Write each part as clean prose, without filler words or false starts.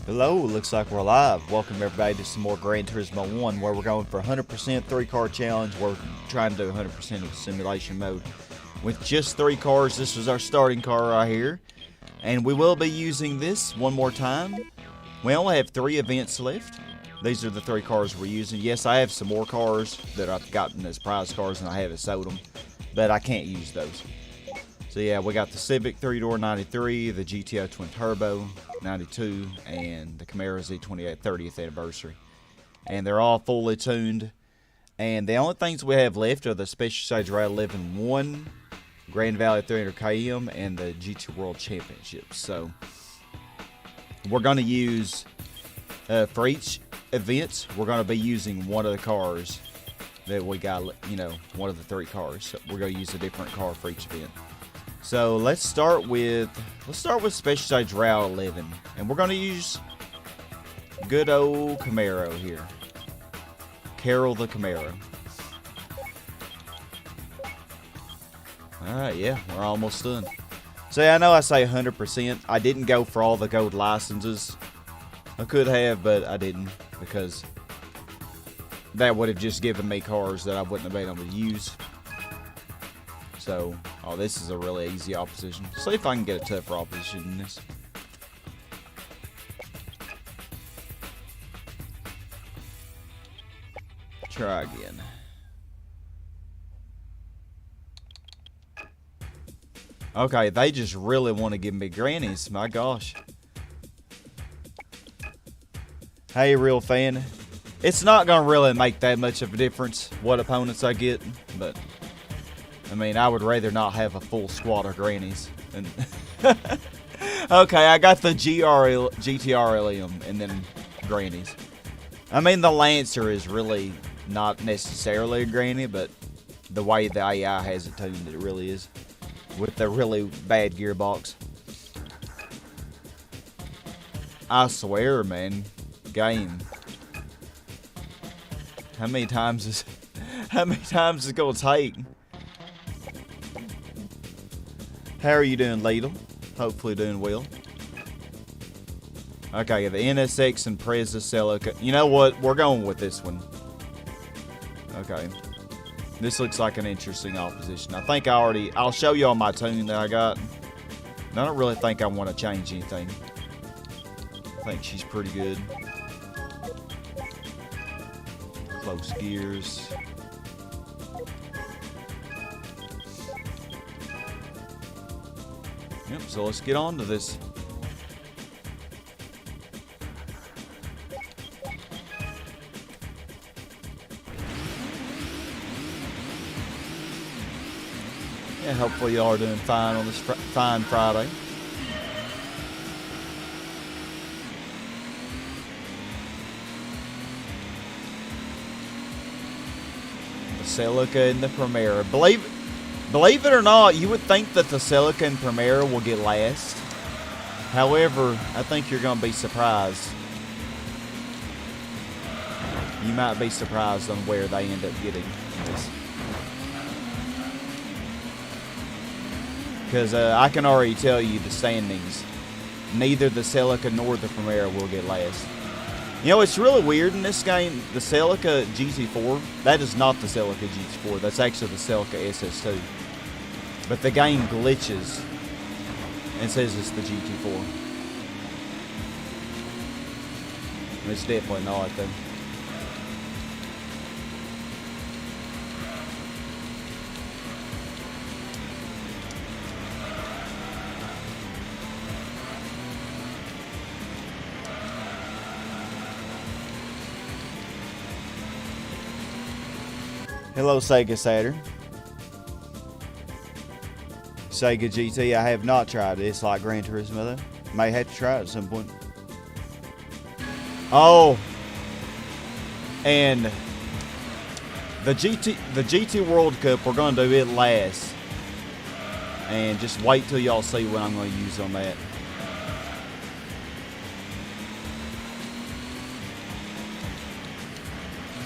Hello, looks like we're live. Welcome everybody to some more Gran Turismo 1 where we're going for 100% 3-car challenge. We're trying to do 100% of simulation mode with just 3 cars. This is our starting car right here. And we will be using this one more time. We only have 3 events left. These are the 3 cars we're using. Yes, I have some more cars that I've gotten as prize cars and I haven't sold them. But I can't use those. So yeah, we got the Civic 3-door 93, the GTO Twin Turbo 92, and the Camaro Z28 30th anniversary. And they're all fully tuned. And the only things we have left are the Special Stage Route 11-1, Grand Valley 300 km, and the GT World Championship. So we're going to use, for each event, we're going to be using one of the cars that we got, one of the 3 cars. So we're going to use a different car for each event. So let's start with Special Stage Route 11, and we're going to use good old Camaro here. Carol the Camaro. Alright, yeah, we're almost done. So yeah, I know I say 100%. I didn't go for all the gold licenses. I could have, but I didn't, because that would have just given me cars that I wouldn't have been able to use. So, oh, this is a really easy opposition. See if I can get a tougher opposition in this. Try again. Okay, they just really want to give me grannies. My gosh. Hey, real fan. It's not going to really make that much of a difference what opponents I get, but I mean, I would rather not have a full squad of grannies. And okay, I got the GTR and then grannies. I mean, the Lancer is really not necessarily a granny, but the way the AI has it tuned, it really is. With the really bad gearbox. I swear, man. Game. How many times is it gonna take? How are you doing, Ladle? Hopefully doing well. Okay, the NSX and Preza Celica. You know what? We're going with this one. Okay. This looks like an interesting opposition. I think I'll show you on my tune that I got. I don't really think I want to change anything. I think she's pretty good. Close gears. Yep, so let's get on to this. Yeah, hopefully y'all are doing fine on this fine Friday. The Celica and the Primera. Believe it or not, you would think that the Celica and Primera will get last. However, I think you're going to be surprised. You might be surprised on where they end up getting this. Because I can already tell you the standings. Neither the Celica nor the Primera will get last. You know, it's really weird in this game. The Celica GT4, that is not the Celica GT4. That's actually the Celica SS2. But the game glitches and says it's the GT4. It's definitely not, though. Hello, Sega Saturn. Sega GT, I have not tried it. It's like Gran Turismo though. May have to try it at some point. Oh, and the GT World Cup, we're gonna do it last. And just wait till y'all see what I'm gonna use on that.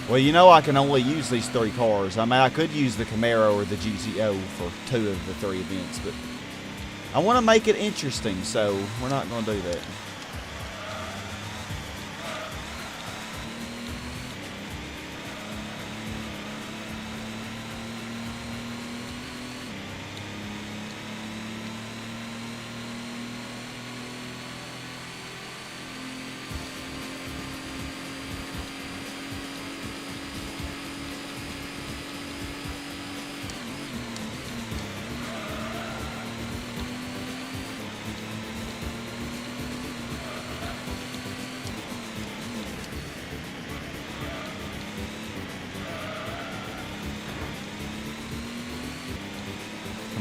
Well, you know I can only use these 3 cars. I mean, I could use the Camaro or the GTO for 2 of the 3 events, but I want to make it interesting, so we're not going to do that.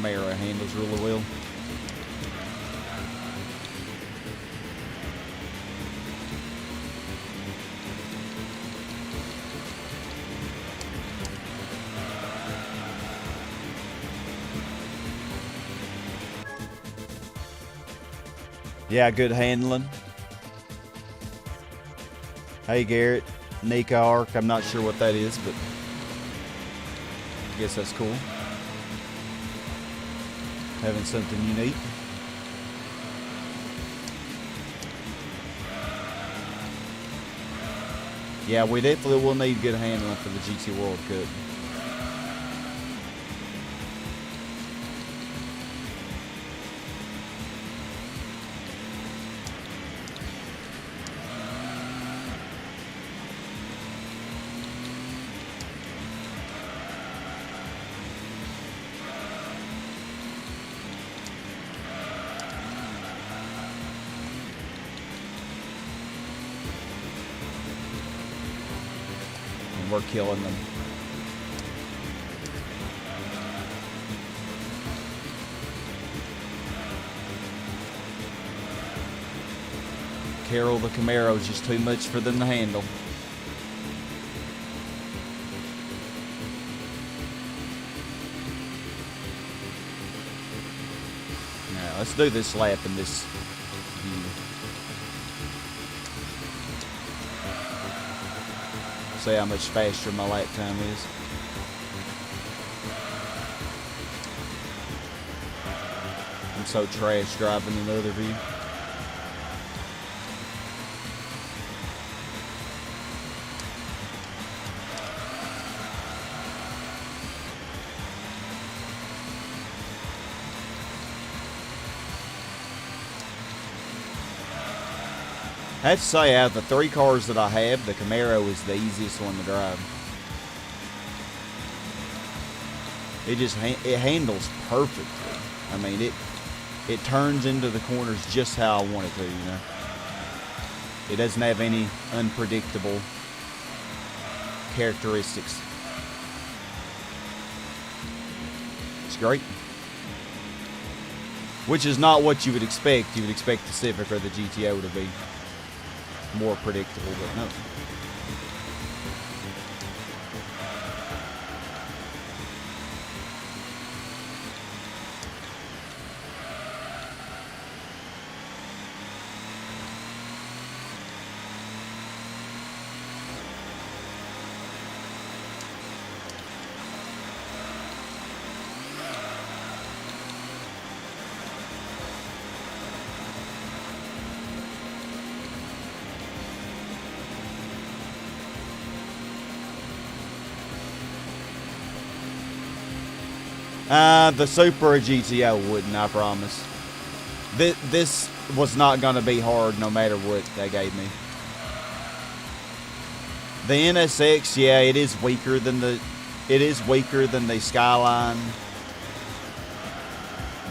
Camaro handles really well. Yeah, good handling. Hey Garrett, Nika Arc, I'm not sure what that is, but I guess that's cool. Having something unique. Yeah, we definitely will need good handling for the GT World Cup. We're killing them. Carol the Camaro is just too much for them to handle. Now let's do this lap in this view. See how much faster my lap time is. I'm so trash driving in the other view. I have to say, out of the 3 cars that I have, the Camaro is the easiest one to drive. It handles perfectly. I mean, it turns into the corners just how I want it to, you know. It doesn't have any unpredictable characteristics. It's great. Which is not what you would expect. You would expect the Civic or the GTO to be more predictable, but no. The Supra GTO wouldn't, I promise. This was not going to be hard no matter what they gave me. The NSX, yeah, it is weaker than the Skyline,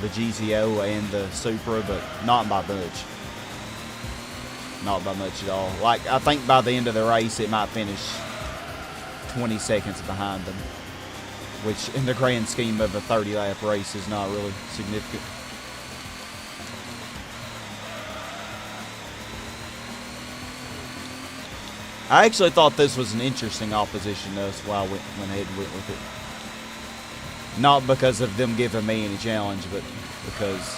the GTO, and the Supra, but not by much. Not by much at all. Like, I think by the end of the race, it might finish 20 seconds behind them, which in the grand scheme of a 30-lap race is not really significant. I actually thought this was an interesting opposition, though, so I went ahead and went with it. Not because of them giving me any challenge, but because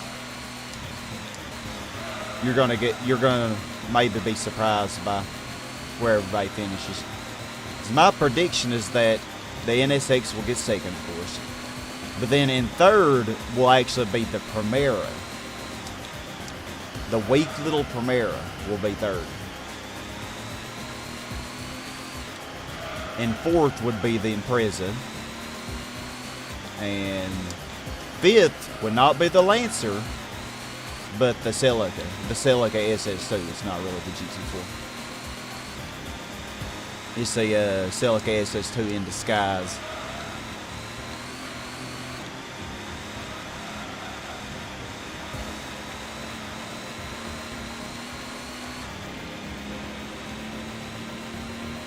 you're gonna maybe be surprised by where everybody finishes. So my prediction is that the NSX will get second, of course. But then in third will actually be the Primera. The weak little Primera will be third. And fourth would be the Impreza. And fifth would not be the Lancer, but the Celica. The Celica SS2. It's not really the GT4. It's a Celica SS2 in disguise.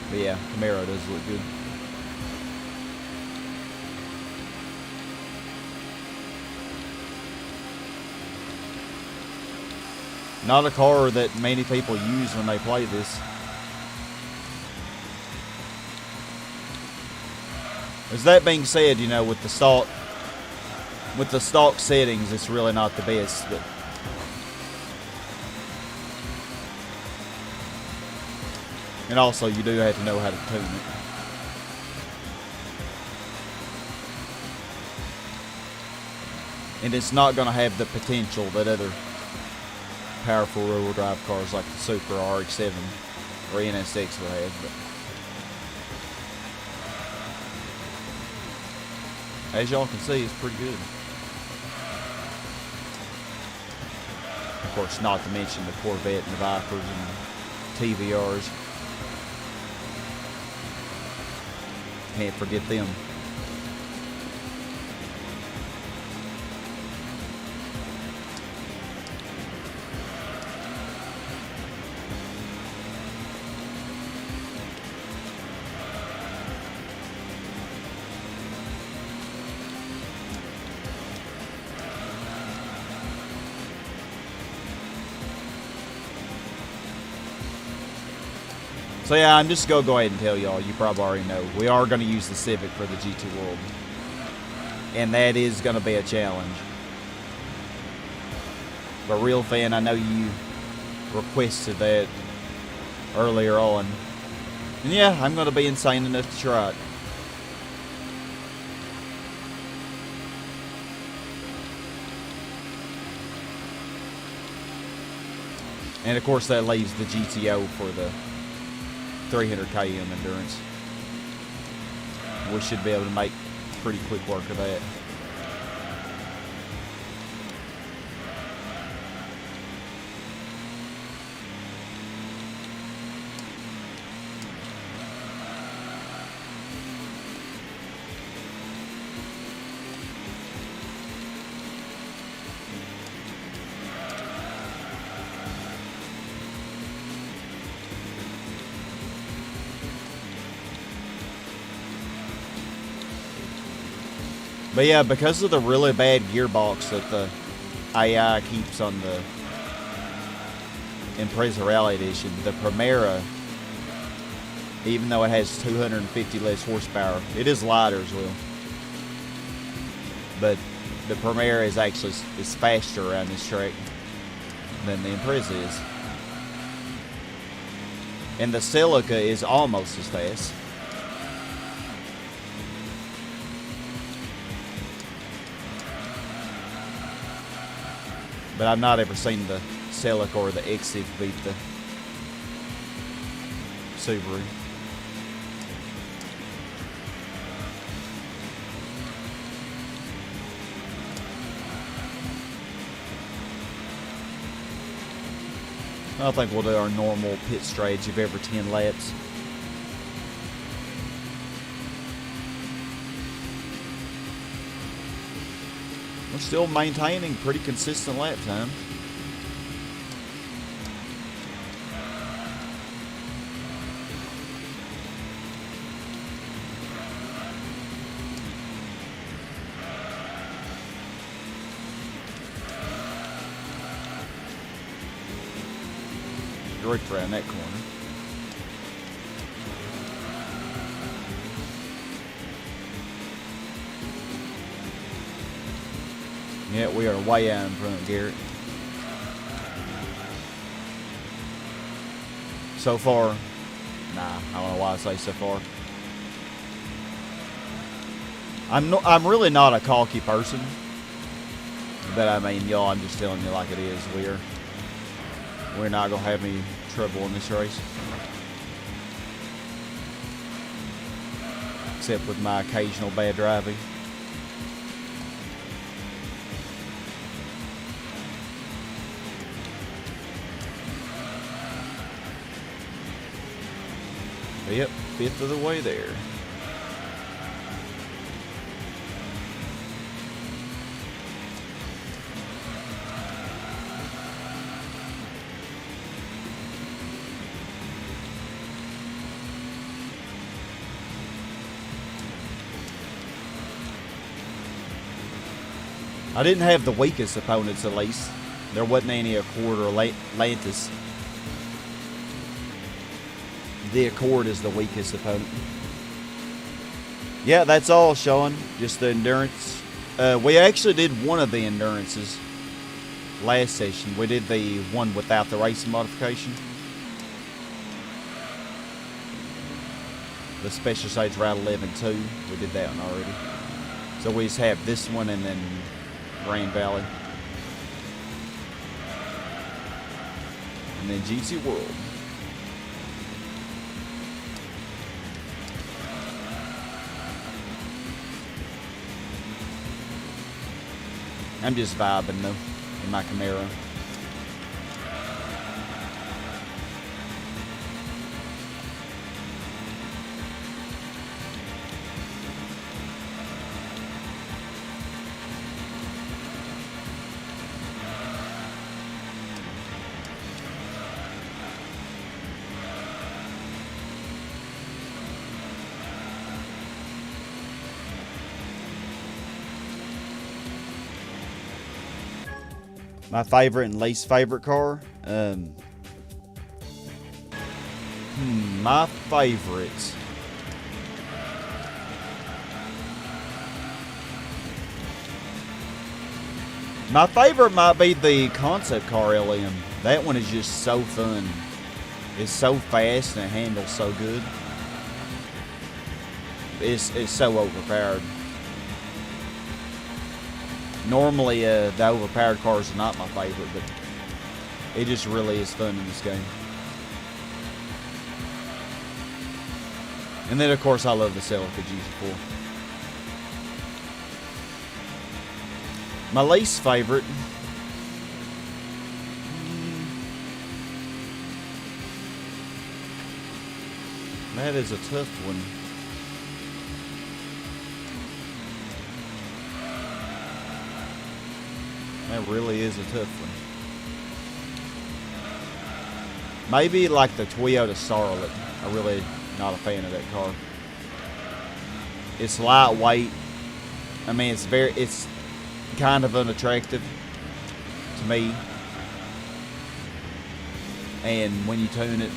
But yeah, Camaro does look good. Not a car that many people use when they play this. As that being said, you know, with the stock settings, it's really not the best, but and also you do have to know how to tune it. And it's not going to have the potential that other powerful rear-wheel drive cars like the Super RX-7 or NSX will have. But as y'all can see, it's pretty good. Of course, not to mention the Corvette and the Vipers and TVRs. Can't forget them. So yeah, I'm just going to go ahead and tell y'all, you probably already know, we are going to use the Civic for the GT World. And that is going to be a challenge. But Real Fan, I know you requested that earlier on. And yeah, I'm going to be insane enough to try it. And of course that leaves the GTO for the 300 km endurance. We should be able to make pretty quick work of that. But yeah, because of the really bad gearbox that the AI keeps on the Impreza Rally Edition, the Primera, even though it has 250 less horsepower, it is lighter as well. But the Primera is actually faster around this track than the Impreza is. And the Celica is almost as fast. But I've not ever seen the Celica or the Exif beat the Subaru. I think we'll do our normal pit strategy of every 10 laps. We're still maintaining pretty consistent lap time. Direct around that corner. Yeah, we are way out in front of Garrett. So far, nah, I don't know why I say so far. I'm really not a cocky person, but I mean, y'all, I'm just telling you like it is. We're not gonna have any trouble in this race, except with my occasional bad driving. Yep, fifth of the way there. I didn't have the weakest opponents, at least. There wasn't any Accord or Lantis. The Accord is the weakest opponent. Yeah, that's all, Sean. Just the endurance. We actually did one of the endurances last session. We did the one without the racing modification. The Special Stage Route 11-2. We did that one already. So we just have this one and then Grand Valley. And then GT World. I'm just vibing though in my Camaro. My favorite and least favorite car. My favorites. My favorite might be the concept car LM. That one is just so fun. It's so fast and it handles so good. It's so overpowered. Normally, the overpowered cars are not my favorite, but it just really is fun in this game. And then, of course, I love the Celica GT4. My least favorite... that is a tough one. That really is a tough one. Maybe like the Toyota Starlet. I'm really not a fan of that car. It's lightweight. I mean, it's kind of unattractive to me. And when you tune it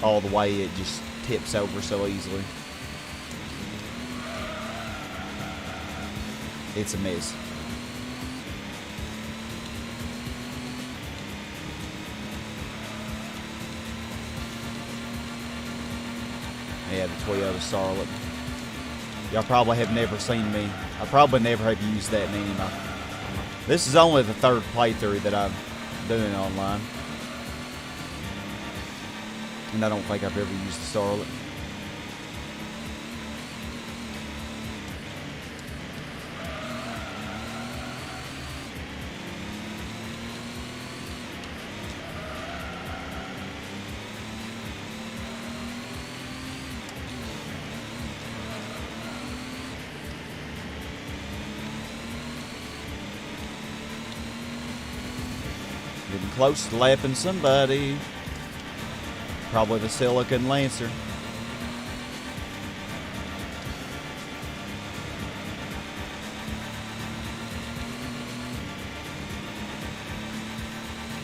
all the way, it just tips over so easily. It's a mess. Yeah, the Toyota Starlet. Y'all probably have never seen me. I probably never have used that in any of my... This is only the third playthrough that I'm doing online. And I don't think I've ever used the Starlet. Getting close to lapping somebody. Probably the Celica and Lancer.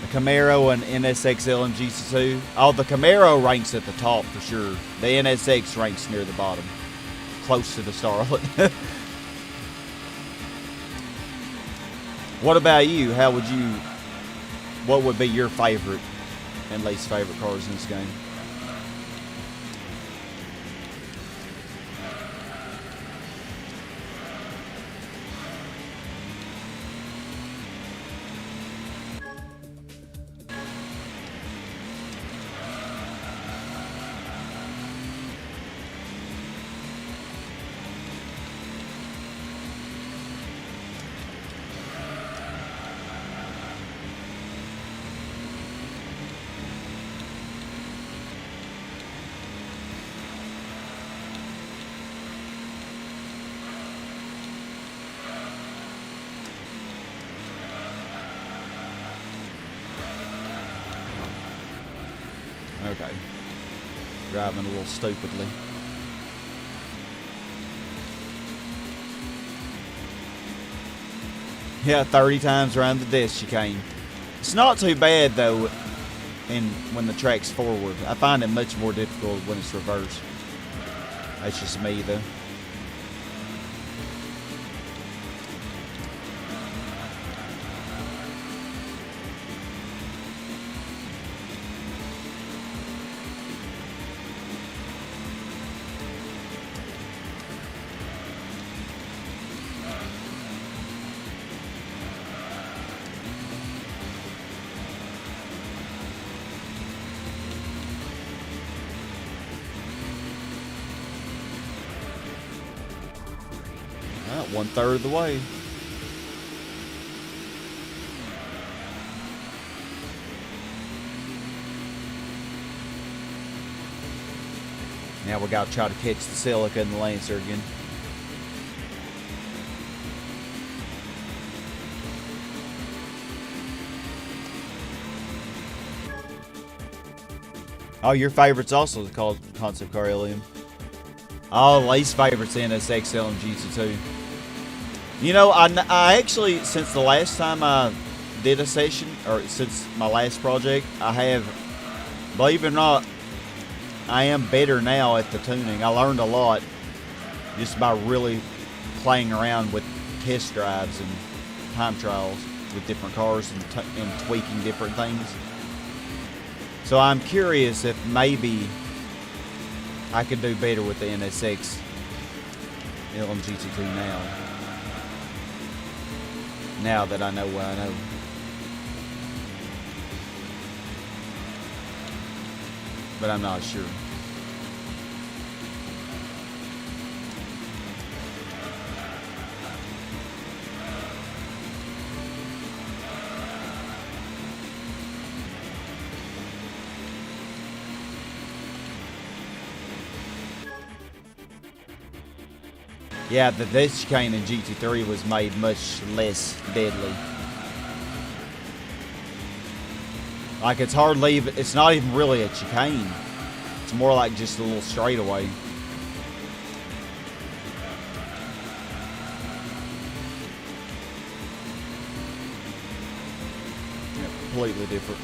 The Camaro and NSX LMGC2. Oh, the Camaro ranks at the top for sure. The NSX ranks near the bottom. Close to the Starlet. What about you? What would be your favorite and least favorite cars in this game? Okay. Driving a little stupidly. Yeah, 30 times around the death chicane. It's not too bad though when the track's forward. I find it much more difficult when it's reversed. That's just me though. Well, 1/3 of the way. Now we gotta try to catch the Celica and the Lancer again. Oh, your favorite's also called Concept Car Alien. Oh, least favorite's NSX LMG2. You know, I actually, since the last time I did a session, or since my last project, I have, believe it or not, I am better now at the tuning. I learned a lot just by really playing around with test drives and time trials with different cars and tweaking different things. So I'm curious if maybe I could do better with the NSX LMG2 now that I know what I know. But I'm not sure. Yeah, the chicane in GT3 was made much less deadly. Like, it's hardly even, it's not even really a chicane. It's more like just a little straightaway. Yeah, completely different.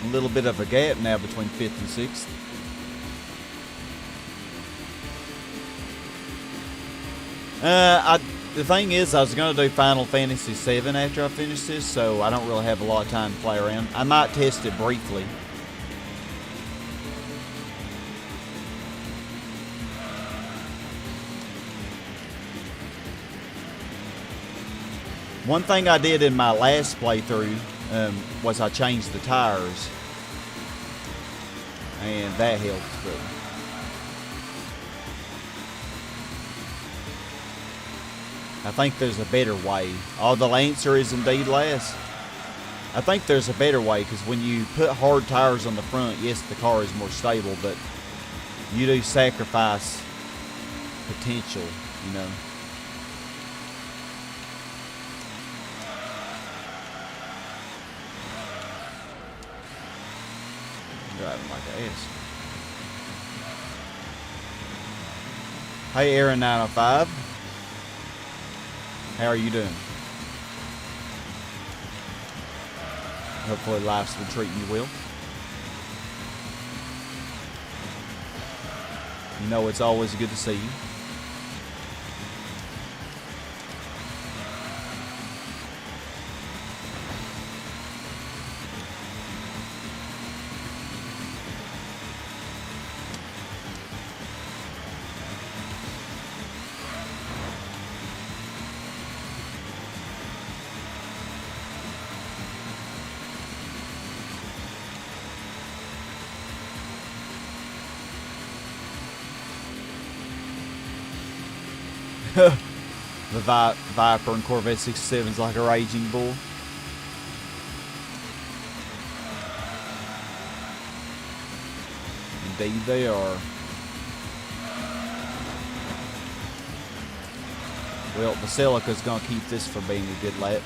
A little bit of a gap now between 5th and 6th. The thing is, I was going to do Final Fantasy VII after I finish this, so I don't really have a lot of time to play around. I might test it briefly. One thing I did in my last playthrough was I changed the tires, and that helped. But I think there's a better way. Oh, the Lancer is indeed last. I think there's a better way, because when you put hard tires on the front, yes, the car is more stable, but you do sacrifice potential, you know. Driving like an ass. Hey, Aaron 905. How are you doing? Hopefully life's been treating you well. You know it's always good to see you. The Viper and Corvette 67 is like a raging bull. Indeed they are. Well, the Celica's going to keep this from being a good lap.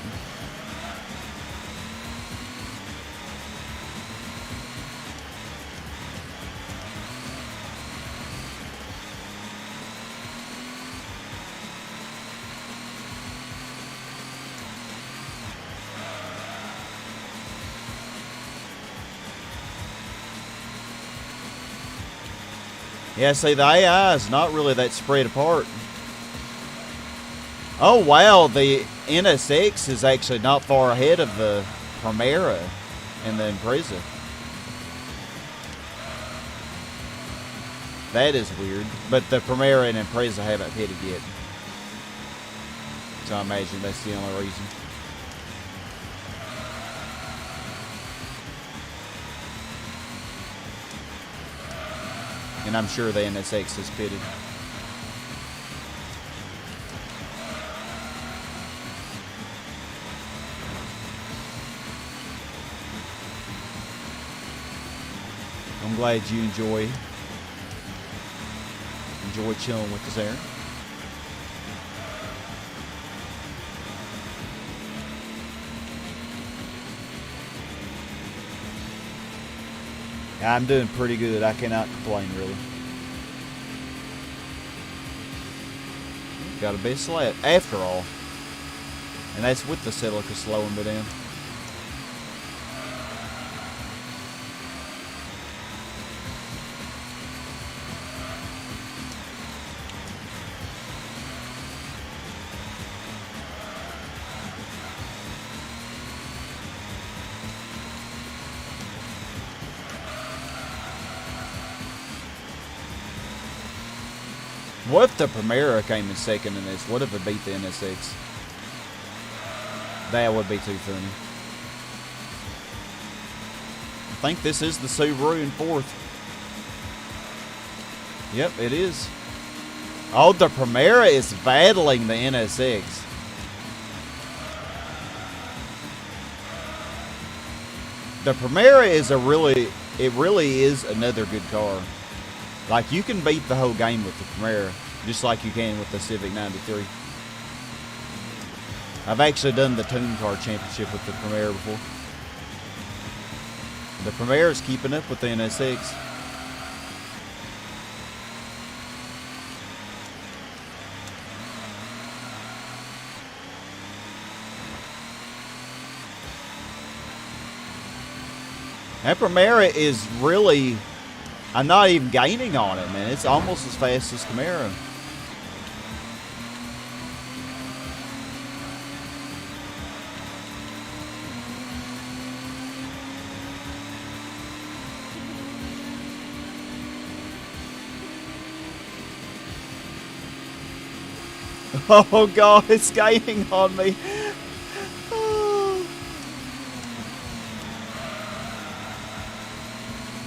Yeah, see, the AI is not really that spread apart. Oh, wow, the NSX is actually not far ahead of the Primera and the Impreza. That is weird, but the Primera and Impreza haven't hit it yet. So I imagine that's the only reason. And I'm sure the NSX is pitted. I'm glad you enjoy chilling with us there. I'm doing pretty good. I cannot complain, really. Got a bit slap after all. And that's with the silica slowing me down. What if the Primera came in second in this? What if it beat the NSX? That would be too funny. I think this is the Subaru in fourth. Yep, it is. Oh, the Primera is battling the NSX. The Primera is it really is another good car. Like, you can beat the whole game with the Primera, just like you can with the Civic 93. I've actually done the Toon Car Championship with the Primera before. The Primera is keeping up with the NSX. That Primera is really... I'm not even gaining on it, man. It's almost as fast as Camaro. Oh God, it's gaining on me.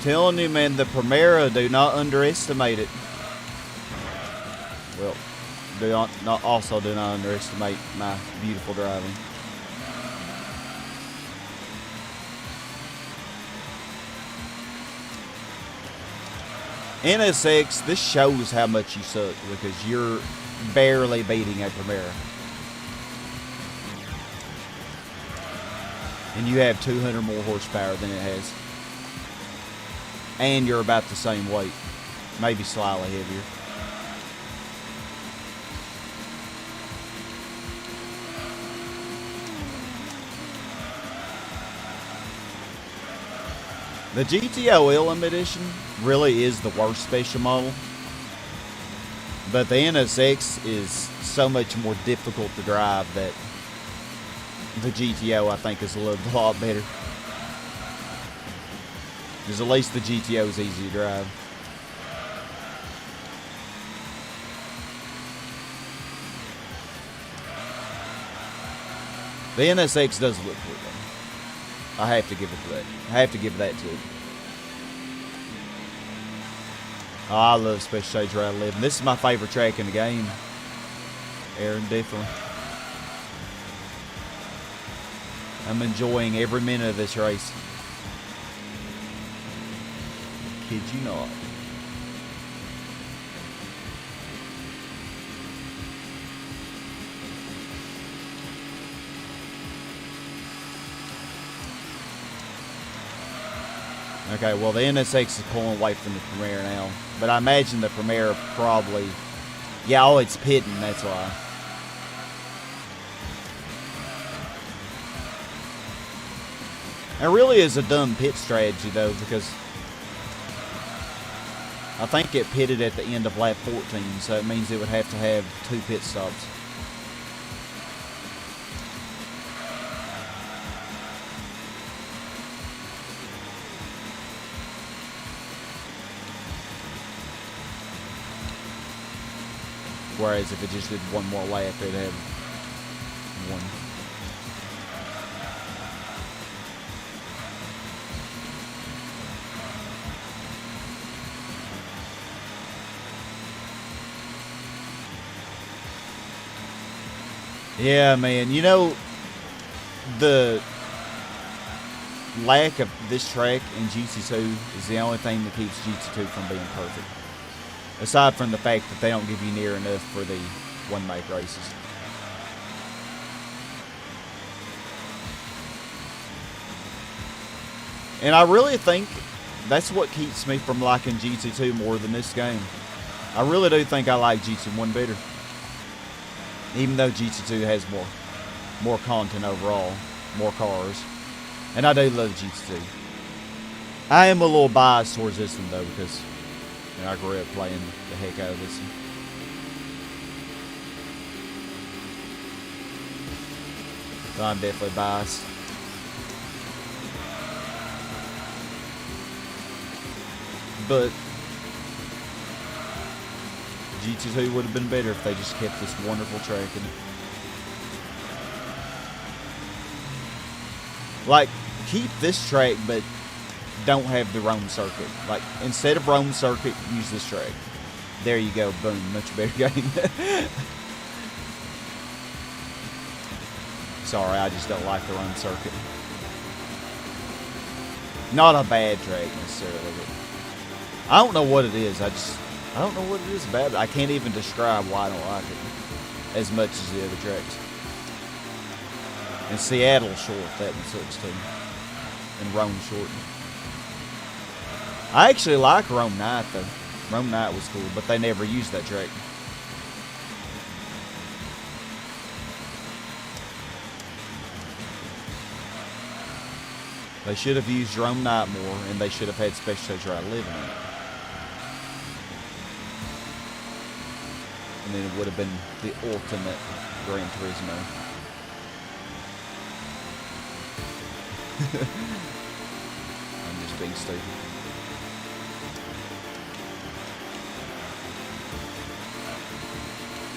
Telling you, man, the Primera, do not underestimate it. Well, do not underestimate my beautiful driving. NSX, this shows how much you suck because you're barely beating a Primera. And you have 200 more horsepower than it has. And you're about the same weight. Maybe slightly heavier. The GTO LM Edition really is the worst special model. But the NSX is so much more difficult to drive that the GTO, I think, is a lot better. Because at least the GTO is easy to drive. The NSX does look cool, though. I have to give it to that. I have to give that to it. Oh, I love Special Stage Route 11. This is my favorite track in the game. Aaron, definitely. I'm enjoying every minute of this race. Kid you not. Okay, well the NSX is pulling away from the Primera now. But I imagine the Primera probably... Yeah, oh, it's pitting, that's why. It really is a dumb pit strategy, though, because... I think it pitted at the end of lap 14, so it means it would have to have 2 pit stops. Whereas if it just did one more lap, it'd have 1. Yeah, man. You know, the lack of this track in GT2 is the only thing that keeps GT2 from being perfect. Aside from the fact that they don't give you near enough for the one-make races. And I really think that's what keeps me from liking GT2 more than this game. I really do think I like GT1 better. Even though GT2 has more content overall, more cars. And I do love GT2. I am a little biased towards this one though, because you know, I grew up playing the heck out of this one. So I'm definitely biased. But GT2 would have been better if they just kept this wonderful track in it. Like, keep this track, but don't have the Rome circuit. Like, instead of Rome circuit, use this track. There you go, boom, much better game. Sorry, I just don't like the Rome circuit. Not a bad track necessarily, but I don't know what it is. I don't know what it is about it. I can't even describe why I don't like it as much as the other tracks. And Seattle's short, that one sucks too. And Rome short. I actually like Rome Night though. Rome Night was cool, but they never used that track. They should have used Rome Night more, and they should have had Special Try Living in it. And then it would have been the ultimate Gran Turismo. I'm just being stupid.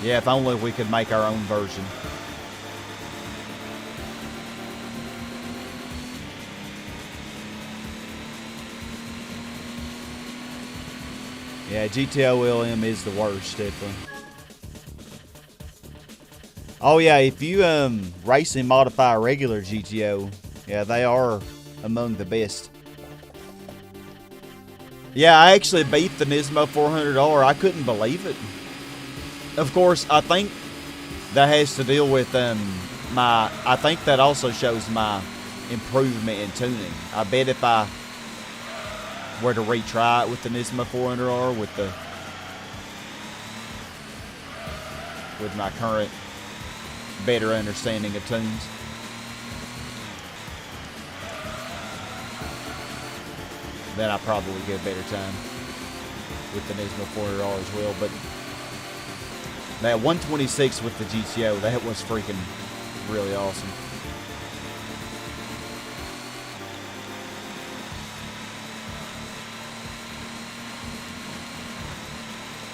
Yeah, if only we could make our own version. Yeah, GTO LM is the worst, definitely. Oh yeah, if you race and modify a regular GTO, yeah, they are among the best. Yeah, I actually beat the Nismo 400R. I couldn't believe it. Of course, I think that has to deal with I think that also shows my improvement in tuning. I bet if I were to retry it with the Nismo 400R with my current better understanding of tunes, then I probably get a better time with the Nismo 400R as well. But that 126 with the GTO, that was freaking really awesome.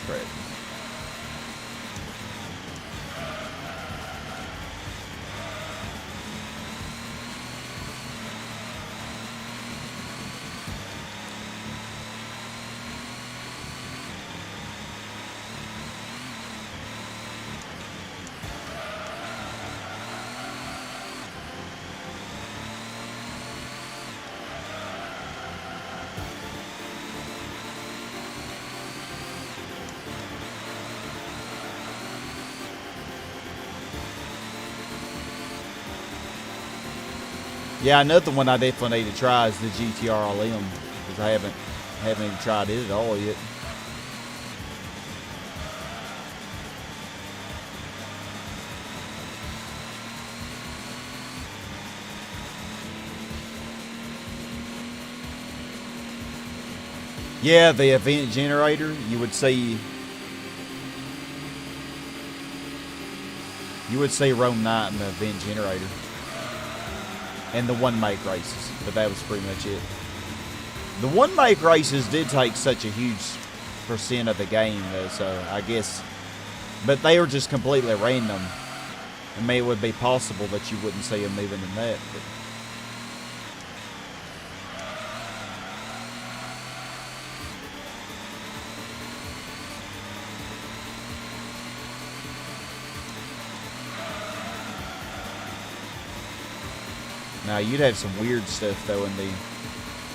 Great. Yeah, another one I definitely need to try is the GTR LM, because I haven't even tried it at all yet. Yeah, the event generator, you would see Rome Knight in the event generator. And the one make races, but that was pretty much it. The one make races did take such a huge percent of the game, though, so I guess, but they were just completely random. I mean, it would be possible that you wouldn't see them even in that. But. Now, you'd have some weird stuff, though, in the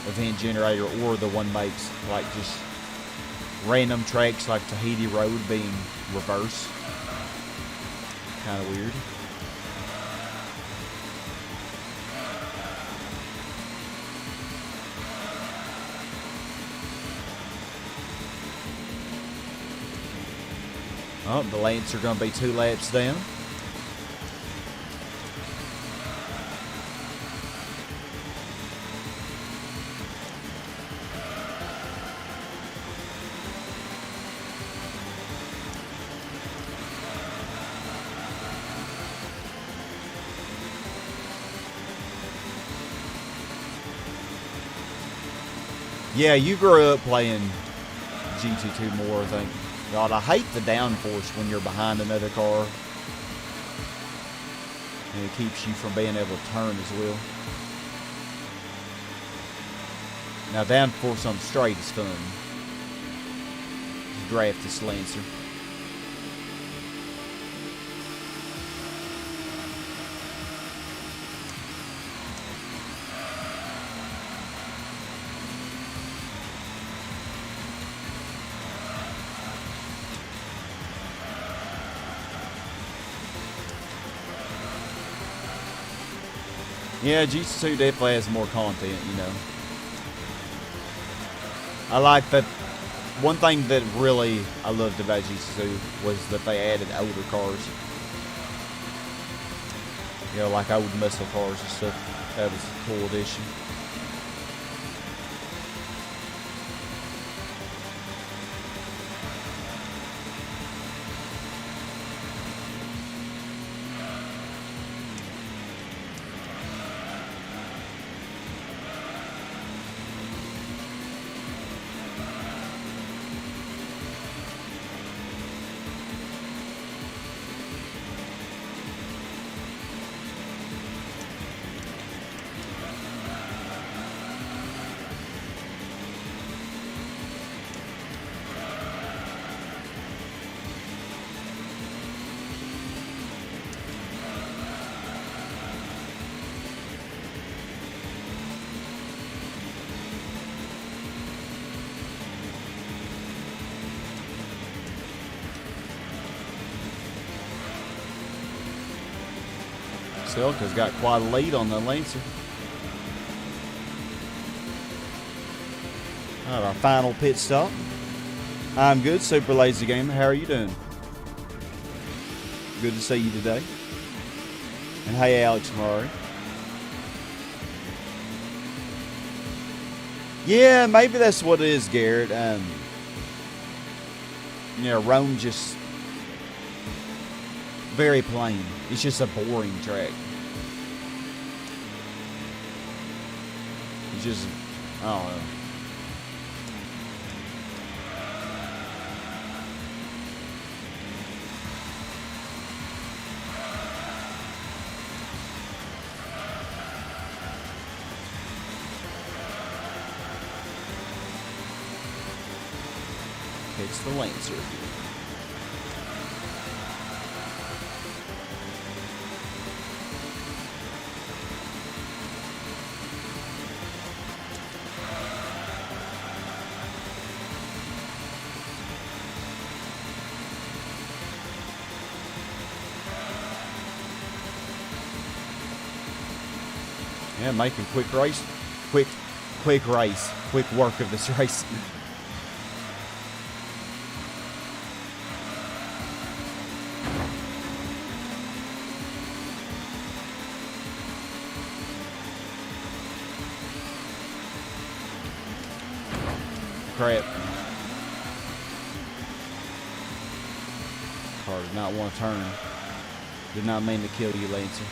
event generator or the one makes, like just random tracks like Tahiti Road being reverse. Kind of weird. Oh, the Lancer going to be 2 laps down. Yeah, you grew up playing GT2 more, I think. God, I hate the downforce when you're behind another car. And it keeps you from being able to turn as well. Now, downforce on the straight is fun. Draft this Lancer. Yeah, GT2 definitely has more content, you know. I like that. One thing that really I loved about GT2 was that they added older cars. You know, like old muscle cars and stuff. That was a cool addition. Silka's got quite a lead on the Lancer. All right, our final pit stop. I'm good, Super Lazy Gamer. How are you doing? Good to see you today. And hey, Alex Murray. Yeah, maybe that's what it is, Garrett. You know, Rome just very plain. It's just a boring track. It's just, I don't know. It's the Lancer. Yeah, making quick race, quick work of this race. crap. Car did not want to turn. Did not mean to kill you, Lancer.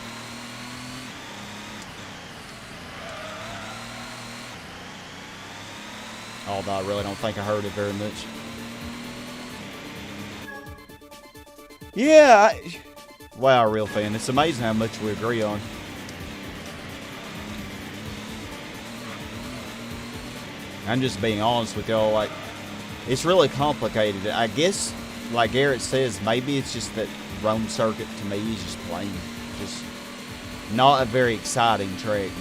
Although I really don't think I heard it very much. Yeah, wow, real fan. It's amazing how much we agree on. I'm just being honest with y'all. Like, it's really complicated. I guess, like Garrett says, maybe it's just that Rome Circuit to me is just plain, just not a very exciting track.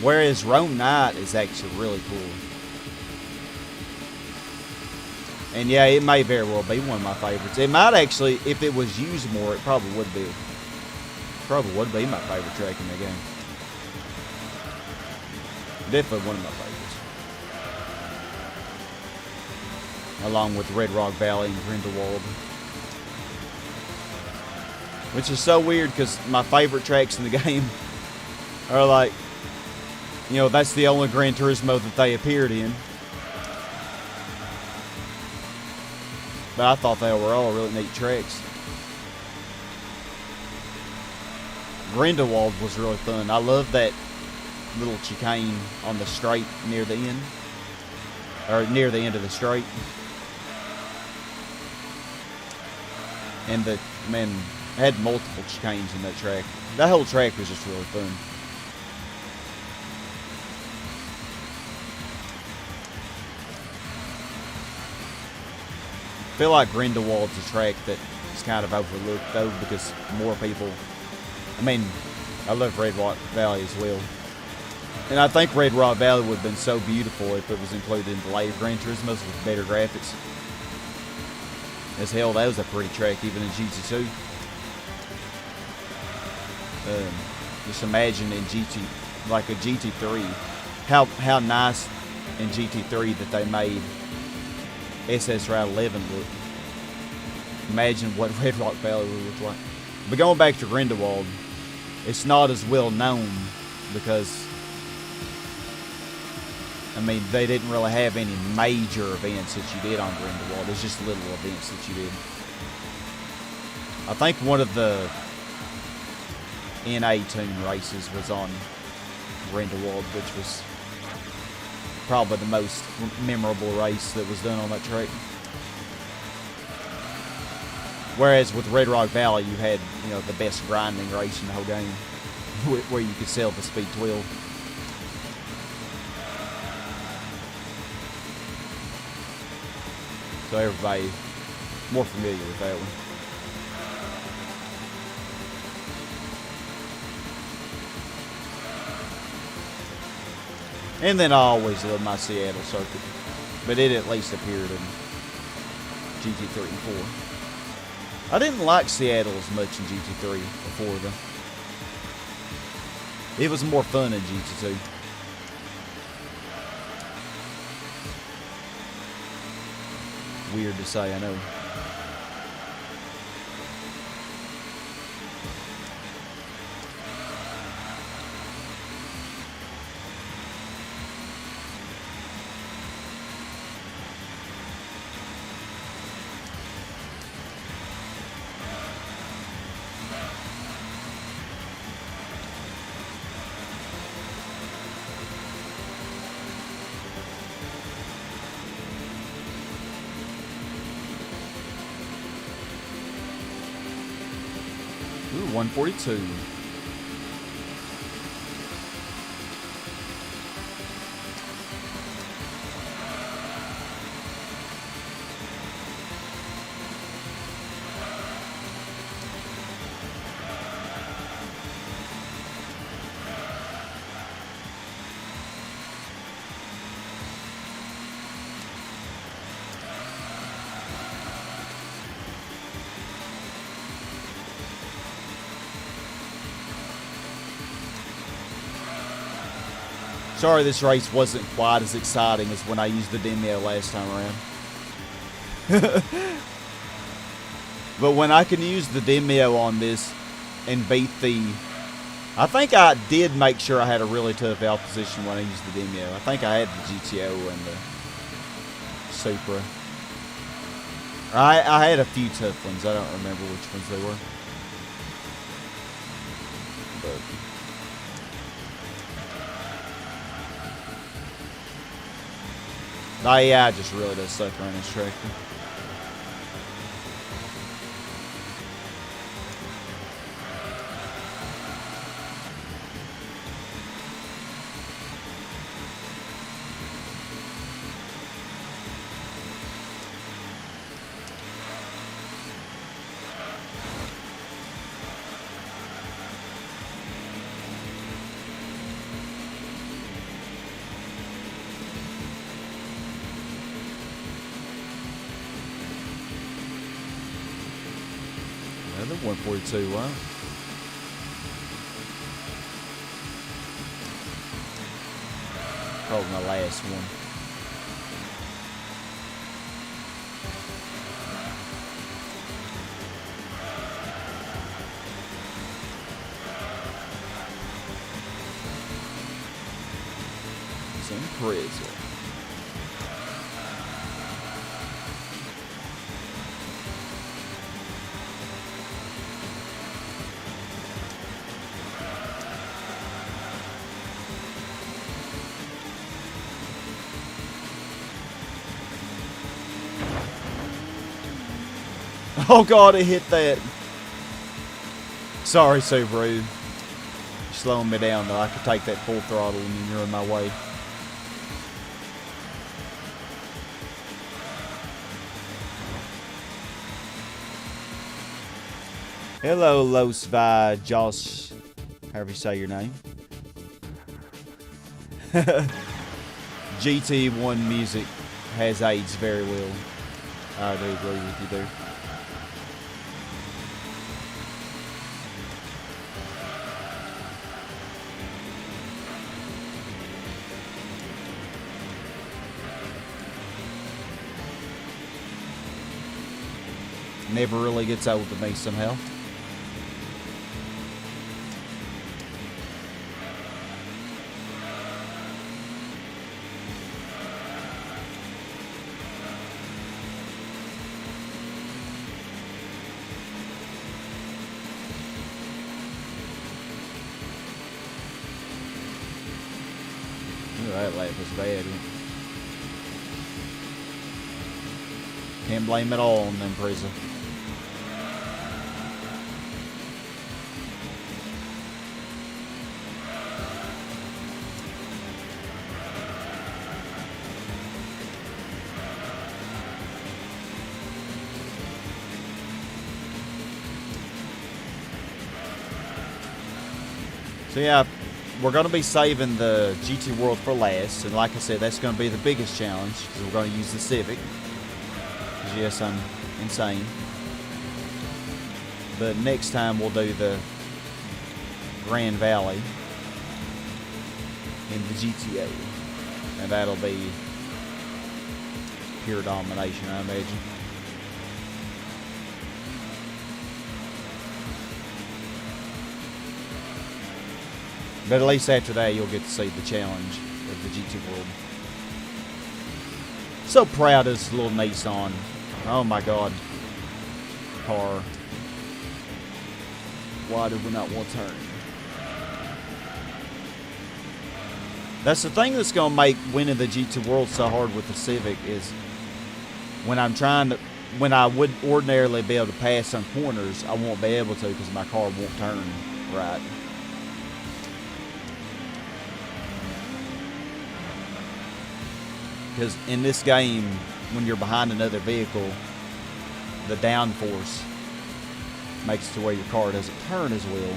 Whereas Rome Night is actually really cool. And yeah, it may very well be one of my favorites. It might actually, if it was used more, it probably would be. Probably would be my favorite track in the game. Definitely one of my favorites. Along with Red Rock Valley and Grindelwald. Which is so weird because my favorite tracks in the game are like, you know, that's the only Gran Turismo that they appeared in. But I thought they were all really neat tracks. Grindelwald was really fun. I love that little chicane on the straight near the end. Or near the end of the straight. And the, man, had multiple chicanes in that track. That whole track was just really fun. I feel like Grindelwald's a track that is kind of overlooked though, because more people, I mean, I love Red Rock Valley as well. And I think Red Rock Valley would have been so beautiful if it was included in the later Gran Turismos with better graphics. As hell, that was a pretty track even in GT2. Just imagine in like a GT3, how nice in GT3 that they made SS Route 11 look. Imagine what Red Rock Valley would look like. But going back to Grindelwald, it's not as well known because, I mean, they didn't really have any major events that you did on Grindelwald. It's just little events that you did. I think one of the NA team races was on Grindelwald, which was probably the most memorable race that was done on that track. Whereas with Red Rock Valley, you had, you know, the best grinding race in the whole game, where you could sell the Speed 12. So everybody more familiar with that one. And then I always loved my Seattle circuit, but it at least appeared in GT3 and 4. I didn't like Seattle as much in GT3 before though. It was more fun in GT2. Weird to say, I know. Ooh, 142. Sorry this race wasn't quite as exciting as when I used the Demio last time around. But when I can use the Demio on this and beat the I think I did make sure I had a really tough opposition when I used the demo. I think I had the GTO and the Supra. I had a few tough ones. I don't remember which ones they were. But the AI just really does suck around this tractor. Another 142, wow. Probably my last one. It's in prison. Oh god, it hit that. Sorry, Subaru. You're slowing me down though. I could take that full throttle and you're in my way. Hello, Los Vi Josh. However you say your name. GT1 music has aged very well. I do agree with you there. Never really gets old to me somehow. Ooh, that lap was bad. Can't blame it all on them prison. So yeah, we're going to be saving the GT World for last, and like I said, that's going to be the biggest challenge, because we're going to use the Civic, because yes, I'm insane. But next time we'll do the Grand Valley in the GTO, and that'll be pure domination, I imagine. But at least after that, you'll get to see the challenge of the GT World. So proud of this little Nissan. Oh my god. Car. Why do we not want to turn? That's the thing that's going to make winning the GT World so hard with the Civic is when I'm trying to, when I would ordinarily be able to pass some corners, I won't be able to because my car won't turn right. Because in this game, when you're behind another vehicle, the downforce makes it to where your car doesn't turn as well.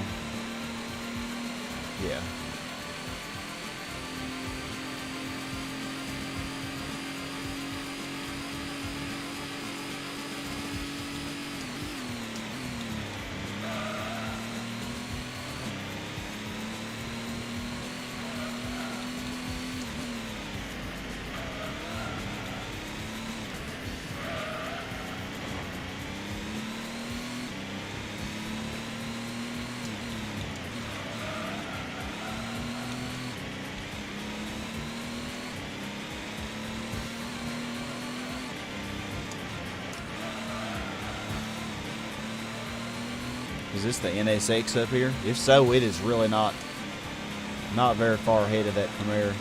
Yeah. Is this the NSX up here? If so, it is really not very far ahead of that Premiere.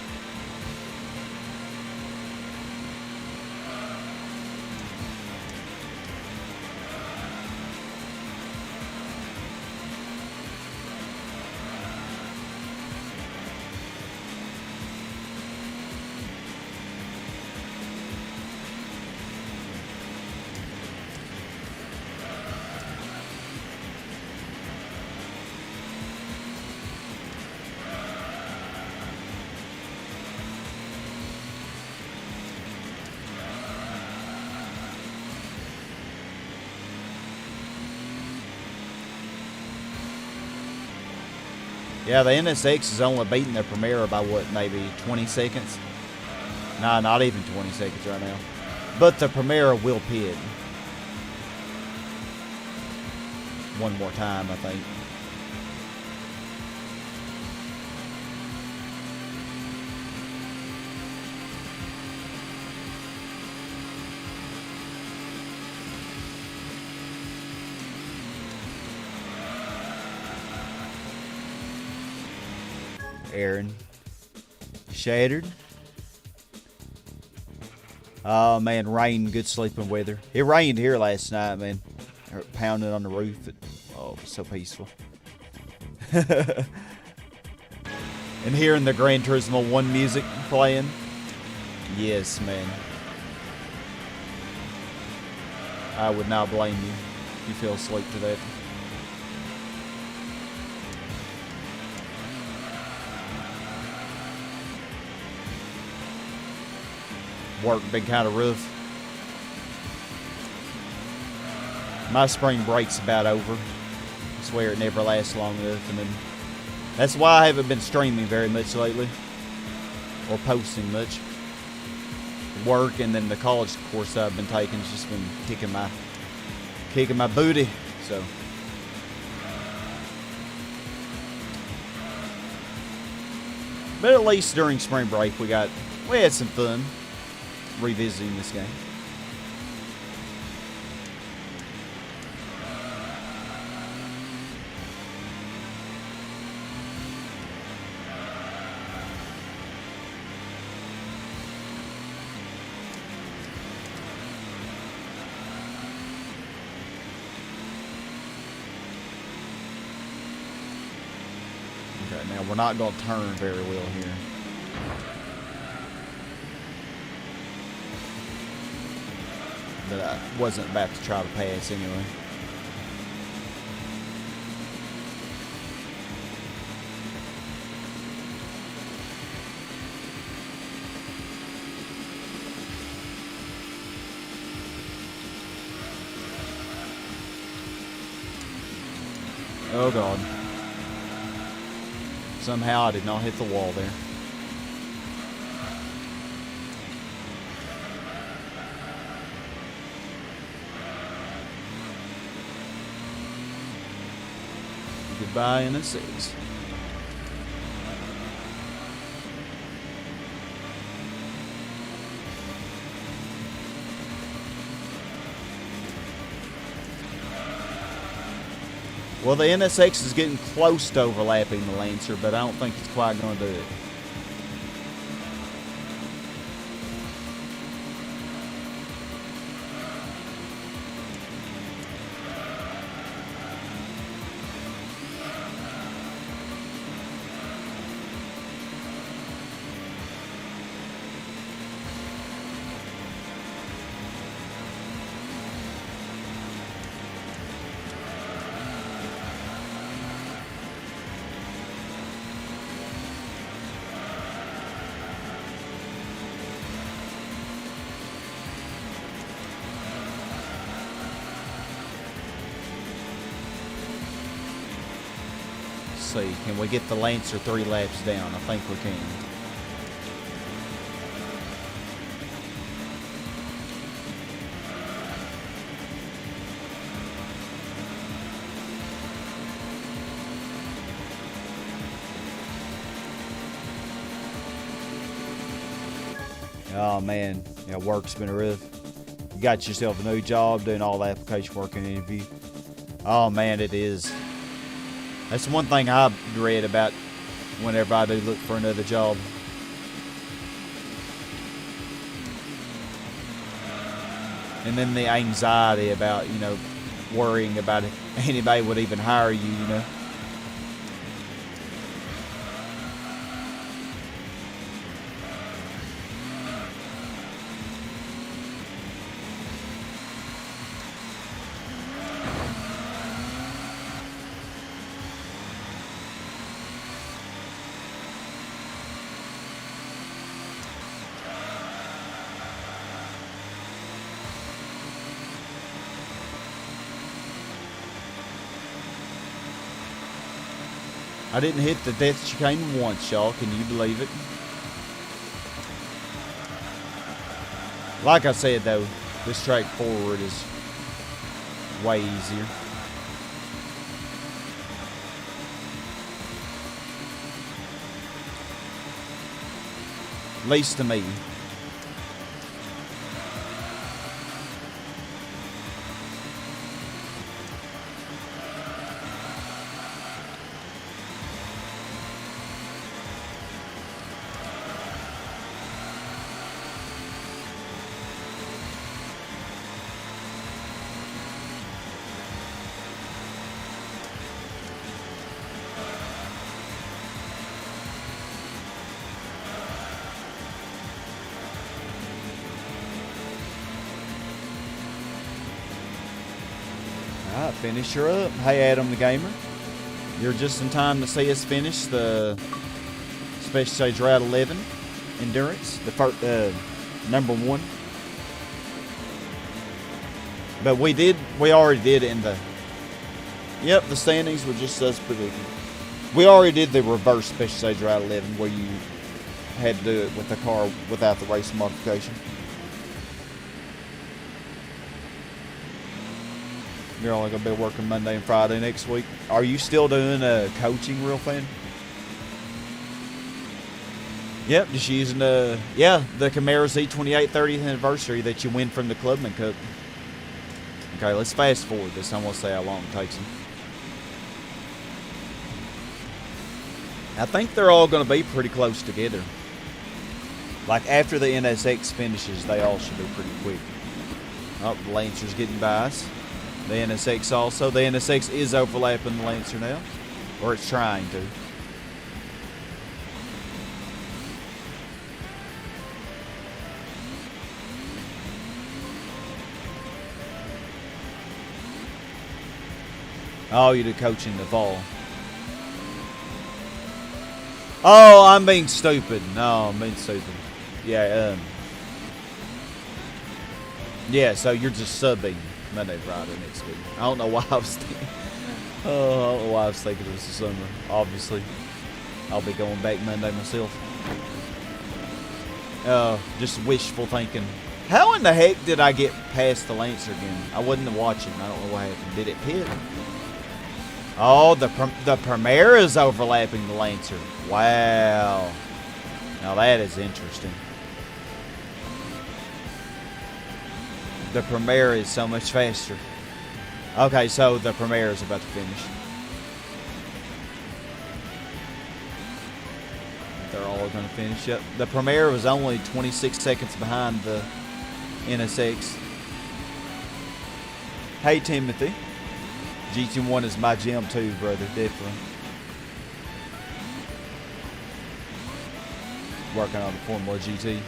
Yeah, the NSX is only beating the Premiere by what, maybe 20 seconds? Nah, not even 20 seconds right now. But the Premiere will pit. One more time, I think. Aaron. Shattered. Oh man, rain, good sleeping weather. It rained here last night, man. Pounding on the roof. Oh, it was so peaceful. And hearing the Gran Turismo 1 music playing. Yes, man. I would not blame you if you fell asleep to that. Work been kind of rough. My spring break's about over. I swear it never lasts long enough, and then that's why I haven't been streaming very much lately, or posting much. Work and then the college course that I've been taking has just been kicking my booty. So. But at least during spring break we had some fun revisiting this game. Okay, now we're not going to turn very well here. But I wasn't about to try to pass anyway. Oh God. Somehow I did not hit the wall there. Goodbye, NSX. Well, the NSX is getting close to overlapping the Lancer, but I don't think it's quite going to do it. See, can we get the Lancer 3 laps down? I think we can. Oh man, yeah, work's been rough. You got yourself a new job, doing all the application work and interview. Oh man, it is. That's one thing I dread about whenever I do look for another job. And then the anxiety about, you know, worrying about if anybody would even hire you, you know. I didn't hit the death chicane once, y'all. Can you believe it? Like I said, though, this track forward is way easier. At least to me. Alright, finish her up. Hey, Adam the Gamer. You're just in time to see us finish the Special Stage Route 11 Endurance, the first, number 1. But we already did it in the... Yep, the standings were just as predicted. We already did the reverse Special Stage Route 11 where you had to do it with the car without the race modification. You're only going to be working Monday and Friday next week. Are you still doing coaching, real fan? Yep, just using the Camaro Z28 30th anniversary that you win from the Clubman Cup. Okay, let's fast forward this. I'm going to say how long it takes them. I think they're all going to be pretty close together. Like after the NSX finishes, they all should be pretty quick. Oh, the Lancer's getting by us. The NSX also. The NSX is overlapping the Lancer now. Or it's trying to. Oh, you do coaching in the fall. Oh, I'm being stupid. No, I'm being stupid. Yeah, yeah, so you're just subbing Monday, Friday next week. I don't know why I was thinking. Oh, I don't know why I was thinking it was the summer. Obviously, I'll be going back Monday myself. Just wishful thinking. How in the heck did I get past the Lancer again? I wasn't watching. I don't know what happened. Did it pit? Oh, the Primera is overlapping the Lancer. Wow. Now that is interesting. The Primera is so much faster. Okay, so the Primera is about to finish. They're all going to finish. Yep. The Primera was only 26 seconds behind the NSX. Hey, Timothy. GT1 is my gym too, brother. Definitely. Working on the Formula GT.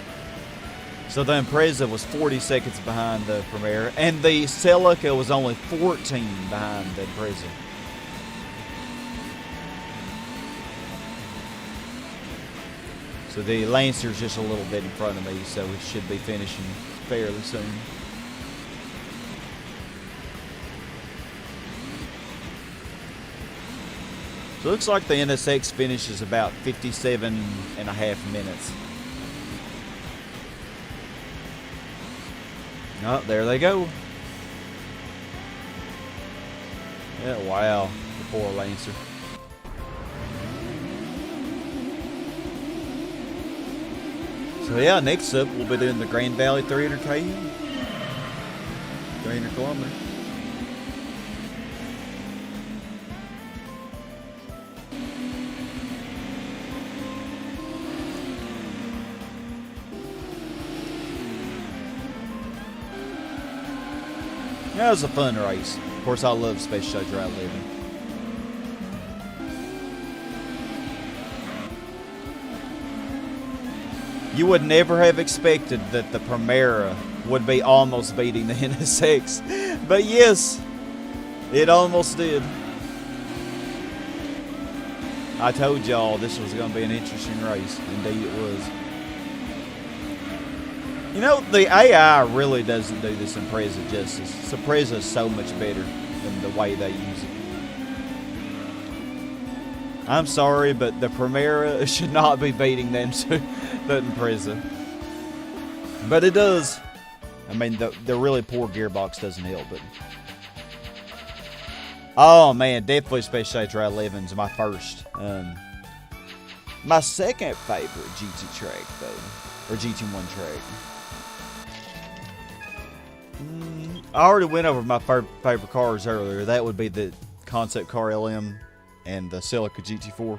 So the Impreza was 40 seconds behind the Primera, and the Celica was only 14 behind the Impreza. So the Lancer's just a little bit in front of me, so it should be finishing fairly soon. So it looks like the NSX finishes about 57.5 minutes. Oh, there they go. Yeah, wow. The poor Lancer. So yeah, next up we'll be doing the Grand Valley 300K. 300 kilometers. That was a fun race. Of course, I love Space Shuttle Route 11. You would never have expected that the Primera would be almost beating the NSX. But yes, it almost did. I told y'all this was going to be an interesting race. Indeed it was. You know, the AI really doesn't do this Impreza justice. Impreza is so much better than the way they use it. I'm sorry, but the Primera should not be beating them to the Impreza. But it does. I mean, the really poor gearbox doesn't help, but... Oh, man, definitely Space Shuttle Route 11 is my first. My second favorite GT track, though. Or GT1 track. I already went over my favorite cars earlier. That would be the Concept Car LM and the Celica GT4.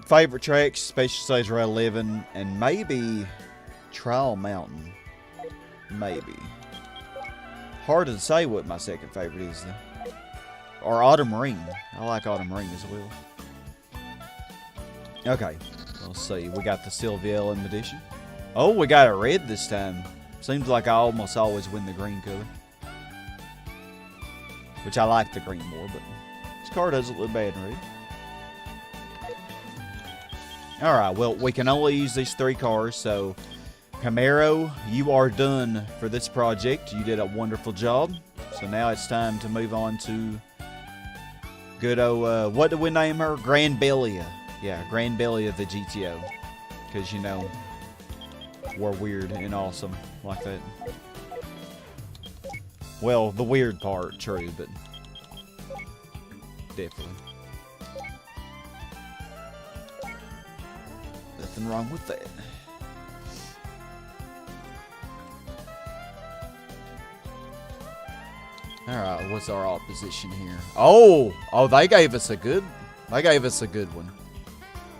Favorite tracks, Space Shuttle Route 11, and maybe Trial Mountain. Maybe. Hard to say what my second favorite is, though. Or Autumn Ring. I like Autumn Ring as well. Okay, let's see. We got the Sylvia LM edition. Oh, we got a red this time. Seems like I almost always win the green color. Which I like the green more, but this car doesn't look bad in red. Alright, well, we can only use these 3 cars, so Camaro, you are done for this project. You did a wonderful job. So now it's time to move on to good old, what do we name her? Granbelia. Yeah, Granbelia the GTO. Because, you know, we're weird and awesome like that. Well, the weird part, true, but definitely. Nothing wrong with that. Alright, what's our opposition here? Oh, they gave us a good one.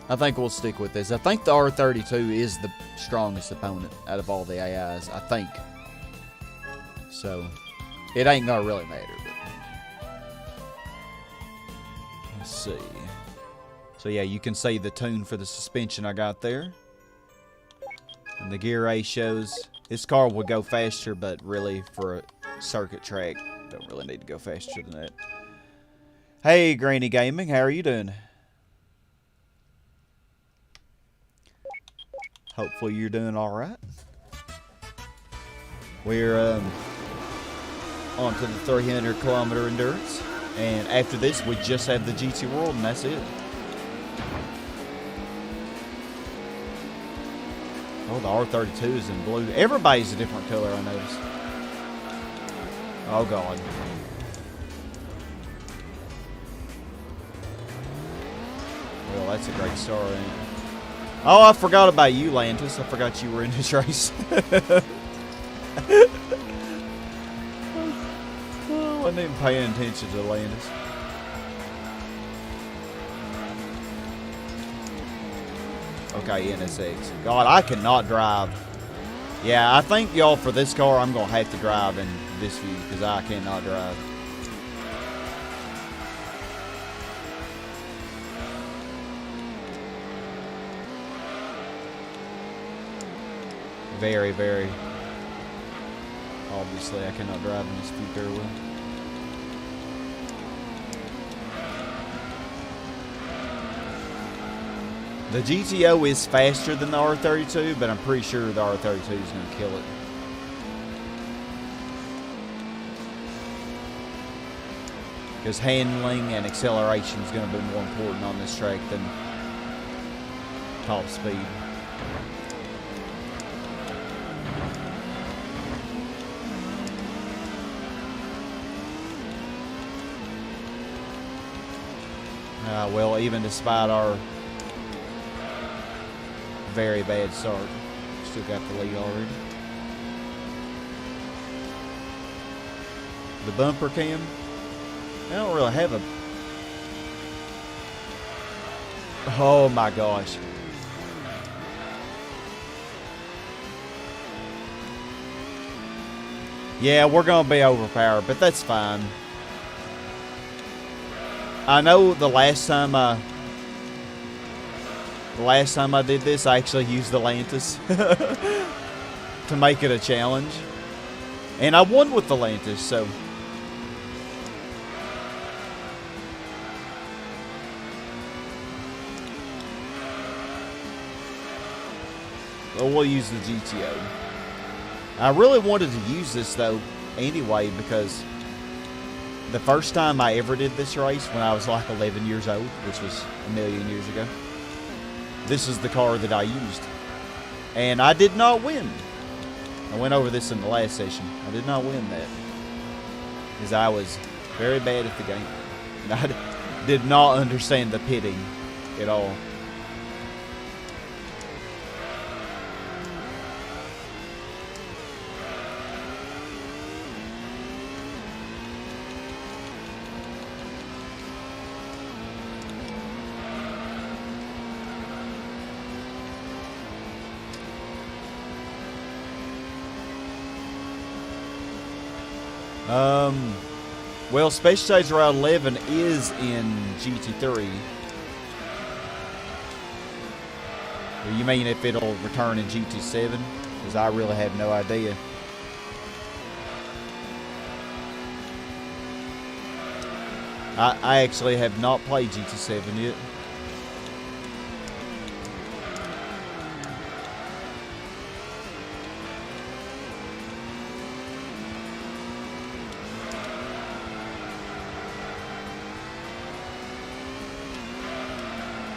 I think we'll stick with this. I think the R32 is the strongest opponent out of all the AIs, I think. So, it ain't gonna really matter, but let's see. So yeah, you can see the tune for the suspension I got there. And the gear ratios. This car would go faster, but really for a circuit track, don't really need to go faster than that. Hey, Granny Gaming, how are you doing? Hopefully you're doing all right. We're on to the 300-kilometer endurance, and after this, we just have the GT World, and that's it. Oh, the R32 is in blue. Everybody's a different color, I noticed. Oh, God. Well, that's a great start, ain't it? Oh, I forgot about you, Lantis. I forgot you were in this race. Oh, I wasn't even paying attention to Lantis. Okay, NSX. God, I cannot drive. Yeah, I think, y'all, for this car, I'm going to have to drive in this view because I cannot drive. Very, very. Obviously, I cannot drive in this future wheel. The GTO is faster than the R32, but I'm pretty sure the R32 is going to kill it. Because handling and acceleration is going to be more important on this track than top speed. Well, even despite our very bad start, still got the lead already. The bumper cam, I don't really have a... Oh my gosh. Yeah, we're gonna be overpowered, but that's fine. I know the last time I did this, I actually used Atlantis to make it a challenge. And I won with Atlantis, so. Well, we'll use the GTO. I really wanted to use this, though, anyway, because the first time I ever did this race, when I was like 11 years old, which was a million years ago, this is the car that I used. And I did not win. I went over this in the last session. I did not win that. Because I was very bad at the game. And I did not understand the pitting at all. Well, Space Stage Route 11 is in GT3. You mean if it'll return in GT7? Because I really have no idea. I actually have not played GT7 yet.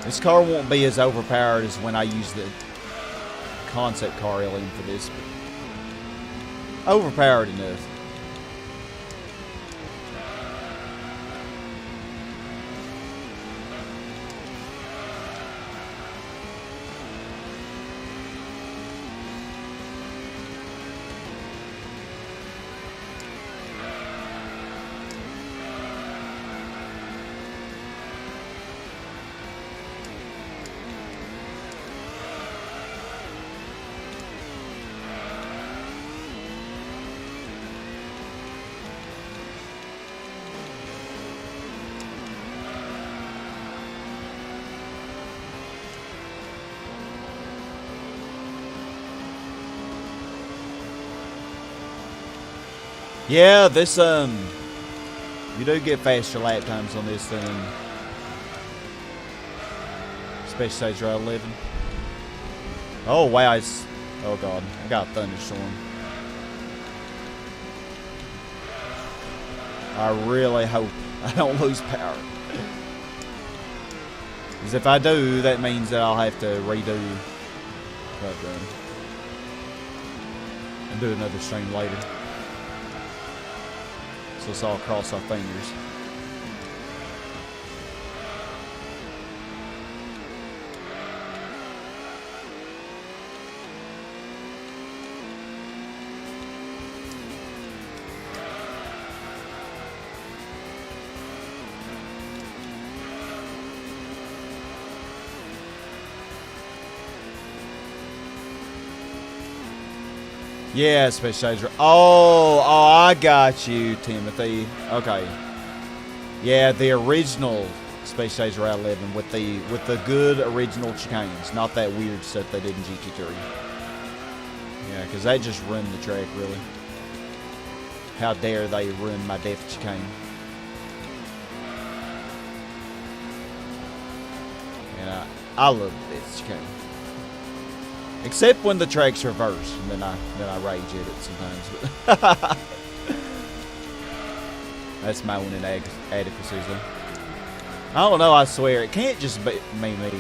This car won't be as overpowered as when I use the concept car alien for this, but overpowered enough. Yeah, this, you do get faster lap times on this than in Space Stage Route 11. Oh, wow, it's, oh god, I got a thunderstorm. I really hope I don't lose power. Because if I do, that means that I'll have to redo and do another stream later. So let's all cross our fingers. Yeah, Space Stage. Oh, I got you, Timothy. Okay. Yeah, the original Space Stage Route 11 with the good original chicanes, not that weird stuff they did in GT3. Yeah, because they just ruined the track, really. How dare they ruin my death chicane? Yeah, I love the death chicane. Except when the track's reversed, and then I rage at it sometimes. But that's my own inadequacies, though. I don't know, I swear. It can't just be me. It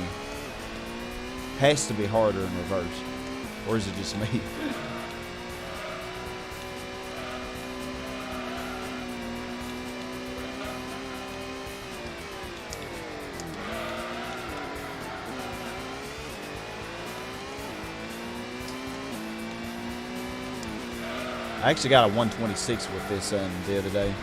has to be harder in reverse. Or is it just me? I actually got a 126 with this the other day.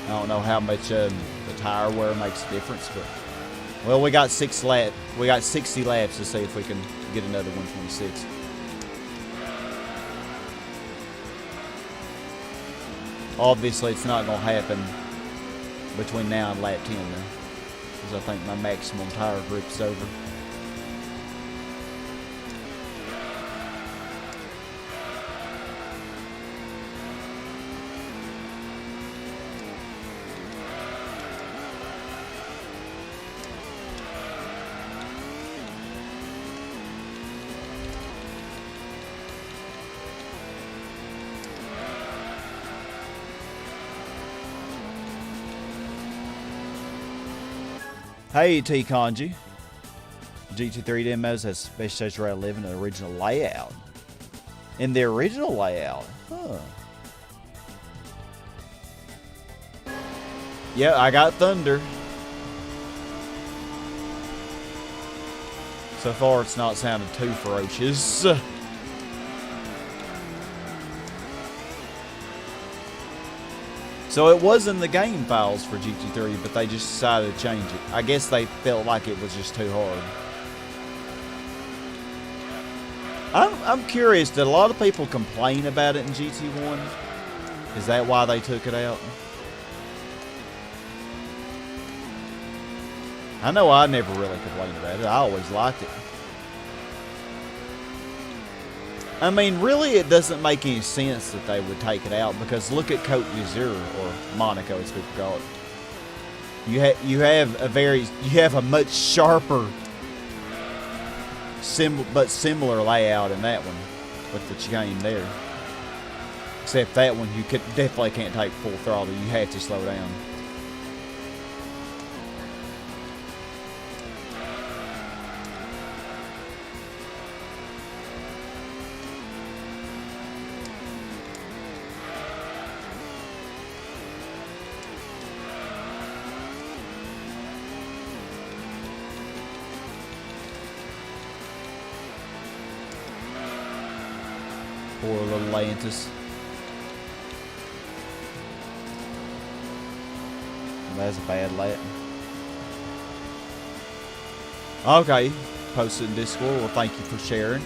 I don't know how much the tire wear makes a difference, but well, we got 60 laps to see if we can get another 126. Obviously, it's not going to happen between now and lap 10, though, because I think my maximum tire grip is over. Hey, T. Kanji. GT3 demos has Special Stage Route 11 in the original layout. In the original layout? Huh. Yeah, I got Thunder. So far, it's not sounded too ferocious. So it was in the game files for GT3, but they just decided to change it. I guess they felt like it was just too hard. I'm curious, did a lot of people complain about it in GT1? Is that why they took it out? I know I never really complained about it. I always liked it. I mean, really, it doesn't make any sense that they would take it out, because look at Côte d'Azur, or Monaco as people call it. You have a much sharper, but similar layout in that one with the chicane there. Except that one, you definitely can't take full throttle. You have to slow down. Poor little Lantis. That's a bad lap. Okay, posted in Discord. Well, thank you for sharing.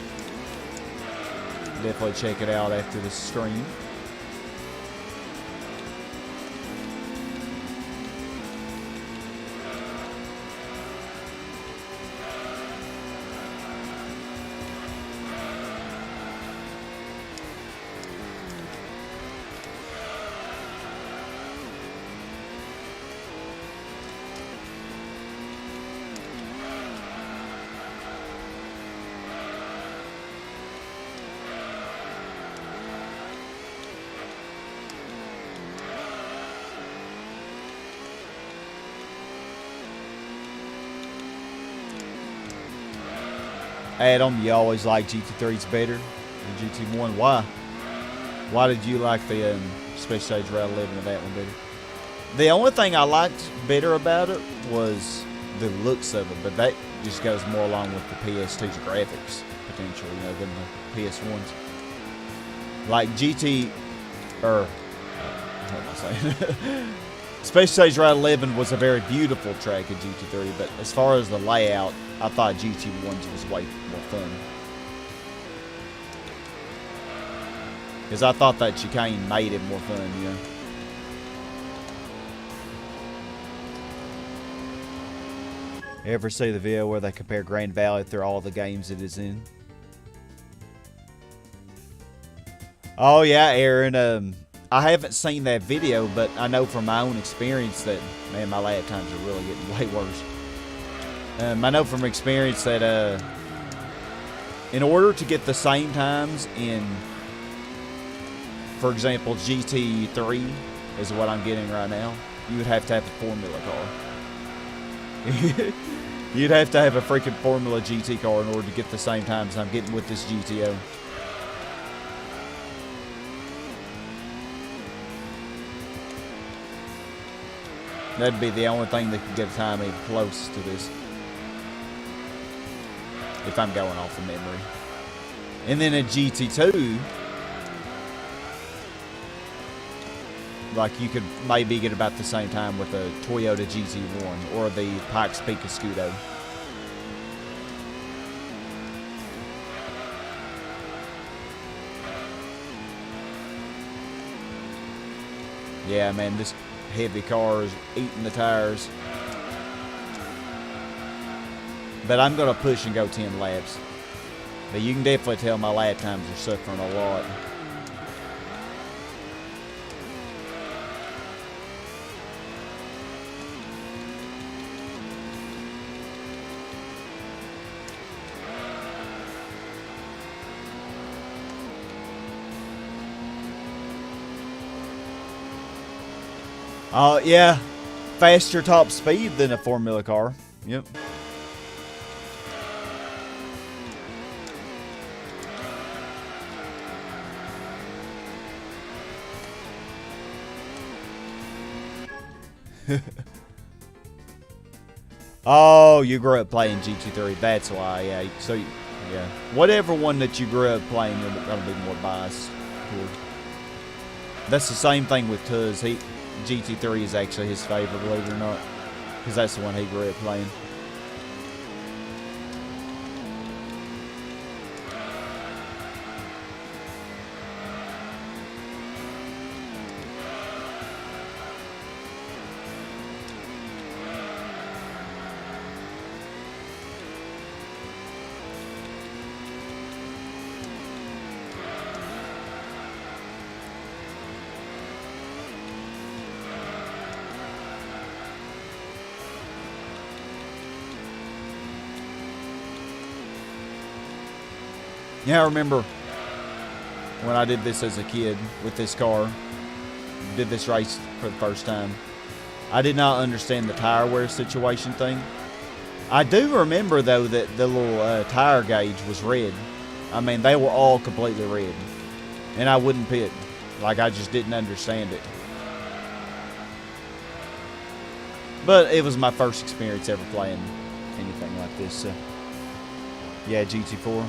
Definitely check it out after the stream. Adam, you always like GT3s better than GT1. Why? Why did you like the Special Stage Route 11 of that one better? The only thing I liked better about it was the looks of it, but that just goes more along with the PS2's graphics, potentially, you know, than the PS1's. Like what am I saying? Special Stage Route 11 was a very beautiful track in GT3, but as far as the layout, I thought GT1's was way more fun. Because I thought that chicane made it more fun, you know. Ever see the video where they compare Grand Valley through all the games it is in? Oh yeah, Aaron, I haven't seen that video, but I know from my own experience that, man, my lap times are really getting way worse. I know from experience that in order to get the same times in, for example, GT3 is what I'm getting right now, you would have to have a Formula car. You'd have to have a freaking Formula GT car in order to get the same times I'm getting with this GTO. That'd be the only thing that could get a time even close to this. If I'm going off of memory. And then a GT2, like you could maybe get about the same time with a Toyota GT1 or the Pikes Peak Scudo. Yeah, man, this heavy car is eating the tires. But I'm going to push and go 10 laps. But you can definitely tell my lap times are suffering a lot. Yeah, faster top speed than a Formula car. Yep. Oh, you grew up playing GT3. That's why. Yeah. So, yeah, whatever one that you grew up playing, you're gonna be more biased toward. That's the same thing with Tuz. GT3 is actually his favorite, believe it or not, because that's the one he grew up playing. Yeah, I remember when I did this as a kid with this car, did this race for the first time. I did not understand the tire wear situation thing. I do remember, though, that the little tire gauge was red. I mean, they were all completely red. And I wouldn't pit. Like, I just didn't understand it. But it was my first experience ever playing anything like this. So. Yeah, GT4.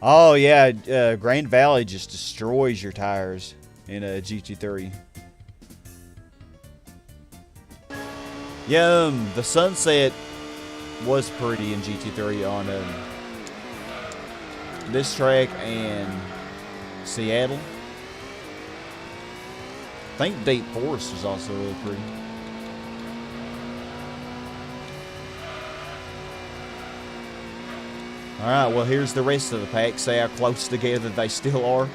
Oh, yeah, Grand Valley just destroys your tires in a GT3. Yeah, the sunset was pretty in GT3 on this track and Seattle. I think Deep Forest was also really pretty. Alright, well, here's the rest of the pack. See how close together they still are.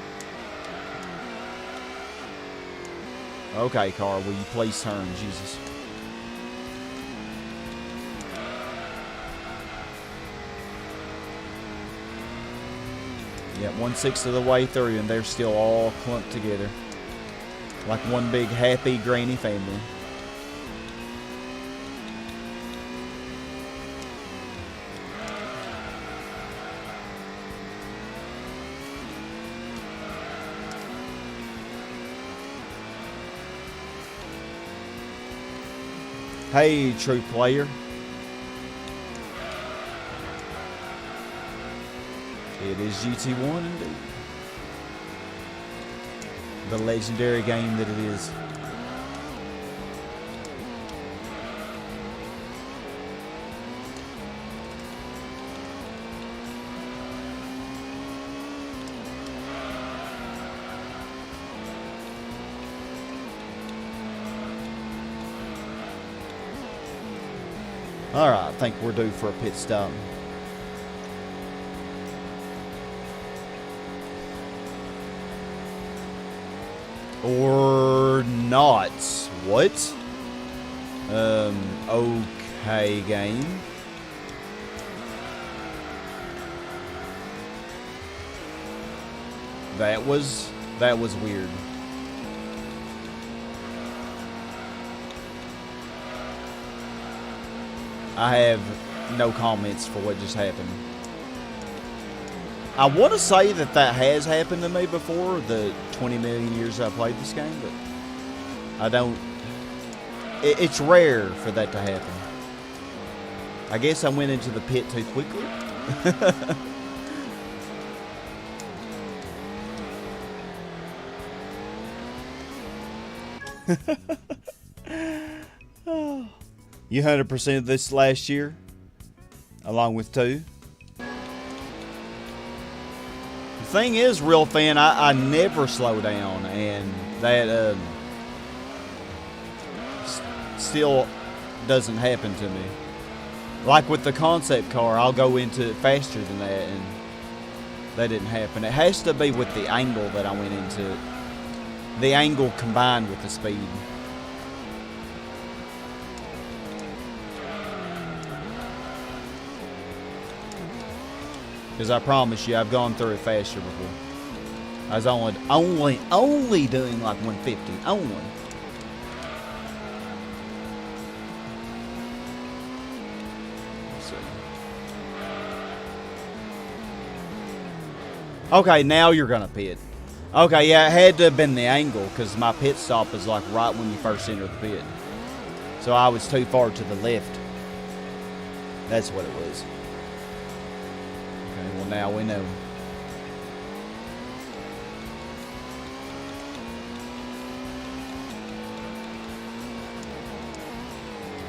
Okay, car, will you please turn? Jesus. Yeah, 1/6 of the way through, and they're still all clumped together. Like one big happy granny family. Hey, true player. It is GT1 indeed. The legendary game that it is. Alright, I think we're due for a pit stop. Or not. What? Okay, game. That was weird. I have no comments for what just happened. I want to say that has happened to me before, the 20 million years I played this game, but I don't... It's rare for that to happen. I guess I went into the pit too quickly. You 100% this last year, along with 2. thing is, real fan, I never slow down, and that still doesn't happen to me. Like with the concept car, I'll go into it faster than that, and that didn't happen. It has to be with the angle that I went into it. The angle combined with the speed. Because I promise you, I've gone through it faster before. I was only doing like 150. Only. Let's see. Okay, now you're gonna pit. Okay, yeah, it had to have been the angle because my pit stop is like right when you first enter the pit. So I was too far to the left. That's what it was. Okay, well now we know.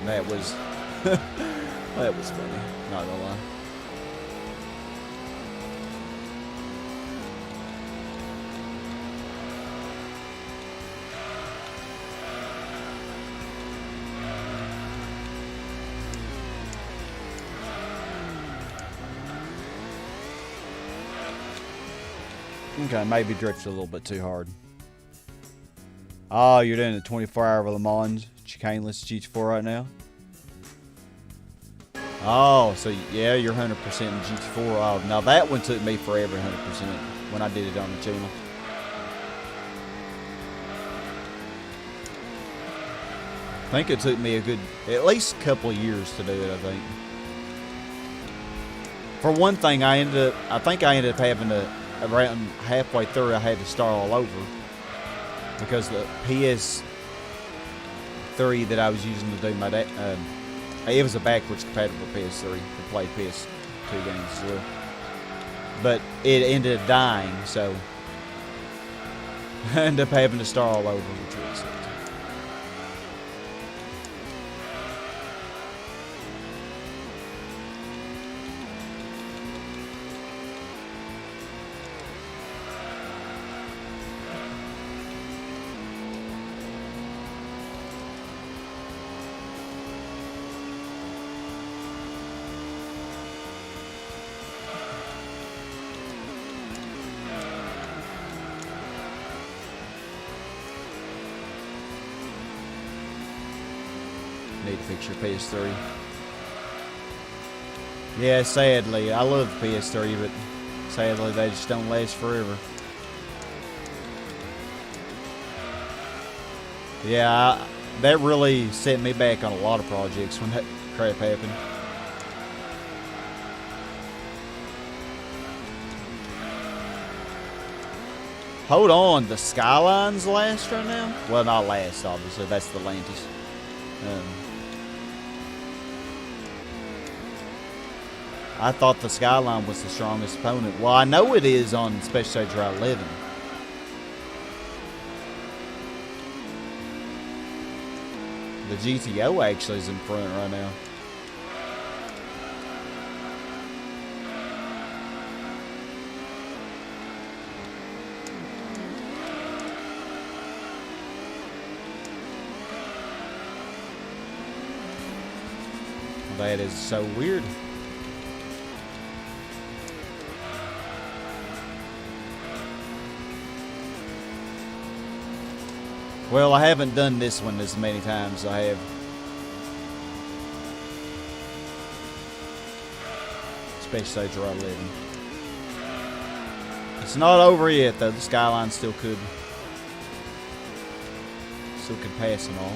That was that was funny, not gonna lie. Okay, maybe drifted a little bit too hard. Oh, you're doing the 24-hour Le Mans chicaneless GT4 right now? Oh, so yeah, you're 100% in GT4. Oh, now that one took me forever 100% when I did it on the channel. I think it took me a good, at least a couple of years to do it, I think. For one thing, I think I ended up having to, around halfway through, I had to start all over. Because the PS3 that I was using to do my, it was a backwards compatible PS3 to play PS2 games as well. But it ended up dying, so I ended up having to start all over, which really sucked. Need to fix your PS3. Yeah, sadly. I love the PS3, but sadly they just don't last forever. Yeah, that really set me back on a lot of projects when that crap happened. Hold on, the Skyline's last right now? Well, not last, obviously. That's the Atlantis. I thought the Skyline was the strongest opponent. Well, I know it is on Special Stage Route 11. The GTO actually is in front right now. That is so weird. Well, I haven't done this one as many times as I have. Special Stage Route 11. It's not over yet, though. The Skyline still could pass and all.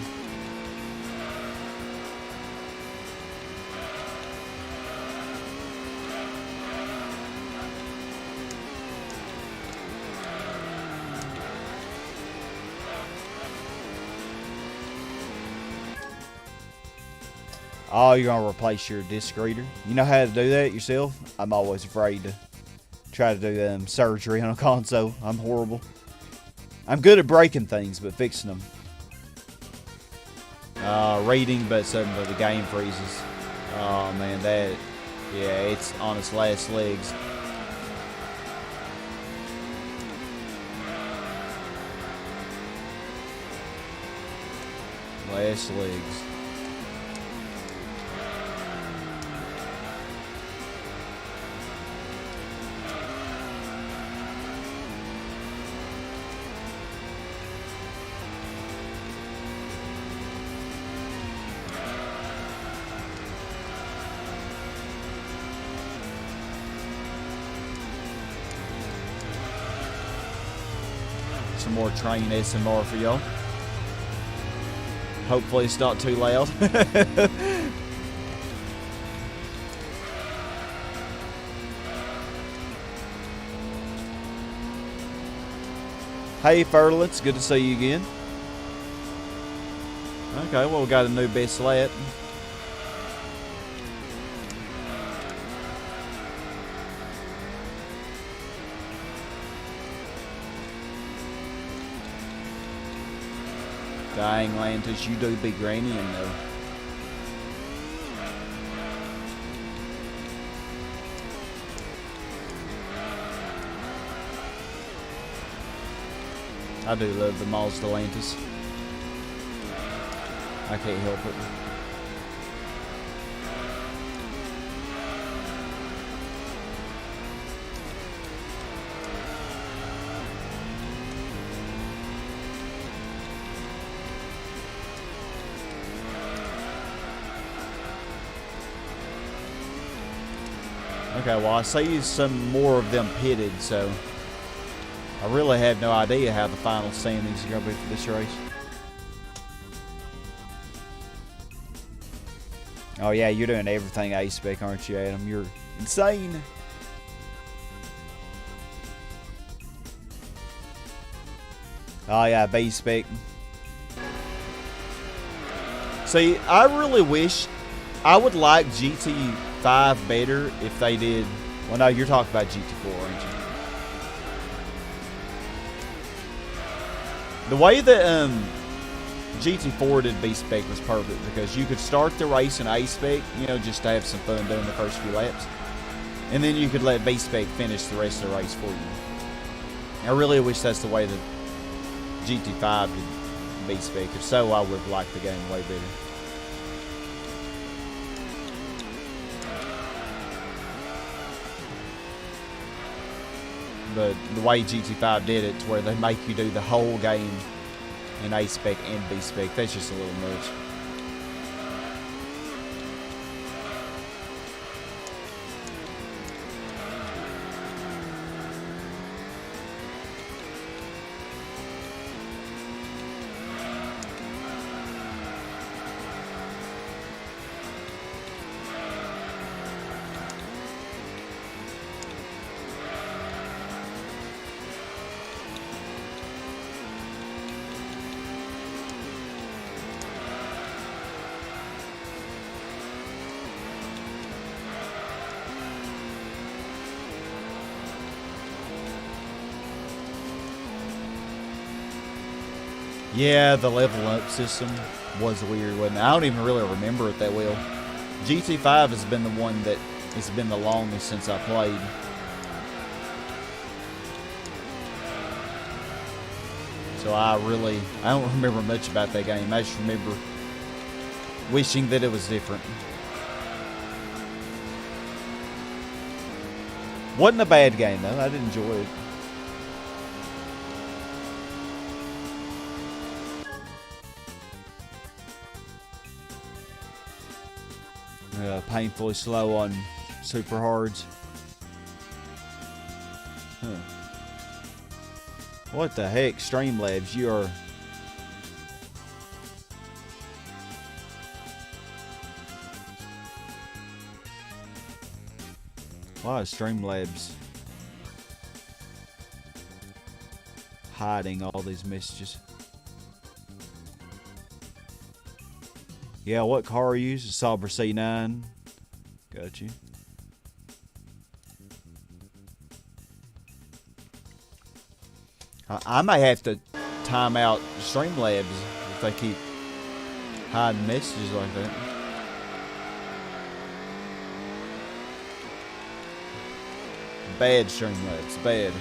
Oh, you're going to replace your disc reader. You know how to do that yourself? I'm always afraid to try to do surgery on a console. I'm horrible. I'm good at breaking things, but fixing them. Reading, but suddenly the game freezes. Oh, man, yeah, it's on its last legs. Last legs. Some more train SMR for y'all. Hopefully it's not too loud. Hey Fertile, it's good to see you again. Okay, well we got a new best lap. Dang, Lantis, you do be grannying though. I do love the Mazda Lantis. I can't help it. Okay, well I see some more of them pitted, so I really have no idea how the final standings are going to be for this race. Oh yeah, you're doing everything A-Spec, aren't you, Adam? You're insane. Oh yeah, B-Spec. See, I really wish, I would like GT5 better if they did. Well, no, you're talking about GT4, aren't you? The way that GT4 did B-Spec was perfect because you could start the race in A-Spec, you know, just to have some fun doing the first few laps. And then you could let B-Spec finish the rest of the race for you. I really wish that's the way that GT5 did B-Spec. If so, I would like the game way better. But the way GT5 did it, to where they make you do the whole game in A-Spec and B-Spec, that's just a little much. Yeah, the level up system was weird, wasn't it? I don't even really remember it that well. GT5 has been the one that has been the longest since I played. So I don't remember much about that game. I just remember wishing that it was different. Wasn't a bad game though, I did enjoy it. Painfully slow on super hards. Huh. What the heck, Streamlabs? You are. Why is Streamlabs hiding all these messages? Yeah, what car are you using? Sauber C9. Got you. I may have to time out Streamlabs if they keep hiding messages like that. Bad Streamlabs, bad.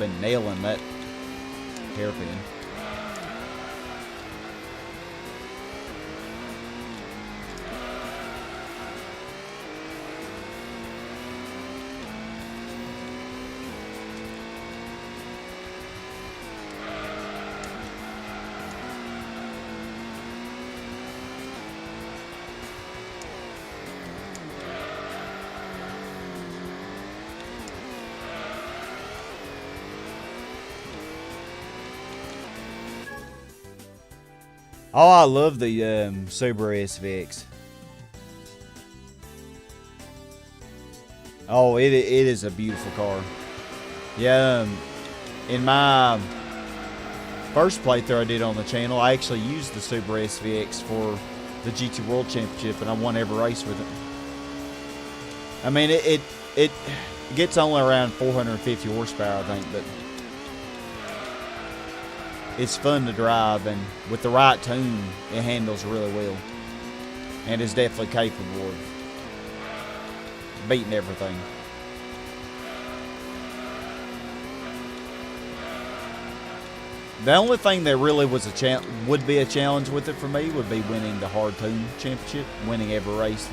been nailing that hairpin. Oh, I love the Subaru SVX. Oh, it is a beautiful car. Yeah, in my first playthrough I did on the channel, I actually used the Subaru SVX for the GT World Championship, and I won every race with it. I mean, it gets only around 450 horsepower, I think, but it's fun to drive, and with the right tune, it handles really well, and is definitely capable of beating everything. The only thing that really was would be a challenge with it for me would be winning the hard tune championship, winning every race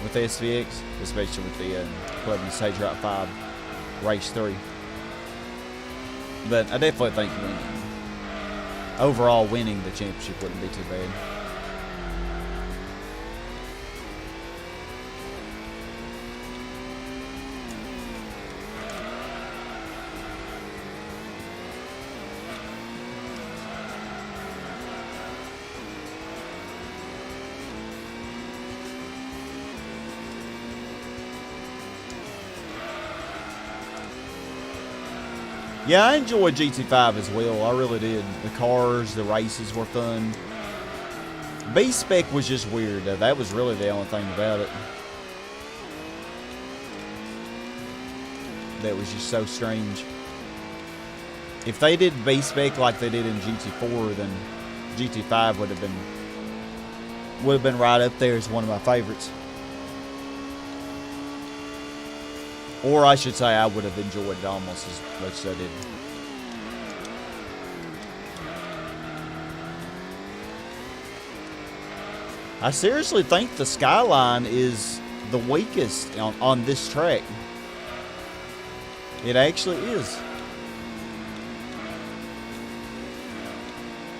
with SVX, especially with the Club and Stage Route 5 Race 3. But I definitely think overall winning the championship wouldn't be too bad. Yeah, I enjoyed GT5 as well. I really did. The cars, the races were fun. B-Spec was just weird. That was really the only thing about it that was just so strange. If they did B-Spec like they did in GT4, then GT5 would have been right up there as one of my favorites. Or I should say I would have enjoyed it almost as much as I did. I seriously think the Skyline is the weakest on this track. It actually is.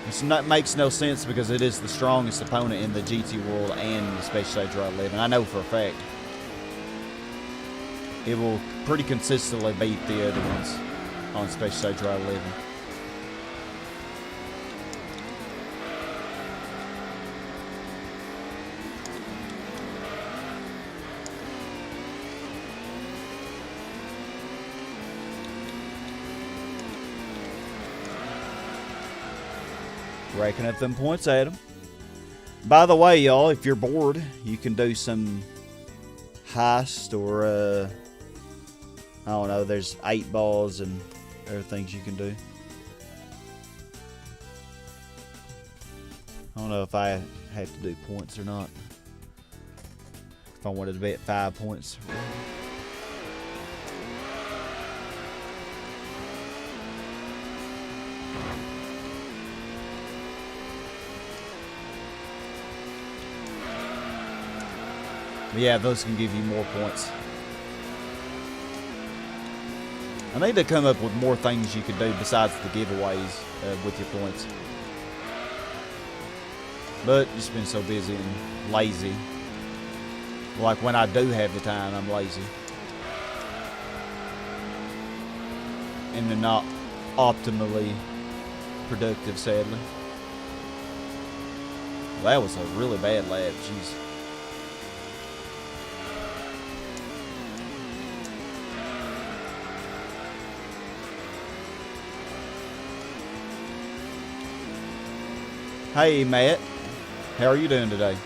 It makes no sense because it is the strongest opponent in the GT World and the Special Stage Route 11. I know for a fact. It will pretty consistently beat the other ones on Special Stage Route 11. Racking up them points at them. By the way, y'all, if you're bored, you can do some heist or I don't know, there's 8 balls and other things you can do. I don't know if I have to do points or not. If I wanted to be at 5 points. But yeah, those can give you more points. I need to come up with more things you can do besides the giveaways with your points. But just been so busy and lazy. Like when I do have the time, I'm lazy. And they're not optimally productive, sadly. That was a really bad lap, jeez. Hey, Matt. How are you doing today?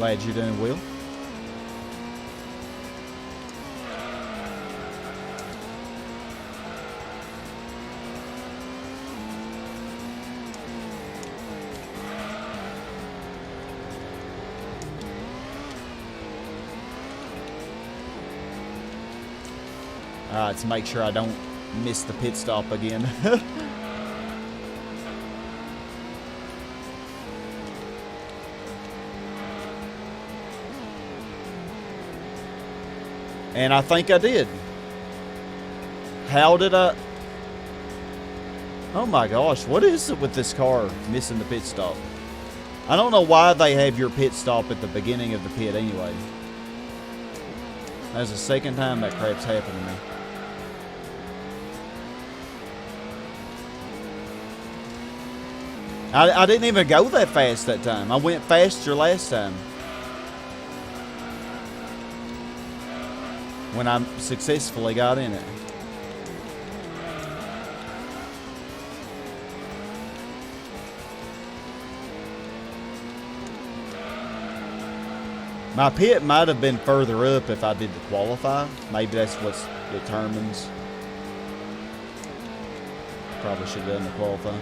Glad you're doing well. Alright, to make sure I don't miss the pit stop again. And I think I did. How did I... Oh my gosh, what is it with this car missing the pit stop? I don't know why they have your pit stop at the beginning of the pit anyway. That's the second time that crap's happened to me. I didn't even go that fast that time. I went faster last time. When I successfully got in it. My pit might have been further up if I did the qualify. Maybe that's what determines. Probably should have done the qualify.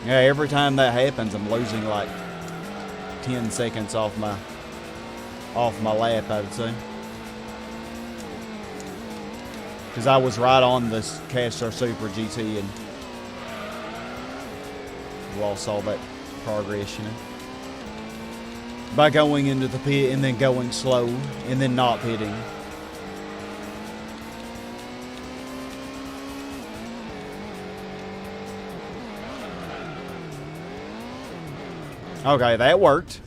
Yeah, every time that happens, I'm losing like 10 seconds off my lap, I would say. Because I was right on this Castro Super GT and we all saw that progress, you know. By going into the pit and then going slow and then not pitting. Okay, that worked.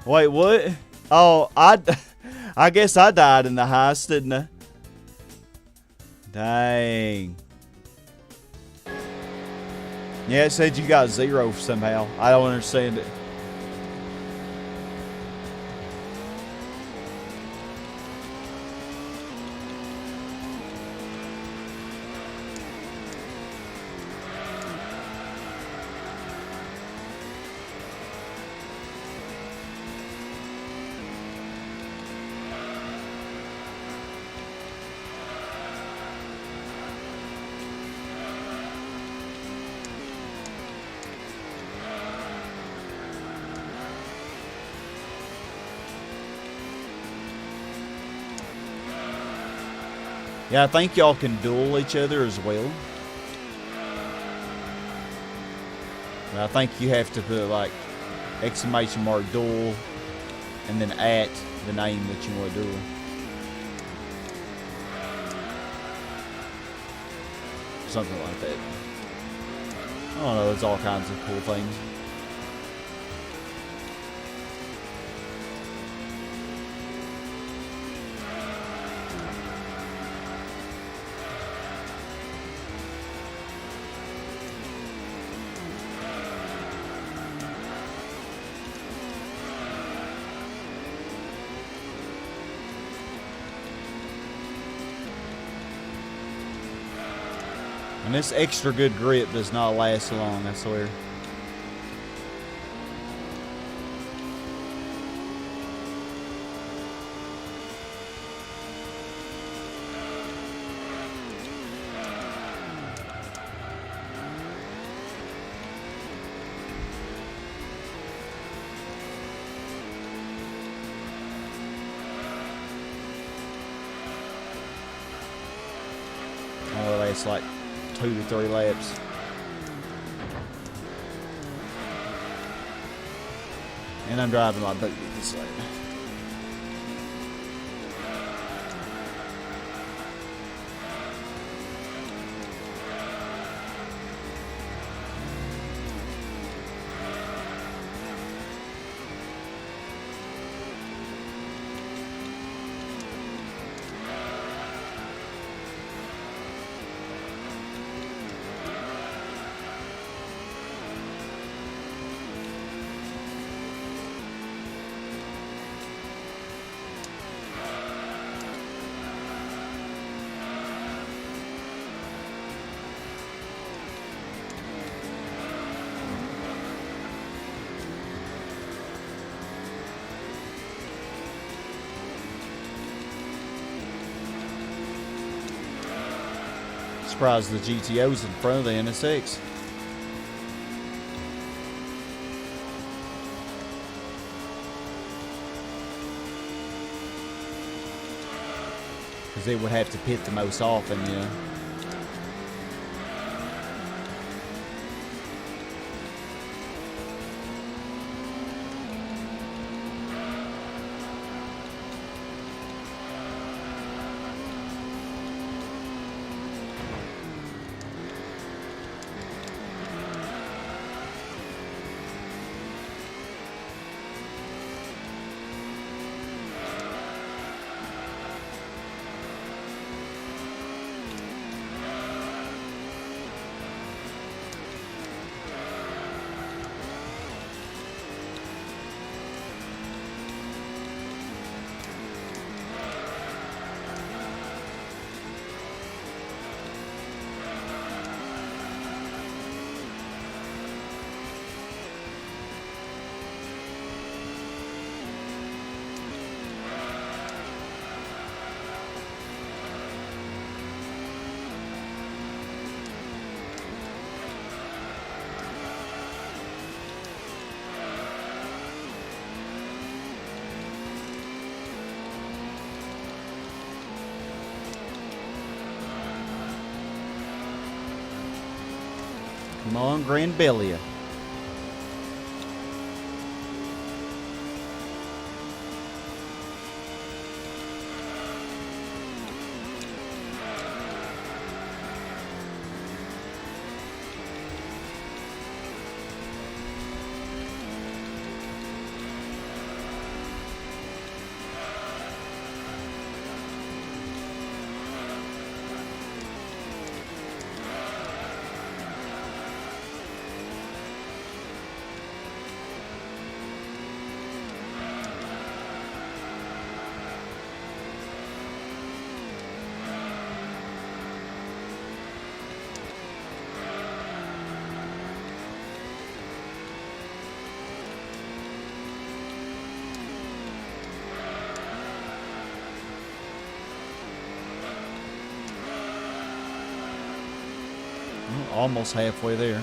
Wait, what? Oh, I guess I died in the heist, didn't I? Dang. Yeah, it said you got 0 somehow. I don't understand it. Yeah, I think y'all can duel each other as well. And I think you have to put like exclamation mark duel and then at the name that you want to duel. Something like that. I don't know, there's all kinds of cool things. And this extra good grip does not last long, I swear. Oh, that's like 2 to 3 laps. And I'm driving my boat this way. Surprised the GTO's in front of the NSX. Because it would have to pit the most often, you know. Come on, Grand Belia. Almost halfway there.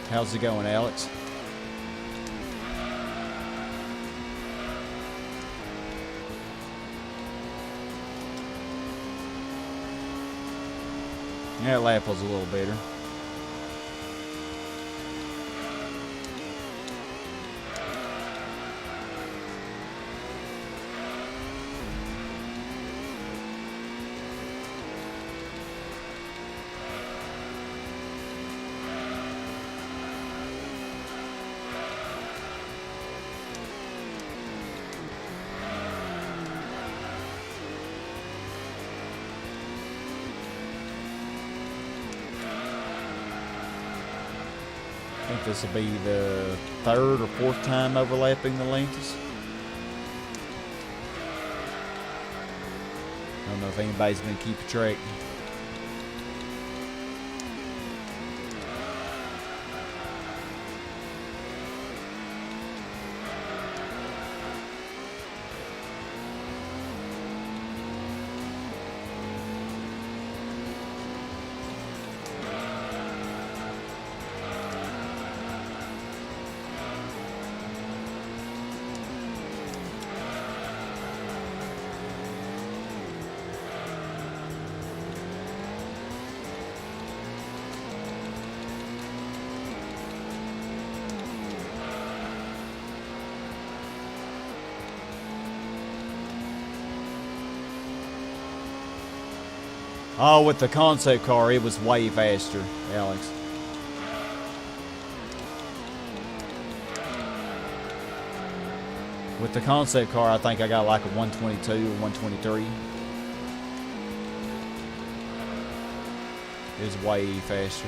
How's it going, Alex? Yeah, that lap was a little better. I think this will be the third or fourth time overlapping the Lantis. I don't know if anybody's been keeping track. Oh, with the concept car, it was way faster, Alex. With the concept car, I think I got like a 122 or 123. It was way faster.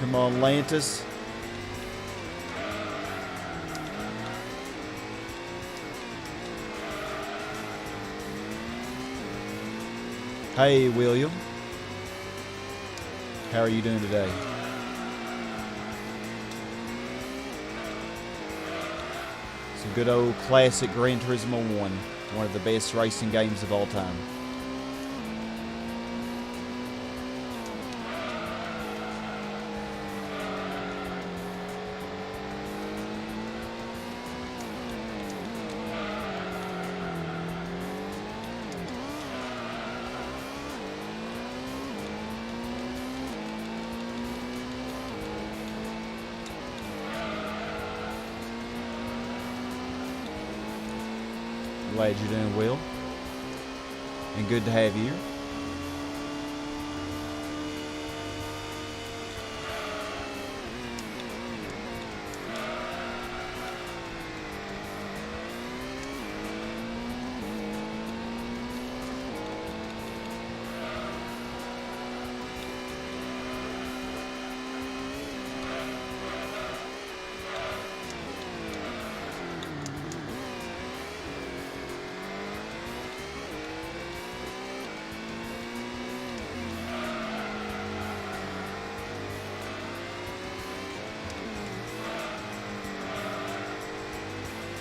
Come on, Lantis. Hey, William. How are you doing today? Some good old classic Gran Turismo 1. One of the best racing games of all time. Glad you're doing well, and good to have you here.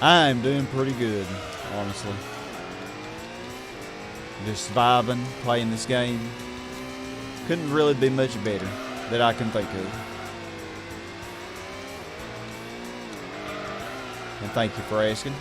I'm doing pretty good, honestly. Just vibing, playing this game. Couldn't really be much better that I can think of. And thank you for asking.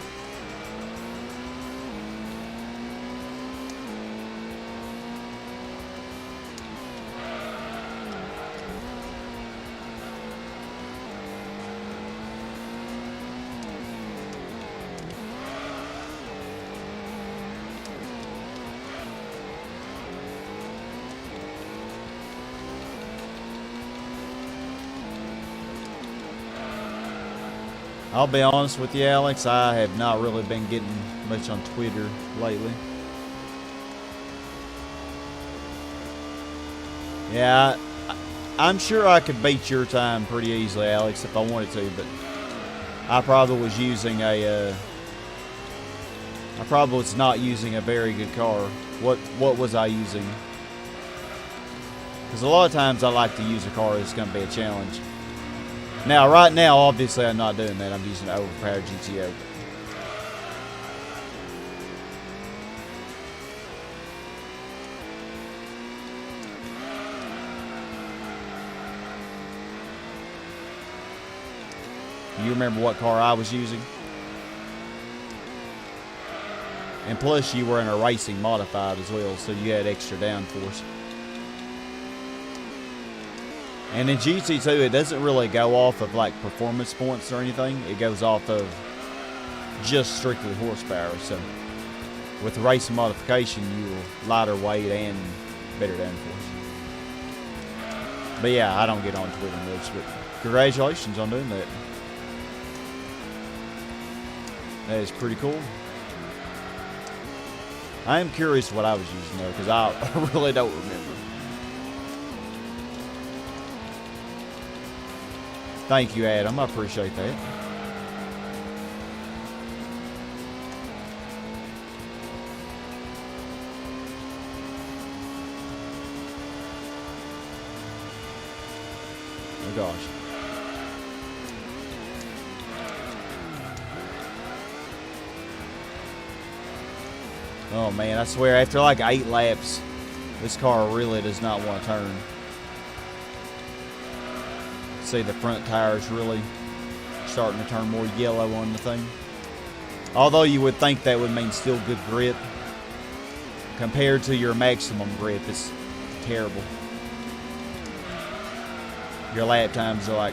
I'll be honest with you, Alex, I have not really been getting much on Twitter lately. Yeah, I'm sure I could beat your time pretty easily, Alex, if I wanted to, but I probably was using I probably was not using a very good car. What was I using? Because a lot of times I like to use a car that's going to be a challenge. Now, right now, obviously, I'm not doing that. I'm using an overpowered GTO. You remember what car I was using? And plus, you were in a racing modified as well, so you had extra downforce. And in GT2, it doesn't really go off of like performance points or anything. It goes off of just strictly horsepower. So with racing modification, you will lighter weight and better downforce. But yeah, I don't get on Twitter much, but congratulations on doing that. That is pretty cool. I am curious what I was using though, because I really don't remember. Thank you, Adam. I appreciate that. Oh, gosh. Oh, man. I swear, after like 8 laps, this car really does not want to turn. See the front tires really starting to turn more yellow on the thing. Although you would think that would mean still good grip. Compared to your maximum grip, it's terrible. Your lap times are like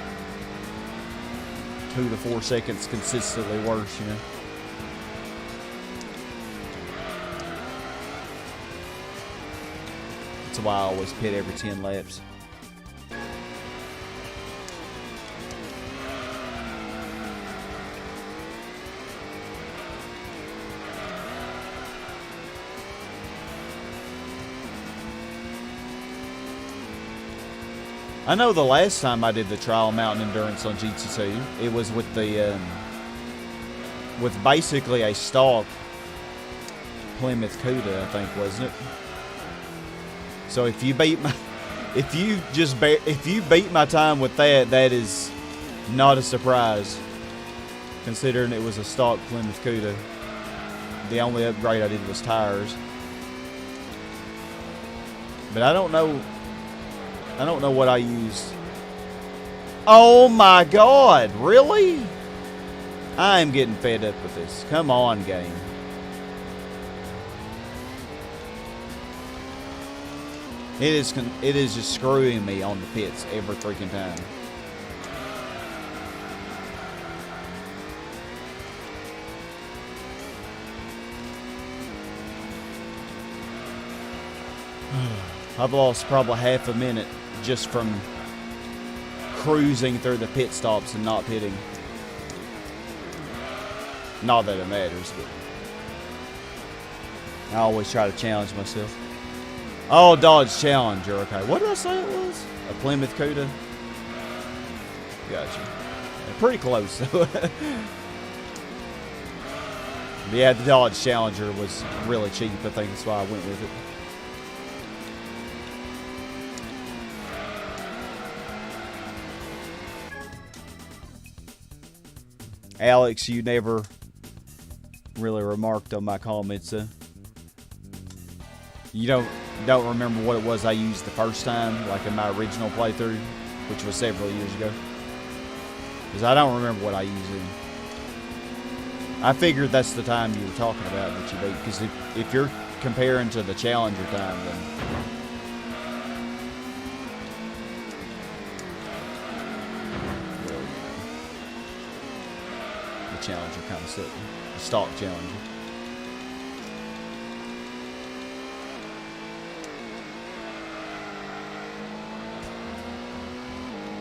2 to 4 seconds consistently worse, you know. That's why I always pit every 10 laps. I know the last time I did the Trial Mountain Endurance on GT2, it was with the with basically a stock Plymouth Cuda, I think, wasn't it? So if you beat my if you beat my time with that, that is not a surprise, considering it was a stock Plymouth Cuda. The only upgrade I did was tires. But I don't know what I used. Oh my God, really? I am getting fed up with this. Come on, game. It is just screwing me on the pits every freaking time. I've lost probably half a minute just from cruising through the pit stops and not pitting. Not that it matters, but I always try to challenge myself. Oh, Dodge Challenger. Okay, what did I say it was? A Plymouth Cuda? Gotcha. Yeah, pretty close, though. Yeah, the Dodge Challenger was really cheap. I think that's why I went with it. Alex, you never really remarked on my comments. You don't remember what it was I used the first time, like in my original playthrough, which was several years ago. Because I don't remember what I used in. I figured that's the time you were talking about that you beat. Because if you're comparing to the Challenger time, then Challenger kind of sitting. The stock Challenger.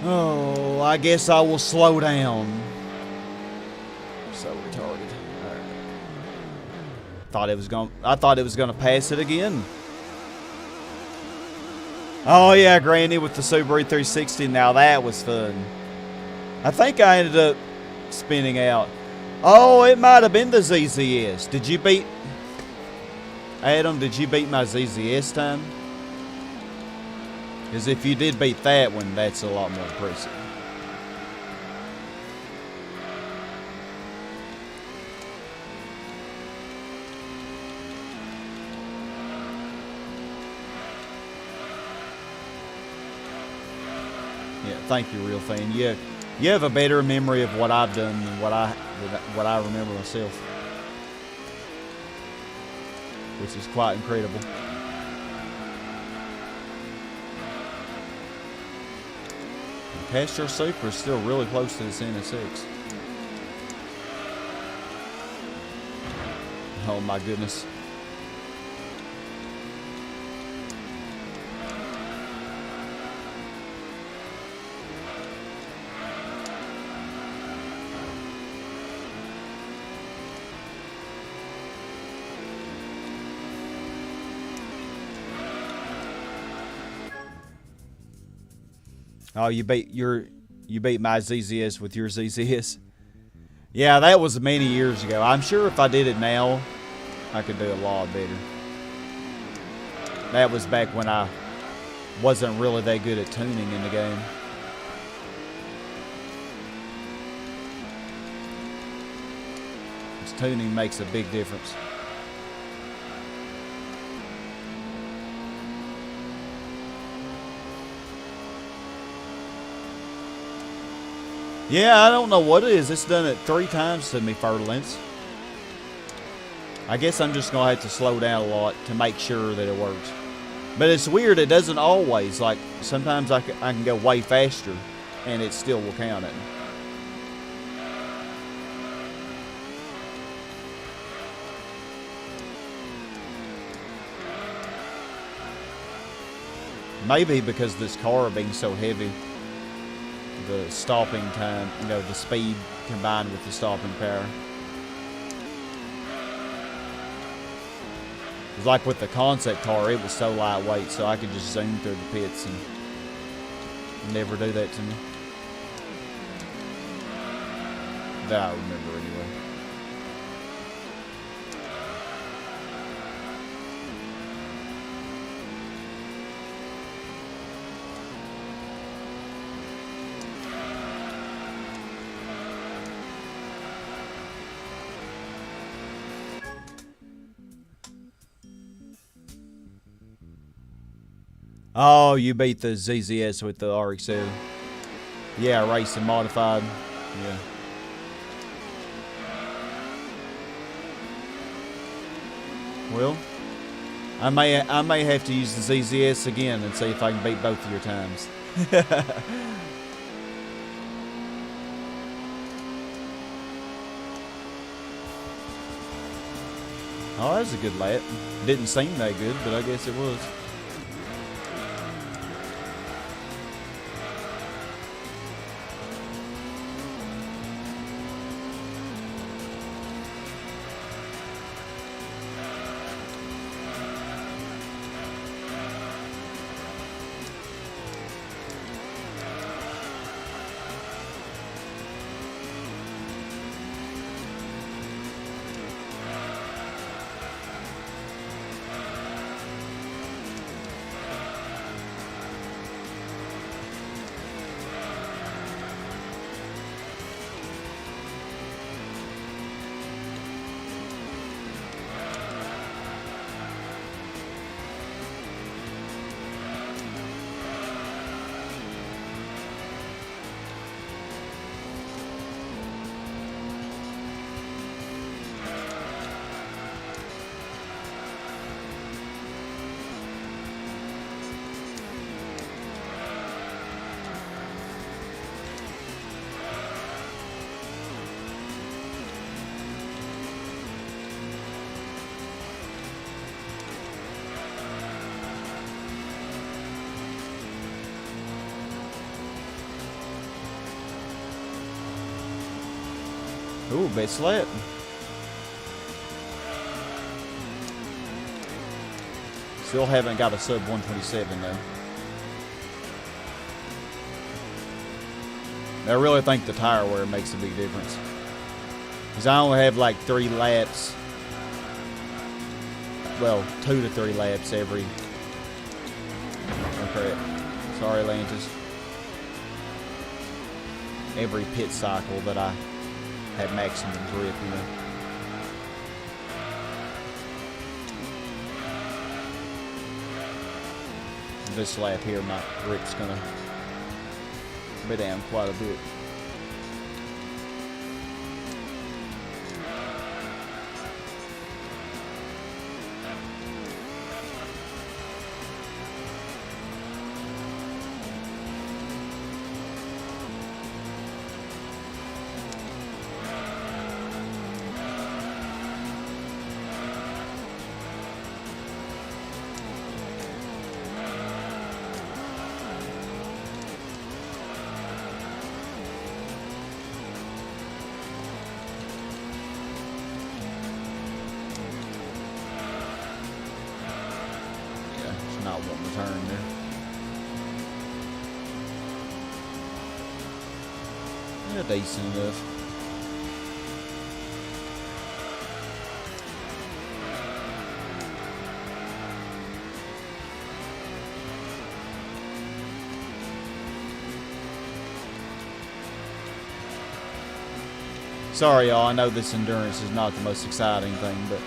Oh, I guess I will slow down. So retarded. Right. I thought it was gonna pass it again. Oh yeah, Granny with the Subaru 360. Now that was fun. I think I ended up spinning out. Oh, it might have been the ZZS. Did you beat... Adam, did you beat my ZZS time? Because if you did beat that one, that's a lot more impressive. Yeah, thank you, real fan. You have a better memory of what I've done than what I remember myself, which is quite incredible. Castro Super is still really close to this NSX. Oh my goodness. Oh, you beat my ZZS with your ZZS. Yeah, that was many years ago. I'm sure if I did it now, I could do a lot better. That was back when I wasn't really that good at tuning in the game. Because tuning makes a big difference. Yeah, I don't know what it is. It's done it 3 times to me, Furlance. I guess I'm just going to have to slow down a lot to make sure that it works. But it's weird. It doesn't always. Like, sometimes I can go way faster, and it still will count it. Maybe because this car being so heavy, the stopping time, you know, the speed combined with the stopping power. It's like with the concept car, it was so lightweight, so I could just zoom through the pits and Never do that to me. That I remember anyway. Oh, you beat the ZZS with the RX-7. Yeah, racing modified. Yeah. Well, I may have to use the ZZS again and see if I can beat both of your times. Oh, that was a good lap. Didn't seem that good, but I guess it was. Ooh, best lap. Still haven't got a sub 127 though. I really think the tire wear makes a big difference. Because I only have like 3 laps. Well, 2 to 3 laps every. Oh crap. Sorry, Lantis. Every pit cycle that I have maximum grip, you know. This lap here, my grip's gonna be down quite a bit. Not wanting to turn there. Yeah, decent enough. Sorry, y'all. I know this endurance is not the most exciting thing, but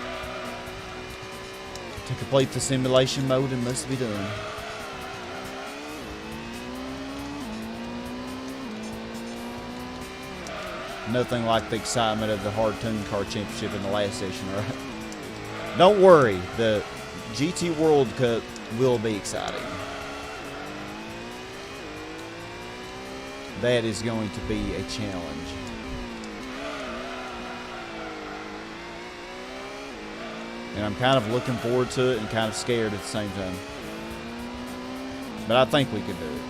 to complete the simulation mode, it must be done. Nothing like the excitement of the Hard Tune Car Championship in the last session, right? Don't worry, the GT World Cup will be exciting. That is going to be a challenge. And I'm kind of looking forward to it and kind of scared at the same time. But I think we can do it.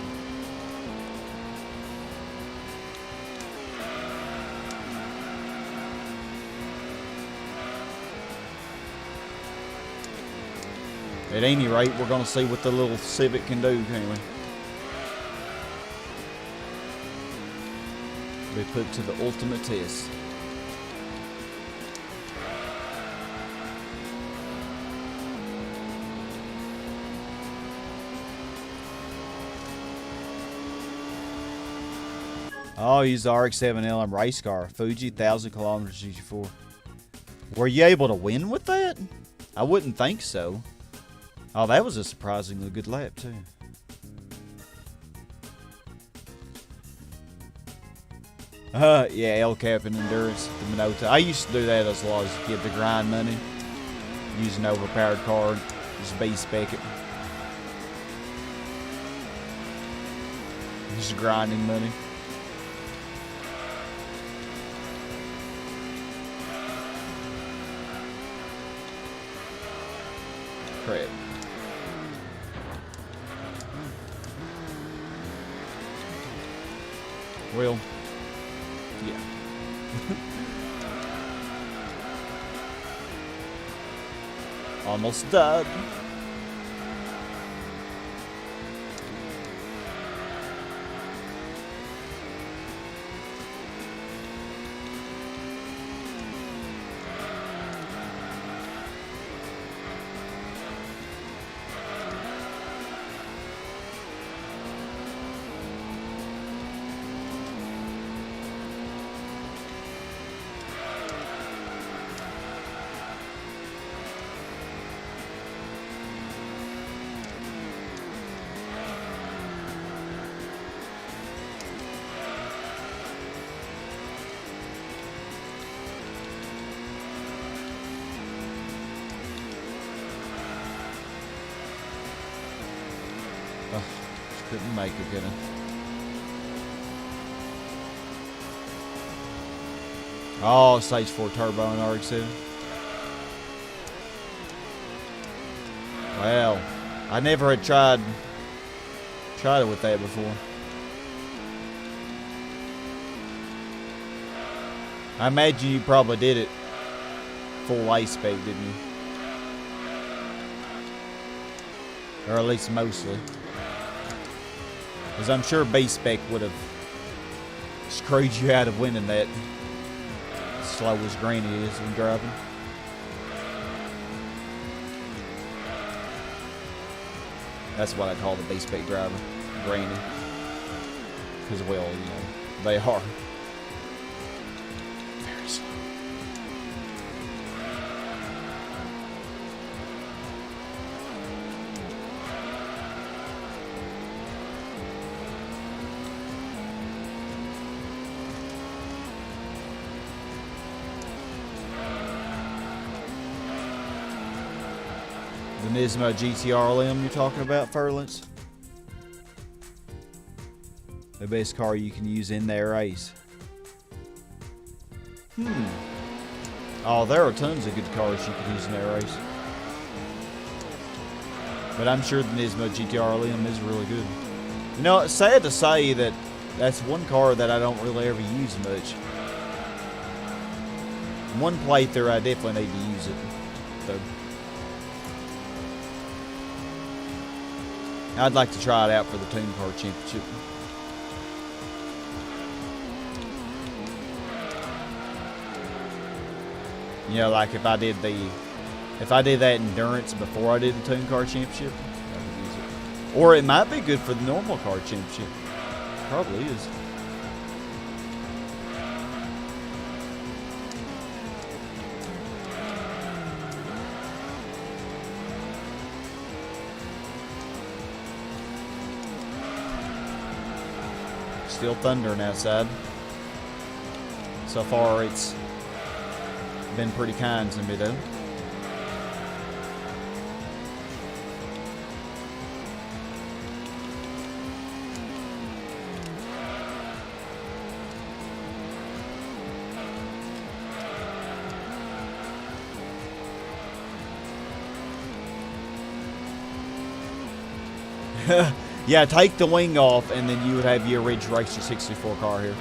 At any rate, we're going to see what the little Civic can do, can't we? Be put to the ultimate test. Oh, use the RX-7 LM race car. Fuji, 1,000 kilometers GT4. Were you able to win with that? I wouldn't think so. Oh, that was a surprisingly good lap, too. Yeah, El Cap and Endurance, the Minota. I used to do that as well as get the grind money. Use an overpowered card. Just B-spec it. Just grinding money. Crap. Well, yeah. Almost died. Couldn't make it, could I? Oh, stage 4 turbo in RX-7. Well, I never had tried it with that before. I imagine you probably did it full A spec, didn't you? Or at least mostly. Because I'm sure B spec would have screwed you out of winning that. As slow as Granny is when driving. That's what I call the B spec driver, Granny. Because, well, you know, they are very slow. The Nismo GTR-LM you're talking about, Furlance? The best car you can use in their race. Oh, there are tons of good cars you can use in their race. But I'm sure the Nismo GTR-LM is really good. You know, it's sad to say that that's one car that I don't really ever use much. One playthrough, I definitely need to use it, though. I'd like to try it out for the Toon Car Championship. You know, like if I did that endurance before I did the Toon Car Championship, I would use it. Or it might be good for the normal car championship. Probably is. Still thundering outside. So far, it's been pretty kind to me, though. Yeah, take the wing off, and then you would have your Ridge Racer 64 car here.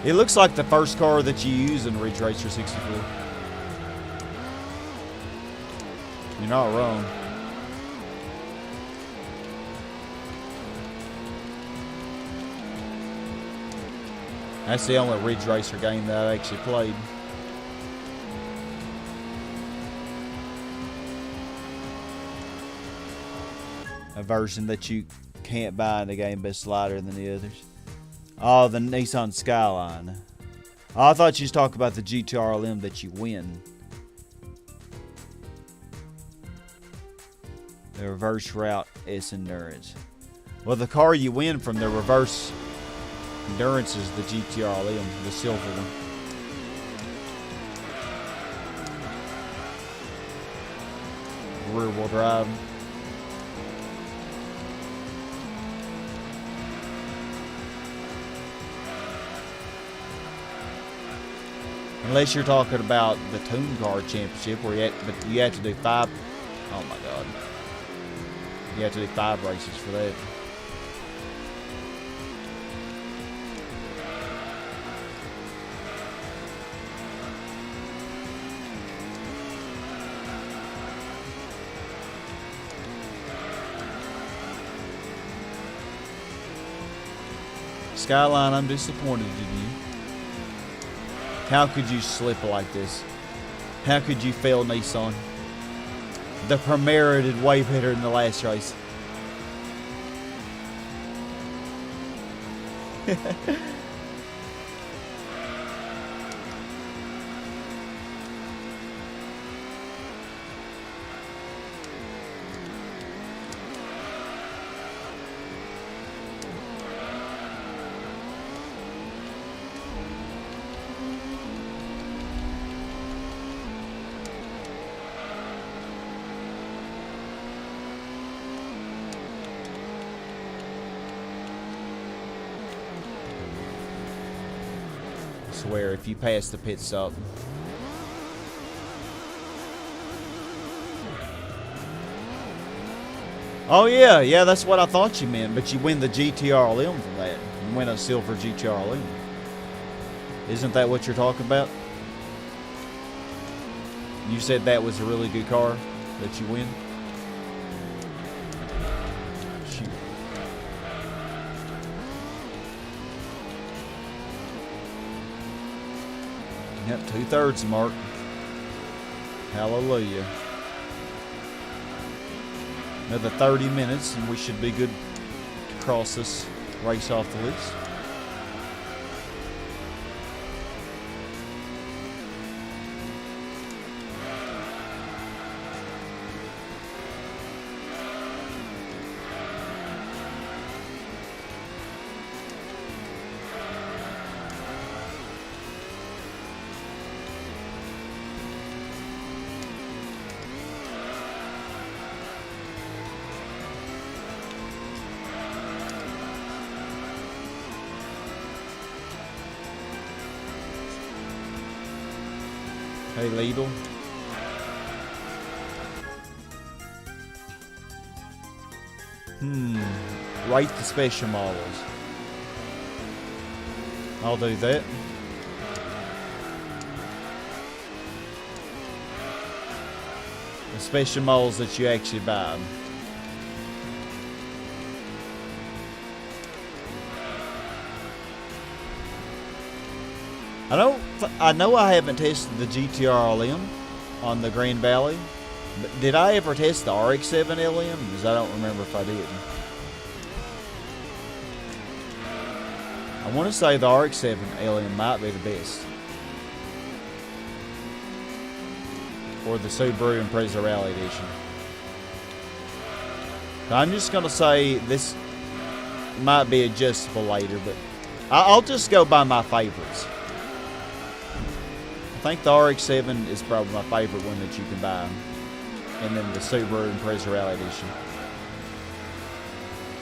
It looks like the first car that you use in Ridge Racer 64. You're not wrong. That's the only Ridge Racer game that I actually played. A version that you can't buy in the game, but it's lighter than the others. Oh, the Nissan Skyline. Oh, I thought you was talking about the GTR-LM that you win. The reverse route is endurance. Well, the car you win from the reverse endurance is the GTR-LM, the silver one. Rear wheel drive. Unless you're talking about the Toon Car Championship, where you have to do 5. Oh my God! You have to do 5 races for that. Skyline, I'm disappointed in you. How could you slip like this? How could you fail Nissan? The Primera did way better in the last race. I swear, if you pass the pit stop. Oh yeah, that's what I thought you meant, but you win the GTR-LM from that. You win a silver GTR-LM. Isn't that what you're talking about? You said that was a really good car that you win? Shoot. Yep, 2/3 mark. Hallelujah. Another 30 minutes and we should be good to cross this race off the list. Hey, Lidl. Rate the special models. I'll do that. The special models that you actually buy. I know I haven't tested the GTR-LM on the Green Valley, but did I ever test the RX-7 LM? Because I don't remember if I did. I want to say the RX-7 LM might be the best. Or the Subaru Impreza Rally Edition. I'm just going to say this might be adjustable later, but I'll just go by my favorites. I think the RX-7 is probably my favorite one that you can buy. And then the Subaru Impreza Rally Edition.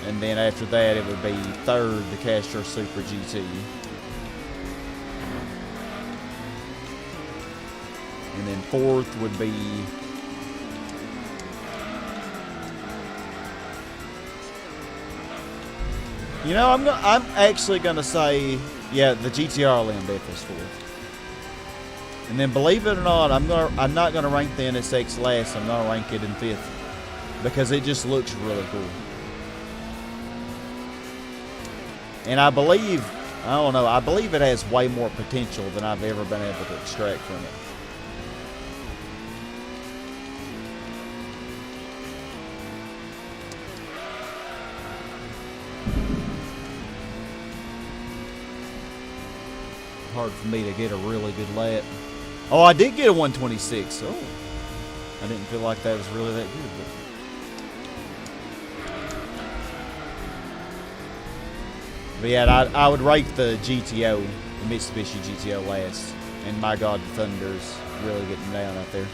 And then after that, it would be third, the Castro Super GT. And then fourth would be you know, I'm actually gonna say, yeah, the GTR-LM definitely is fourth. And then, believe it or not, I'm not gonna rank the NSX last. I'm gonna rank it in fifth because it just looks really cool. And I believe I don't know. I believe it has way more potential than I've ever been able to extract from it. Hard for me to get a really good lap. Oh, I did get a 126. Oh, I didn't feel like that was really that good. But yeah, I would rate the GTO, the Mitsubishi GTO last. And my God, the Thunder's really getting down out there.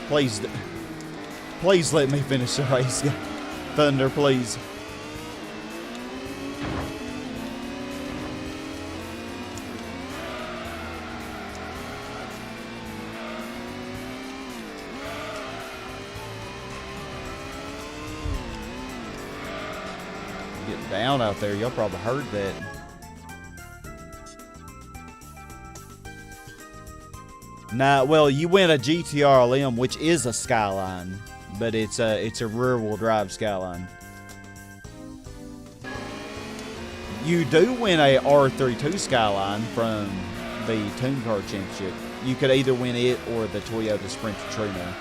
Please let me finish the race. Thunder, please. Down out there, y'all probably heard that. Nah, well, you win a GTR LM, which is a Skyline, but it's a rear-wheel drive Skyline. You do win a R32 Skyline from the Toon Car Championship. You could either win it or the Toyota Sprinter Trino.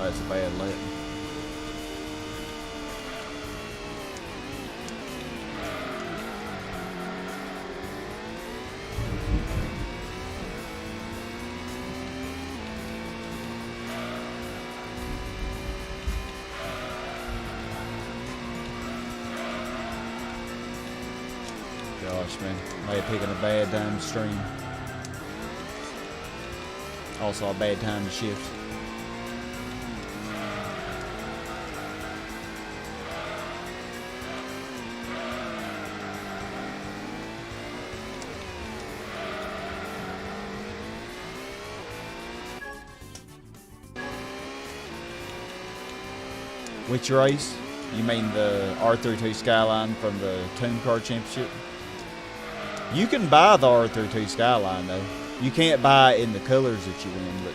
That's a bad lap. Gosh, man. May have picked a bad time to stream. Also a bad time to shift. Which race? You mean the R32 Skyline from the Toon Car Championship? You can buy the R32 Skyline though. You can't buy it in the colors that you win, but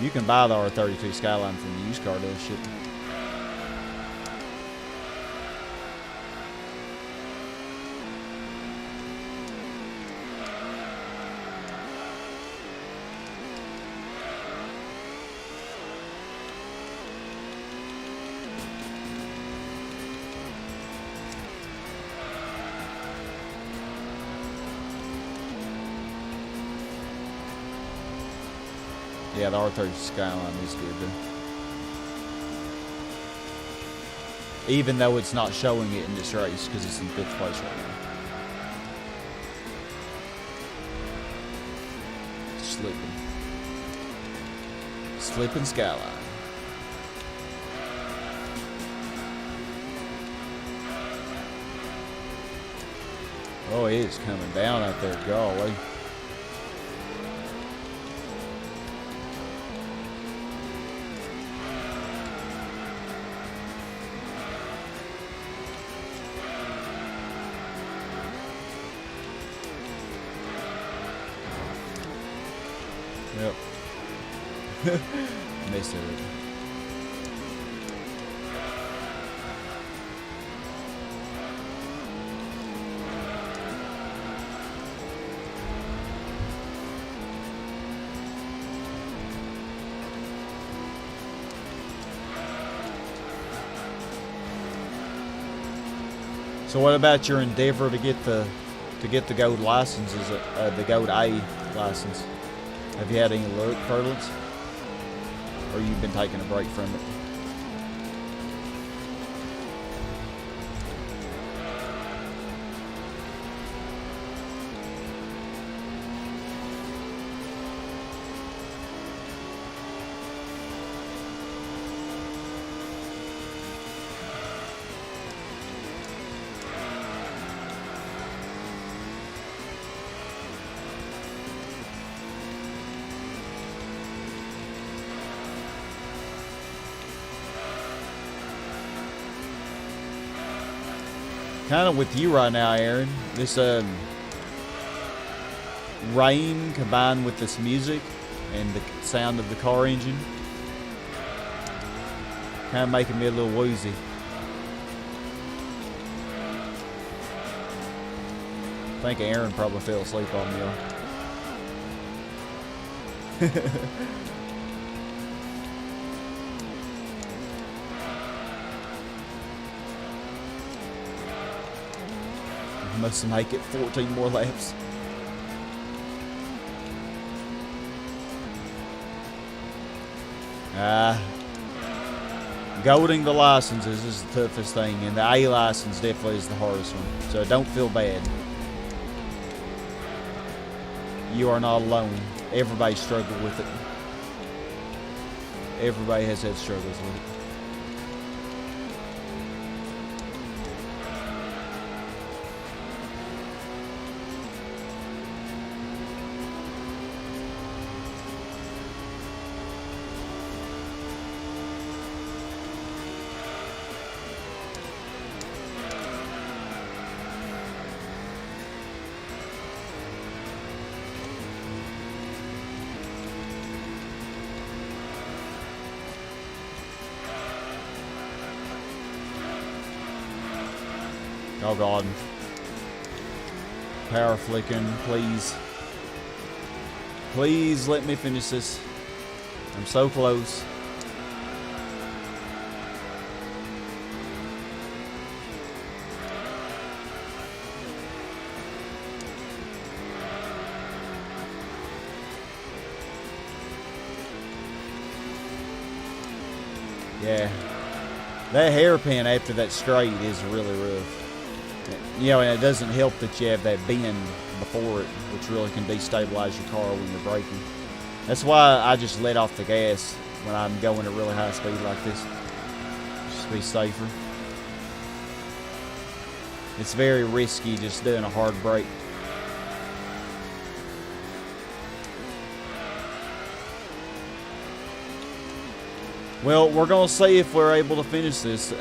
you can buy the R32 Skyline from the used car dealership. Yeah, the R30 Skyline is good though. Even though it's not showing it in this race because it's in 5th place right now. Slipping Skyline. Oh, it is coming down out there, golly. Yep. Missed it. So what about your endeavor to get the gold licenses, the gold A license? Have you had any luck, Furlance? Or you've been taking a break from it? kind of with you right now, Aaron. This rain combined with this music and the sound of the car engine kind of making me a little woozy. I think Aaron probably fell asleep on me. Must make it 14 more laps. Golding the licenses is the toughest thing, and the A license definitely is the hardest one. So don't feel bad. You are not alone. Everybody struggles with it. Everybody has had struggles with it. Oh God. Power flicking, please. Please let me finish this. I'm so close. Yeah. That hairpin after that straight is really rough. You know, and it doesn't help that you have that bend before it, which really can destabilize your car when you're braking. That's why I just let off the gas when I'm going at really high speed like this. Just to be safer. It's very risky just doing a hard brake. Well, we're going to see if we're able to finish this.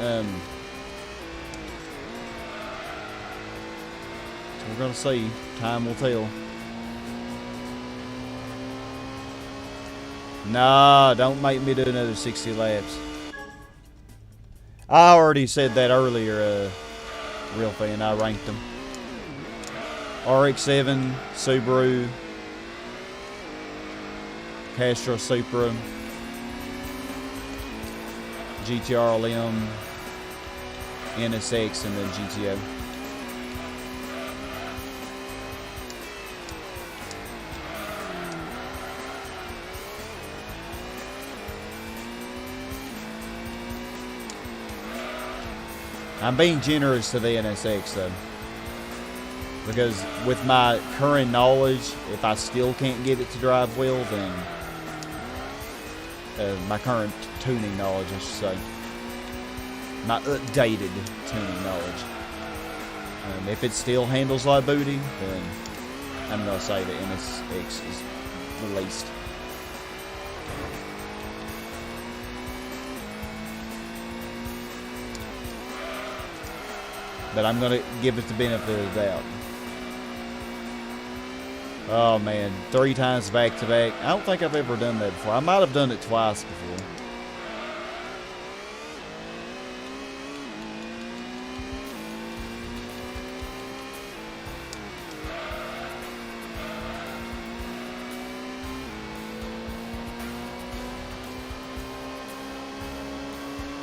We're going to see. Time will tell. Nah, don't make me do another 60 laps. I already said that earlier, Real Fan. I ranked them. RX-7, Subaru, Castro Supra, GTR LM, NSX, and then GTO. I'm being generous to the NSX though, because with my current knowledge, if I still can't get it to drive well, then my current tuning knowledge, I should say, my updated tuning knowledge, if it still handles like booty, then I'm gonna say the NSX is the least. But I'm going to give it the benefit of the doubt. Oh, man. 3 times back-to-back. I don't think I've ever done that before. I might have done it twice before.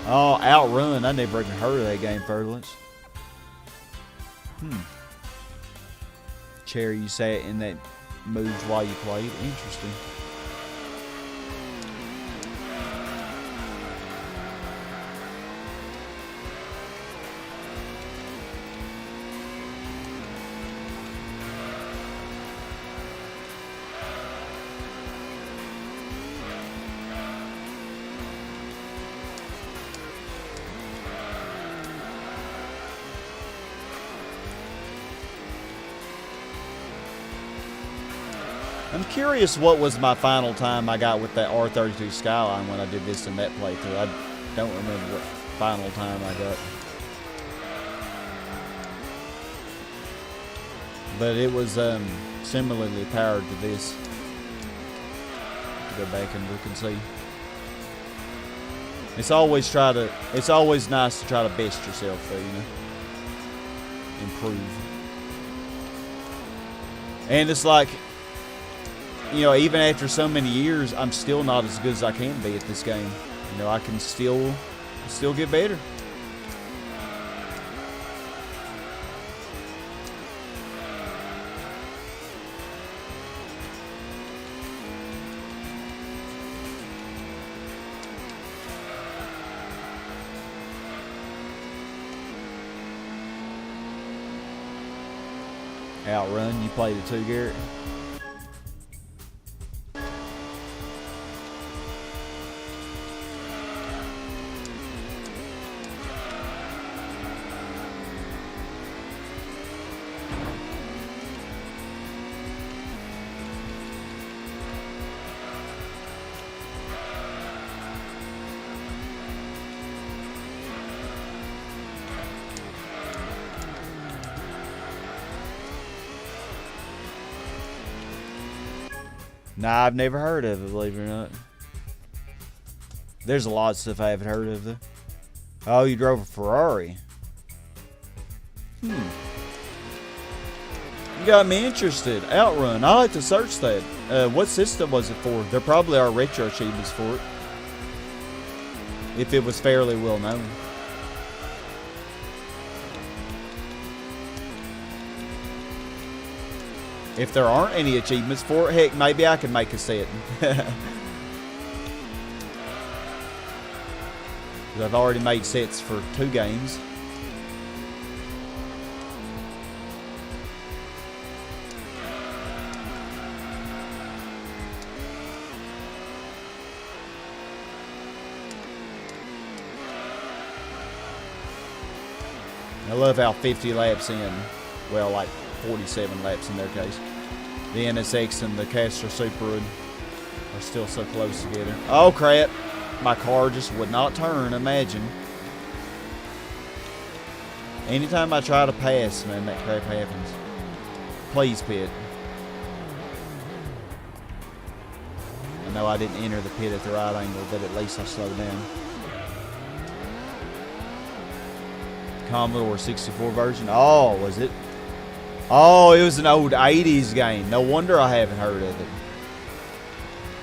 Oh, Outrun. I never even heard of that game, Furlance. Cherry, you sat in that mood while you played. Interesting. I'm curious what was my final time I got with that R32 Skyline when I did this in that playthrough. I don't remember what final time I got. but it was similarly powered to this. Go back and look and see. It's always nice to try to best yourself, though, you know. Improve. And it's like, you know, even after so many years, I'm still not as good as I can be at this game. You know, I can still get better. Outrun, you played it too, Garrett? Nah, I've never heard of it, believe it or not. There's a lot of stuff I haven't heard of, though. Oh, you drove a Ferrari. You got me interested. Outrun. I like to search that. What system was it for? There probably are retro achievements for it. If it was fairly well known. If there aren't any achievements for it, heck, maybe I can make a set. I've already made sets for 2 games. I love how 50 laps in, well, like 47 laps in their case, the NSX and the Castro Subaru are still so close together. Oh crap, my car just would not turn, imagine. Anytime I try to pass, man, that crap happens. Please pit. I know I didn't enter the pit at the right angle, but at least I slowed down. Commodore 64 version. Oh, was it? Oh, it was an old 80s game. No wonder I haven't heard of it.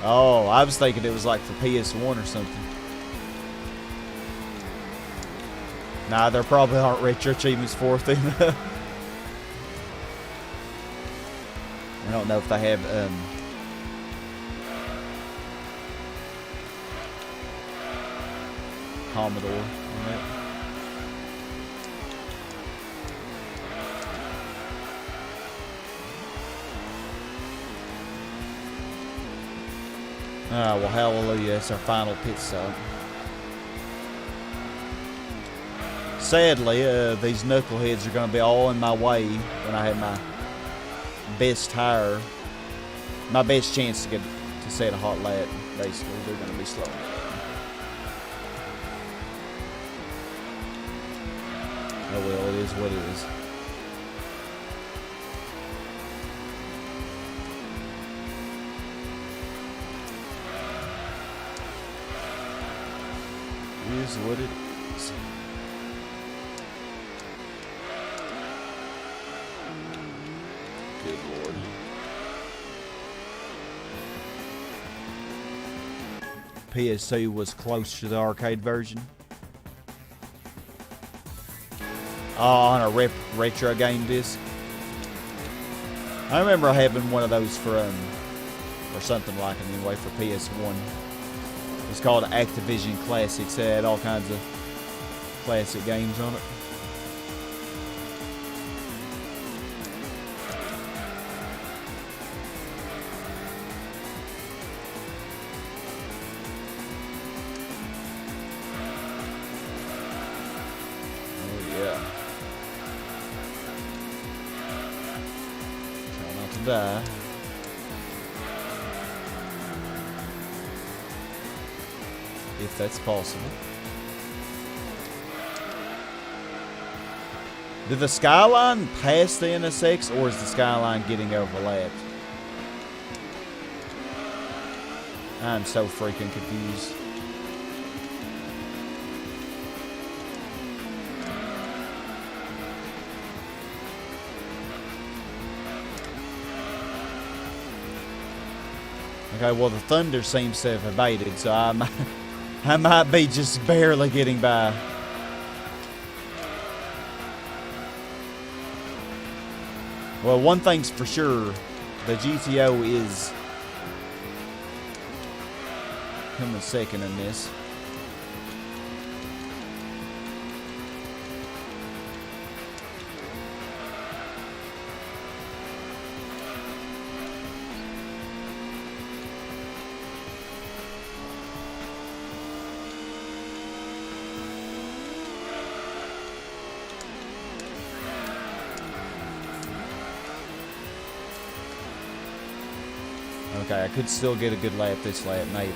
Oh, I was thinking it was like for PS1 or something. Nah, there probably aren't retro achievements for it then. I don't know if they have Commodore on that. Ah, well, hallelujah. That's our final pit stop. Sadly, these knuckleheads are going to be all in my way when I have my best tire, my best chance to set a hot lap. Basically, they're going to be slowing down. Oh well, it is what it is. It is what it is. Good Lord. PS2 was close to the arcade version. On a retro game disc. I remember having one of those for or something like it anyway, for PS1. It's called Activision Classics. It had all kinds of classic games on it. Oh yeah. Try not to die. If that's possible. Did the skyline pass the NSX, or is the skyline getting overlapped? I'm so freaking confused. Okay, well the thunder seems to have abated, so I might be just barely getting by. Well, one thing's for sure, the GTO is coming second in this. Okay, I could still get a good lap this lap, maybe.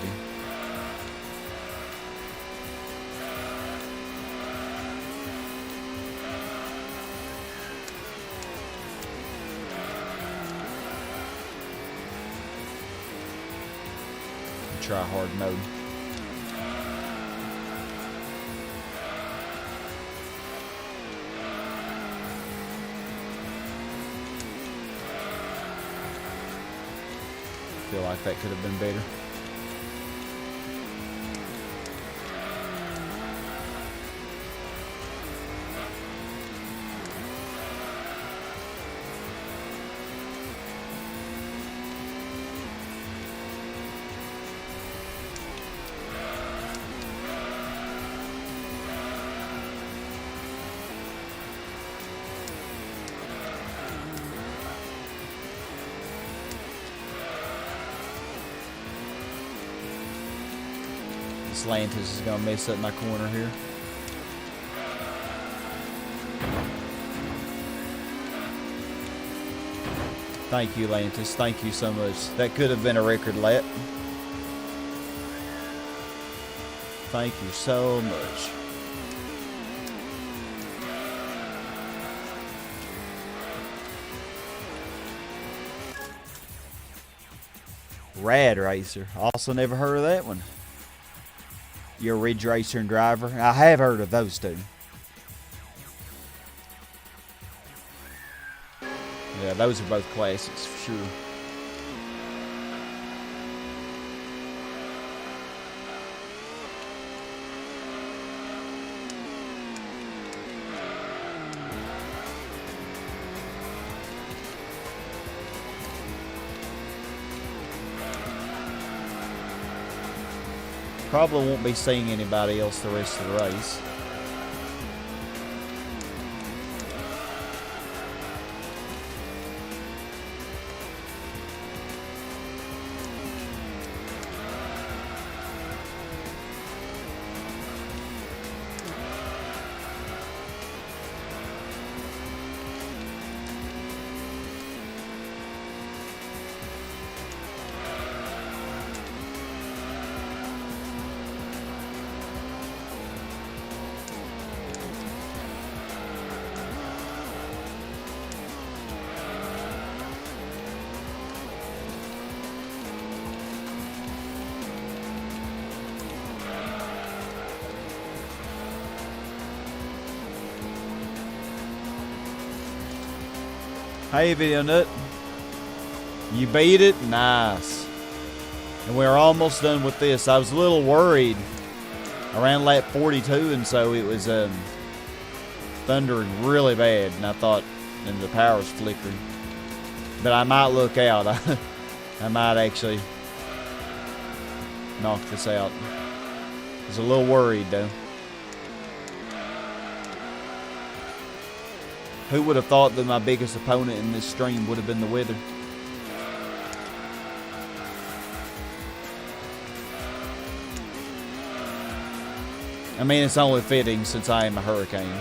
Try hard mode. Feel like that could have been better. Lantis is gonna mess up my corner here. Thank you, Lantis. Thank you so much. That could have been a record lap. Thank you so much. Rad Racer. Also never heard of that one. You're a Ridge Racer and Driver. I have heard of those two. Yeah, those are both classics for sure. Probably won't be seeing anybody else the rest of the race. Hey, Video Nut. You beat it? Nice. And we're almost done with this. I was a little worried around lap 42, and so it was thundering really bad, and I thought, and the power was flickering. But I might look out. I might actually knock this out. I was a little worried, though. Who would have thought that my biggest opponent in this stream would have been the weather? I mean, it's only fitting since I am a hurricane.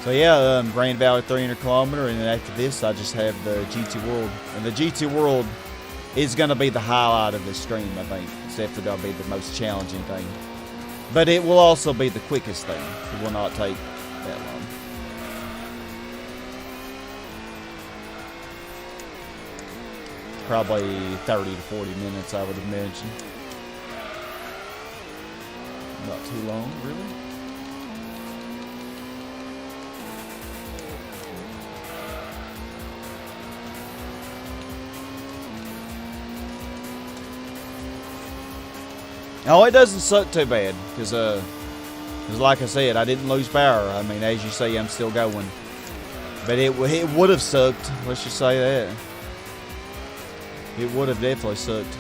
So yeah, Grand Valley 300 kilometer, and then after this, I just have the GT World. And the GT World is going to be the highlight of this stream, I think. It's definitely going to be the most challenging thing. But it will also be the quickest thing. It will not take that long. Probably 30 to 40 minutes, I would imagine. Not too long, really. Oh, it doesn't suck too bad, because like I said, I didn't lose power. I mean, as you see, I'm still going. But it would have sucked, let's just say that. It would have definitely sucked.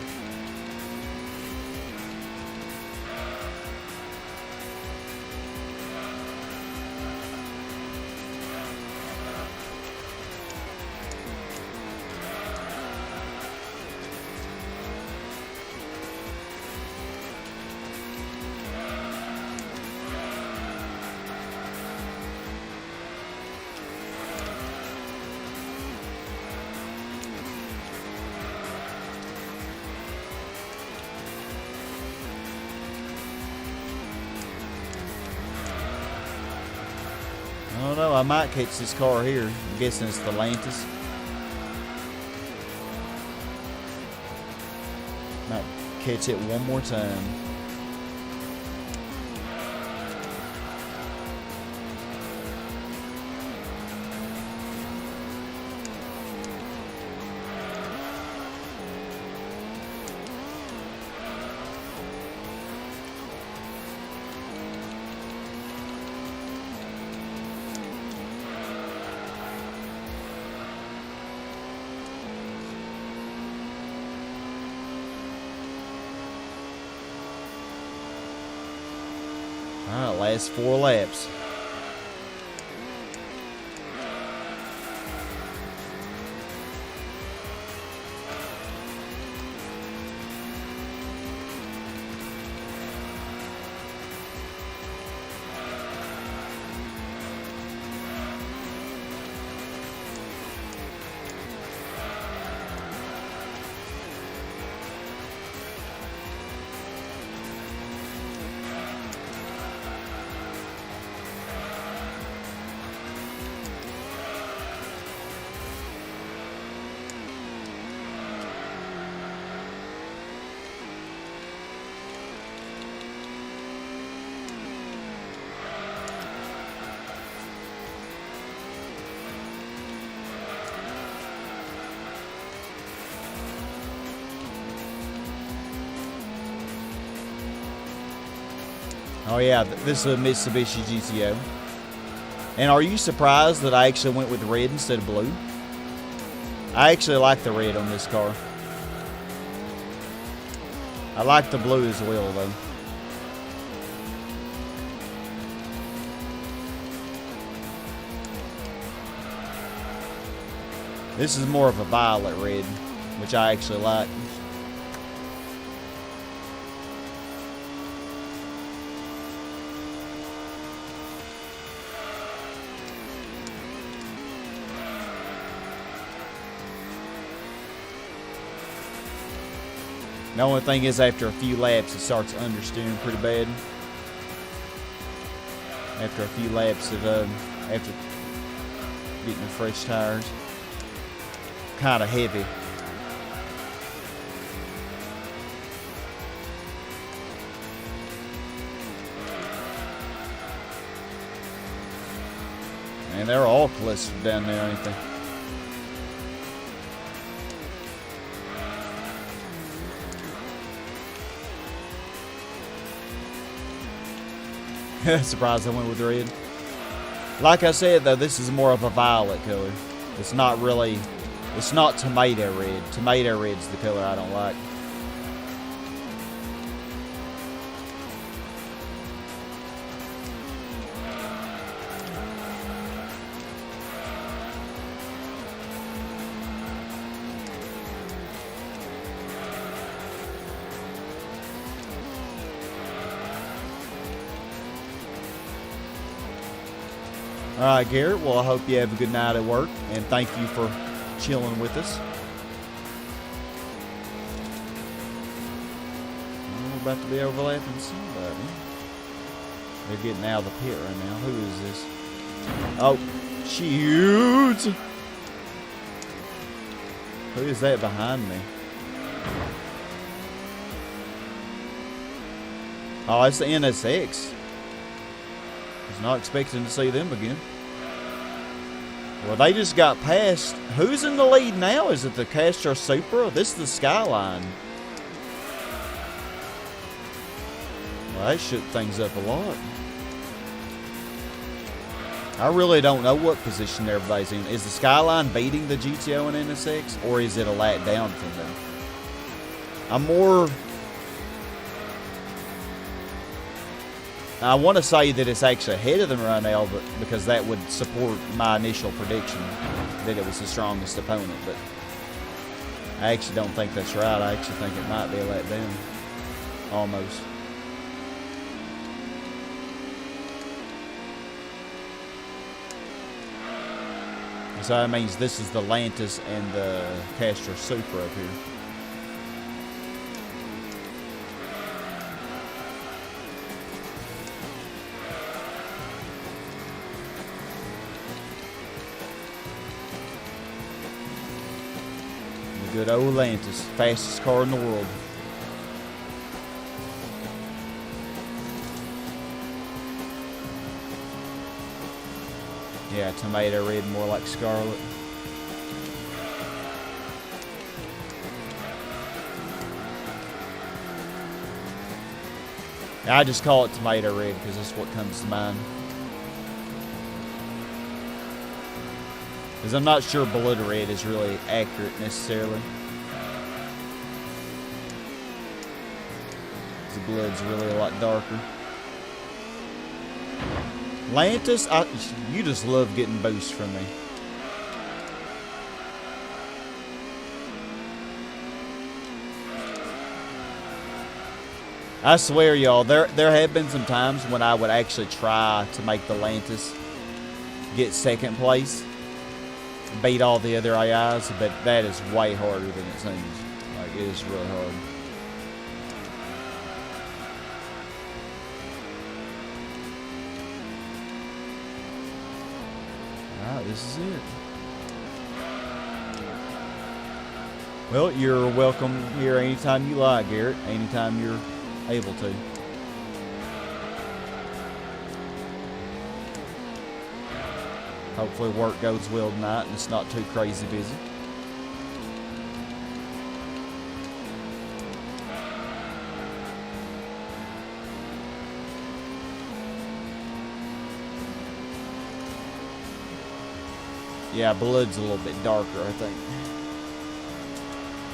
I don't know, I might catch this car here. I'm guessing it's the Lantis. Might catch it one more time. Alright, last 4 laps. Oh yeah, this is a Mitsubishi GTO. And are you surprised that I actually went with red instead of blue? I actually like the red on this car. I like the blue as well though. This is more of a violet red, which I actually like. The only thing is, after a few laps, it starts understeering pretty bad. After a few laps of after getting the fresh tires, kind of heavy. And they're all clustered down there, ain't they? Surprised I went with red. Like I said though, this is more of a violet color. It's not really, it's not tomato red. Tomato red's the color I don't like. All right, Garrett. Well, I hope you have a good night at work, and thank you for chilling with us. about to be overlapping somebody. They're getting out of the pit right now. Who is this? Oh, shoot! Who is that behind me? Oh, it's the NSX. Was not expecting to see them again. Well, they just got past. Who's in the lead now? Is it the Castro Supra? This is the Skyline. Well, that shook things up a lot. I really don't know what position everybody's in. Is the Skyline beating the GTO and NSX, or is it a lap down from them? I want to say that it's actually ahead of them right now, but because that would support my initial prediction that it was the strongest opponent. But I actually don't think that's right. I actually think it might be a lap down, almost. So that means this is the Lantis and the Castro Supra up here. The good old Lantis, fastest car in the world. Yeah, tomato red, more like scarlet. I just call it tomato red because that's what comes to mind. Because I'm not sure blood red is really accurate necessarily. The blood's really a lot darker. Lantis, you just love getting boosts from me. I swear, y'all, there have been some times when I would actually try to make the Lantis get second place, beat all the other AIs, but that is way harder than it seems. Like, it is really hard. This is it. Well, you're welcome here anytime you like, Garrett. Anytime you're able to. Hopefully work goes well tonight and it's not too crazy busy. Yeah, blood's a little bit darker, I think.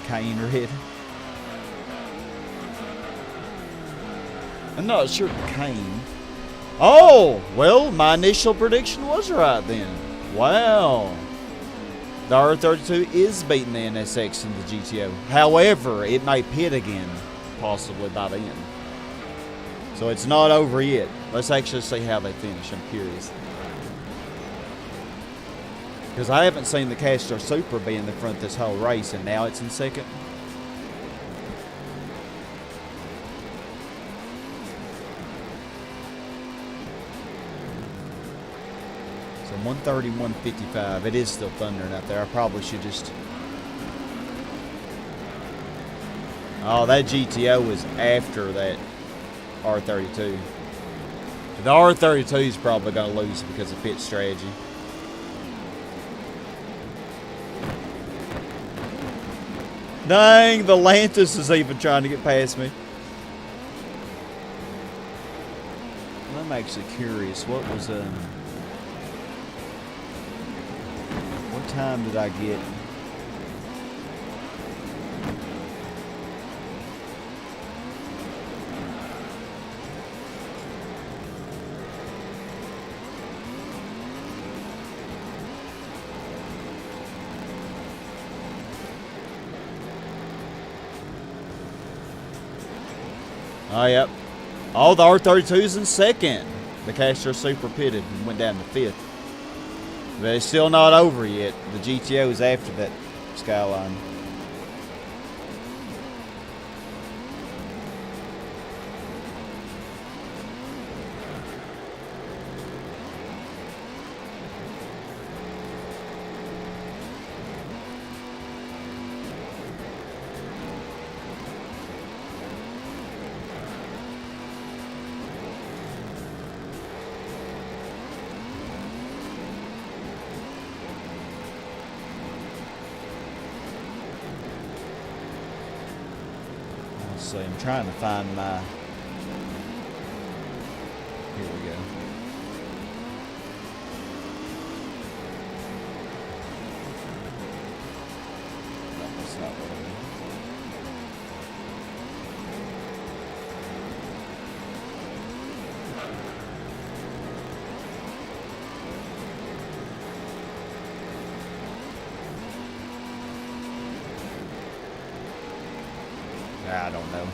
Cayenne red. I'm not sure Cayenne. Oh, well, my initial prediction was right then. Wow. The R32 is beating the NSX and the GTO. However, it may pit again, possibly by the end. So it's not over yet. Let's actually see how they finish. I'm curious. Because I haven't seen the Castro Supra be in the front this whole race, and now it's in second. So 130, 155. It is still thundering out there. I probably should just... Oh, that GTO was after that R32. The R32 is probably going to lose because of pit strategy. Dang, the Lantis is even trying to get past me. I'm actually curious. What was what time did I get? Oh, yep. Oh, the R32's in second. The Castro Supra pitted and went down to fifth. But it's still not over yet. The GTO is after that Skyline. So I'm trying to find my... Here we go. No, that's not what I mean. I don't know.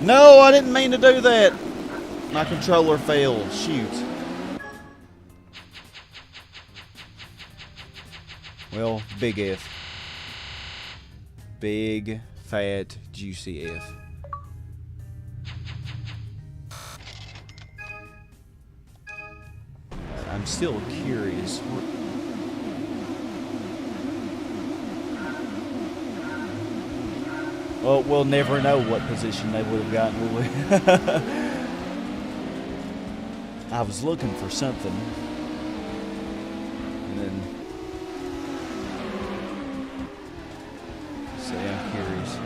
No, I didn't mean to do that. My controller failed. Shoot. Well, big F. Big, fat, juicy F. I'm still curious. Well, we'll never know what position they would have gotten, will we? I was looking for something. And then... See, I'm curious.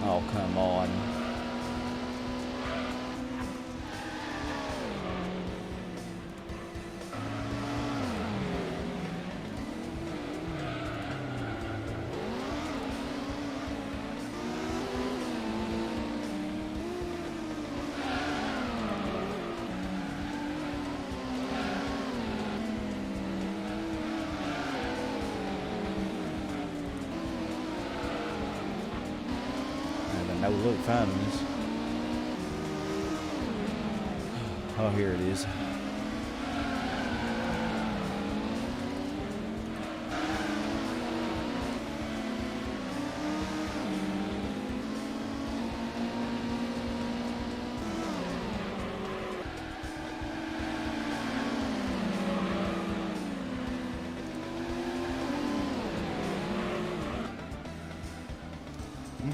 Oh, come on. No look finding this. Oh, here it is.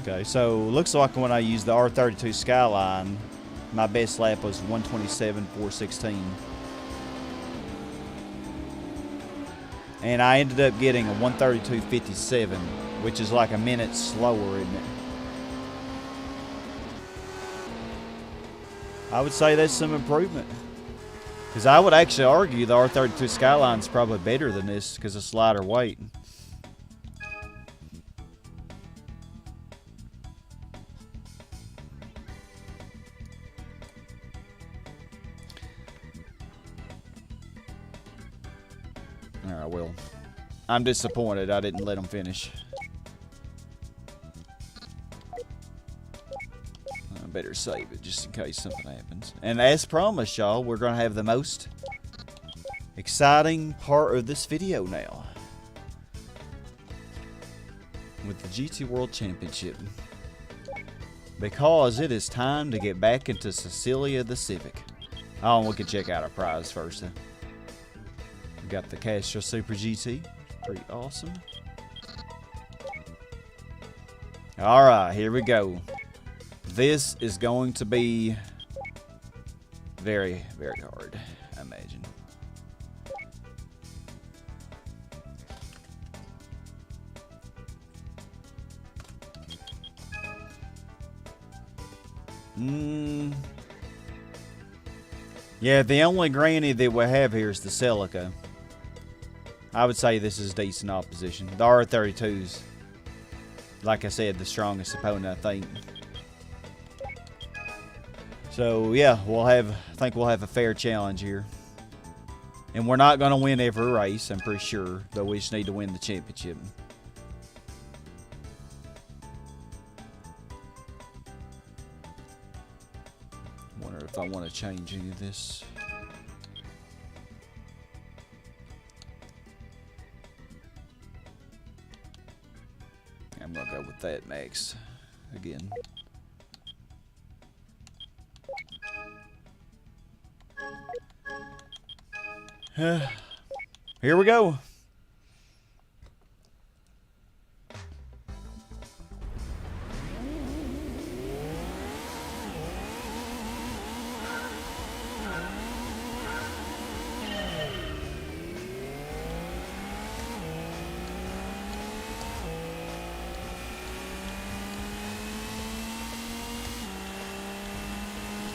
Okay, so looks like when I used the R32 Skyline, my best lap was 127.416. And I ended up getting a 132.57, which is like a minute slower, isn't it? I would say that's some improvement. Because I would actually argue the R32 Skyline is probably better than this because it's lighter weight. Alright, well, I'm disappointed I didn't let them finish. I better save it just in case something happens. And as promised, y'all, we're going to have the most exciting part of this video now. With the GT World Championship. Because it is time to get back into Cecilia the Civic. Oh, and we can check out our prize first then. We got the Castro Super GT. Pretty awesome. Alright, here we go. This is going to be very, very hard, I imagine. Yeah, the only granny that we have here is the Celica. I would say this is decent opposition. The R32's, like I said, the strongest opponent, I think. So yeah, I think we'll have a fair challenge here. And we're not going to win every race, I'm pretty sure, but we just need to win the championship. Wonder if I want to change any of this. I'm going to go with that next again. Here we go.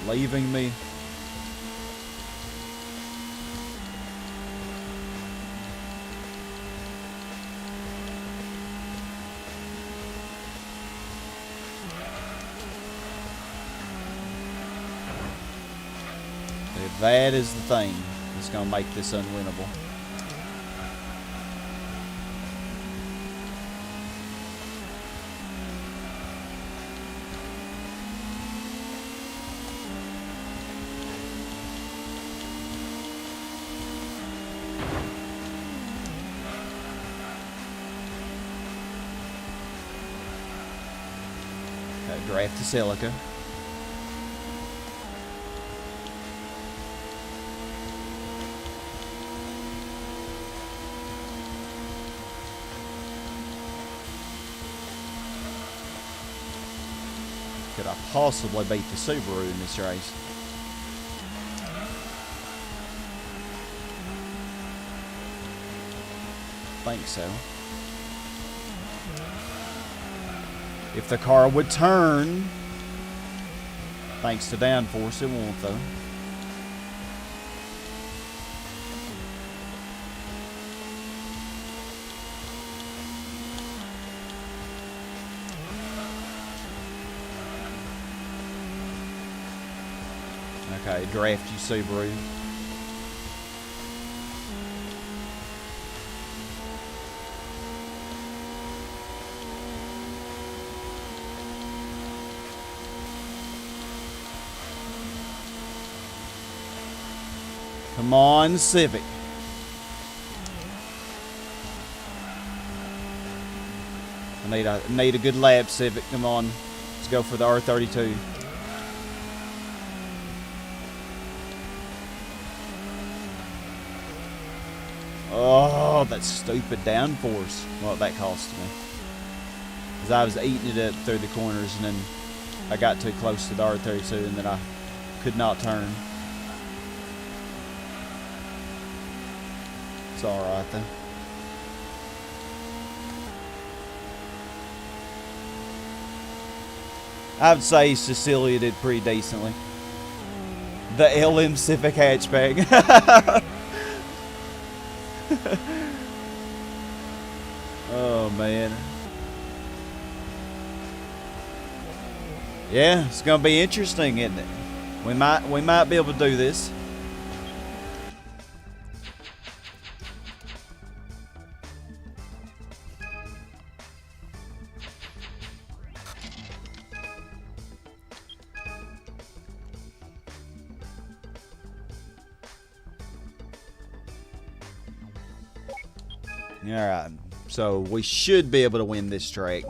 Leaving me. If that is the thing that's going to make this unwinnable. Draft to Silica. Could I possibly beat the Subaru in this race? Think so. If the car would turn, thanks to downforce, it won't though. Okay, draft you Subaru. Come on, Civic. I need a good lap, Civic. Come on. Let's go for the R32. Oh, that stupid downforce. Well, that cost me. Because I was eating it up through the corners, and then I got too close to the R32, and then I could not turn. It's alright though. I would say Cecilia did pretty decently. The LM Civic hatchback. Oh man. Yeah, it's gonna be interesting, isn't it? We might be able to do this. Alright, so we should be able to win this track.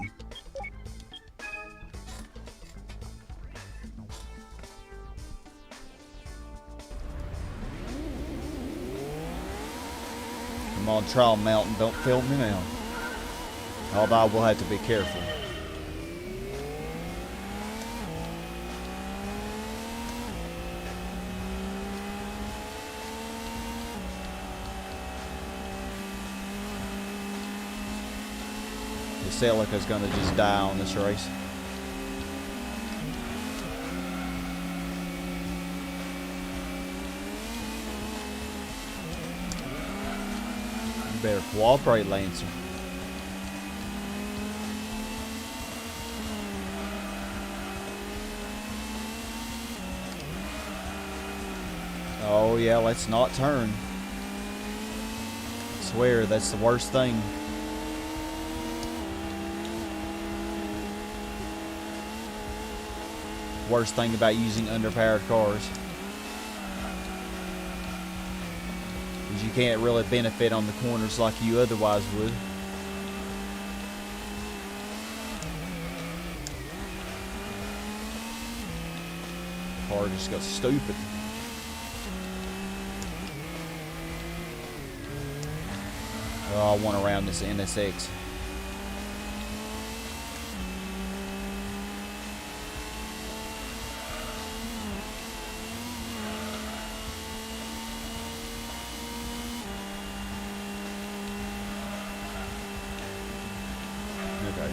Come on, Trial Mountain, don't fail me now. Although we'll have to be careful. Celica's gonna just die on this race. You better cooperate, Lancer. Oh yeah, let's not turn. I swear, that's the worst thing. Worst thing about using underpowered cars is you can't really benefit on the corners like you otherwise would. Car just got stupid. Oh, I want around this NSX. Okay.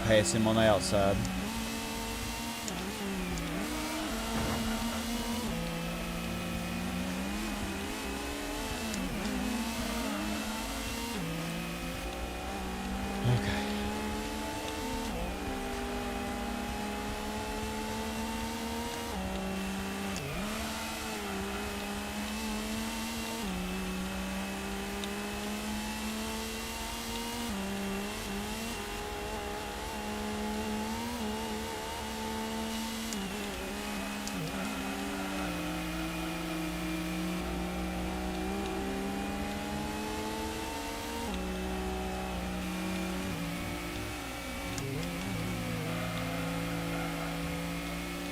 Pass him on the outside. Okay.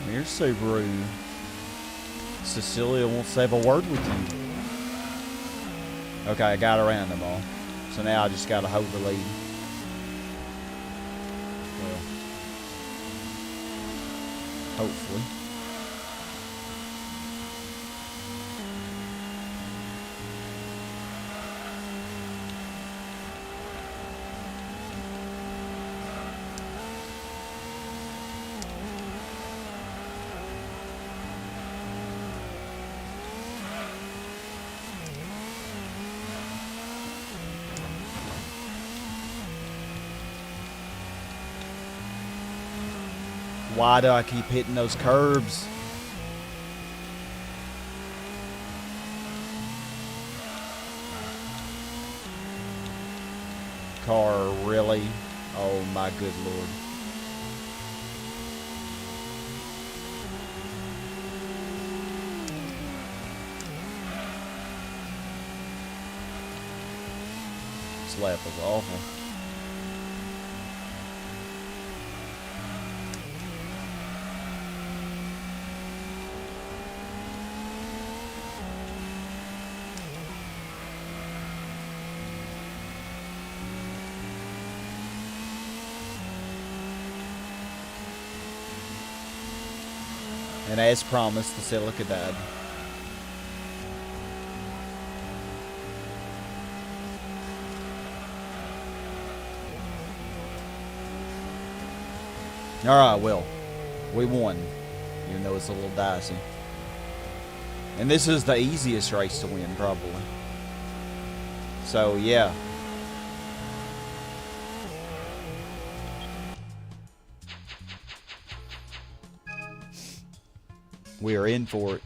Here's Subaru. Cecilia wants to have a word with you. Okay, I got around them all. So now I just got to hold the lead. Well, hopefully. Why do I keep hitting those curbs? Car, really? Oh my good lord. This lap was awful. And as promised, the Silica died. Alright, well, we won. Even though it's a little dicey. And this is the easiest race to win, probably. So, yeah. We are in for it.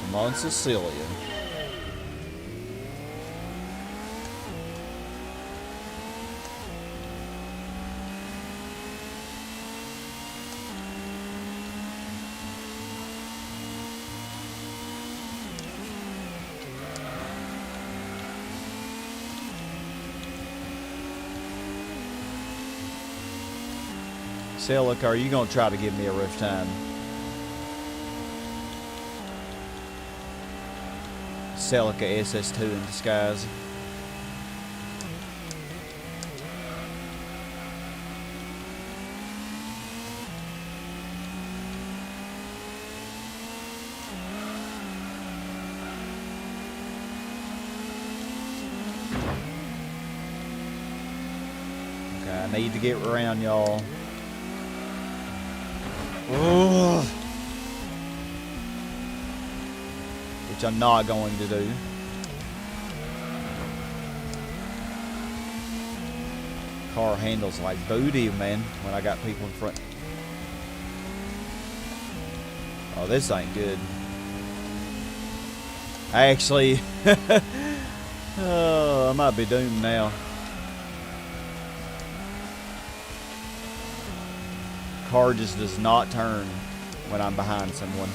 Come on, Cecilia. Celica, are you going to try to give me a rough time? Celica SS2 in disguise. Okay, I need to get around y'all. Ugh. Which I'm not going to do. Car handles like booty, man, when I got people in front. Oh, this ain't good. Actually, oh, I might be doomed now. car just does not turn when I'm behind someone.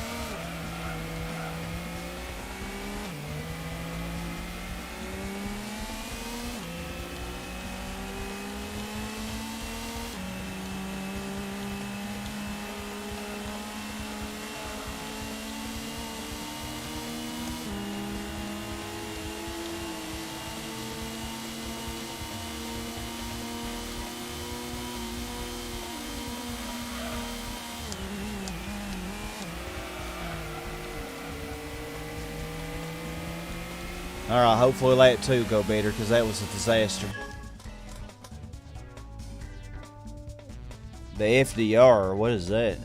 Alright, hopefully lap 2 go better, because that was a disaster. The FDR, what is that?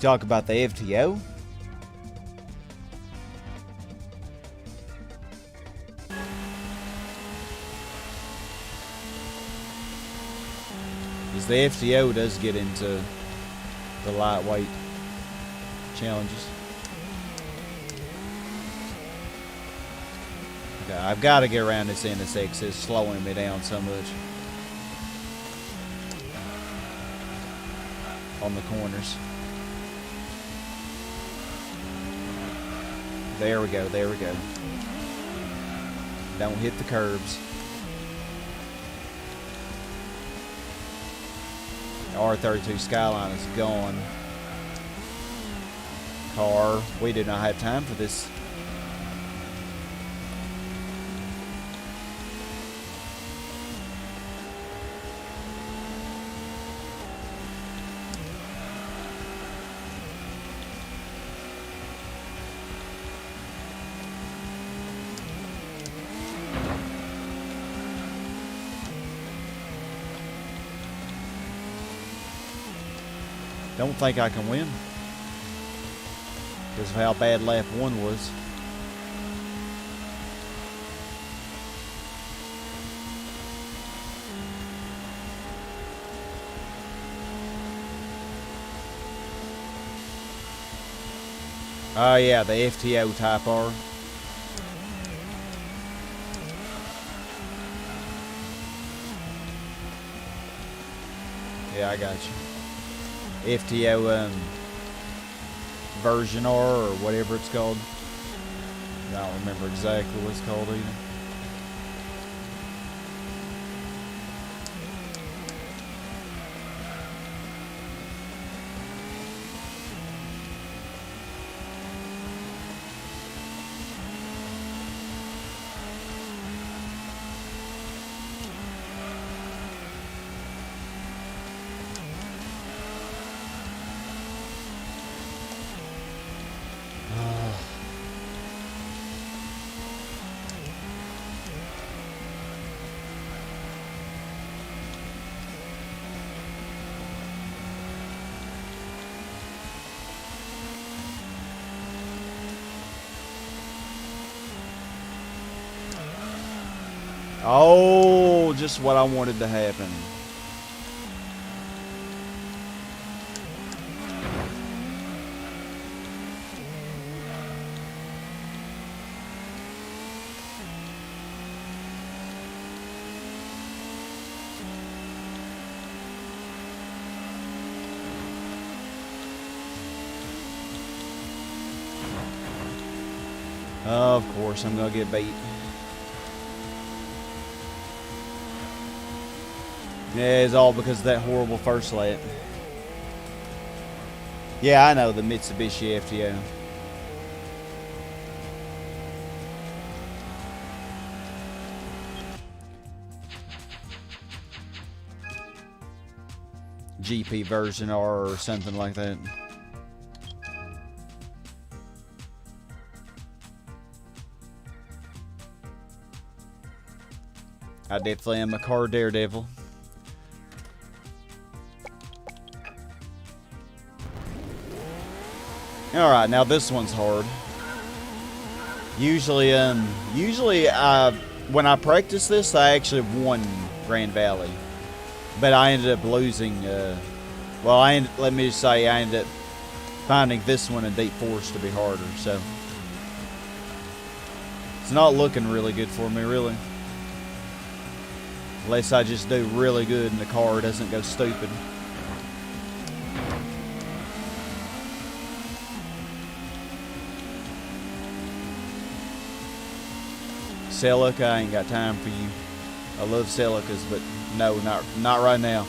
Talk about the FTO? Because the FTO does get into the lightweight challenges. Okay, I've got to get around this NSX. It's slowing me down so much on the corners. There we go, there we go. Don't hit the curbs. The R32 Skyline is gone. Car, we did not have time for this. Don't think I can win because of how bad lap 1 was. Oh yeah, the FTO Type R. Yeah, I got you. FTO version R or whatever it's called. I don't remember exactly what it's called either. Oh, just what I wanted to happen. Of course, I'm gonna get beat. Yeah, it's all because of that horrible first lap. Yeah, I know, the Mitsubishi FTO. GP version R or something like that. I definitely am a car daredevil. Alright, now this one's hard. Usually when I practice this, I actually won Grand Valley. But I ended up losing, let me just say, I ended up finding this one in Deep Forest to be harder, so. It's not looking really good for me, really. Unless I just do really good and the car doesn't go stupid. Celica, I ain't got time for you. I love Celicas, but no, not right now.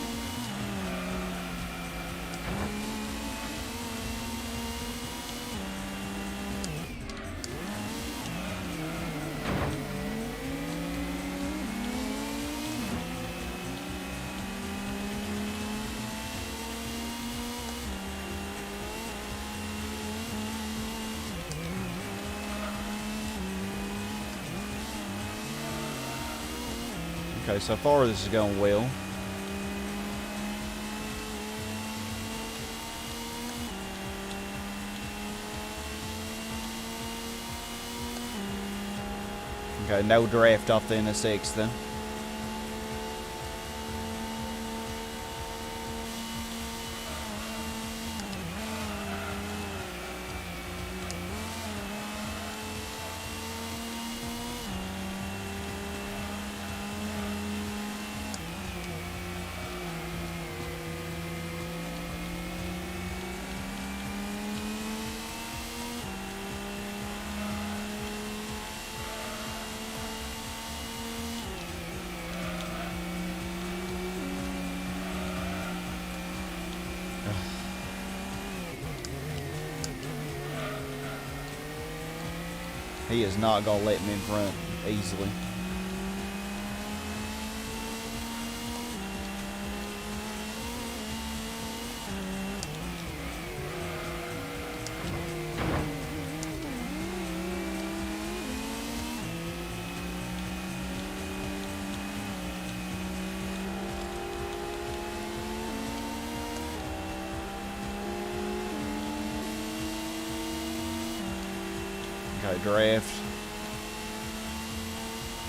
Okay, so far this is going well. Okay, no draft off the NSX then. He is not going to let me in front easily. Okay, draft.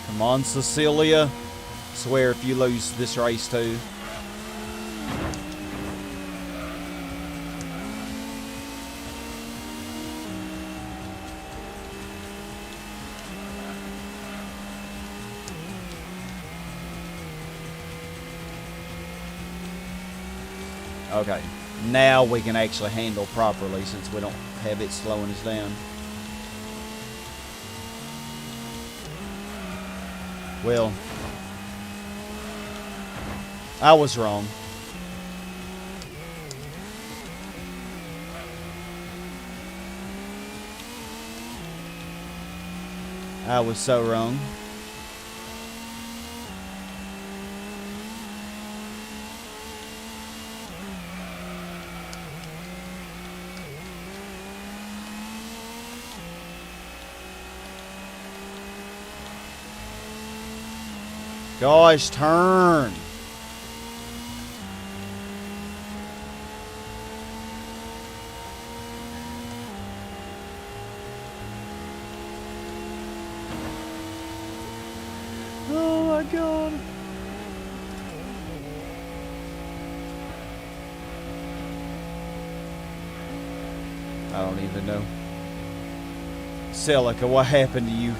Come on, Cecilia. Swear if you lose this race too. Okay, now we can actually handle properly since we don't have it slowing us down. Well, I was wrong. I was so wrong. Gosh, turn. Oh my God. I don't even know. Celica, what happened to you?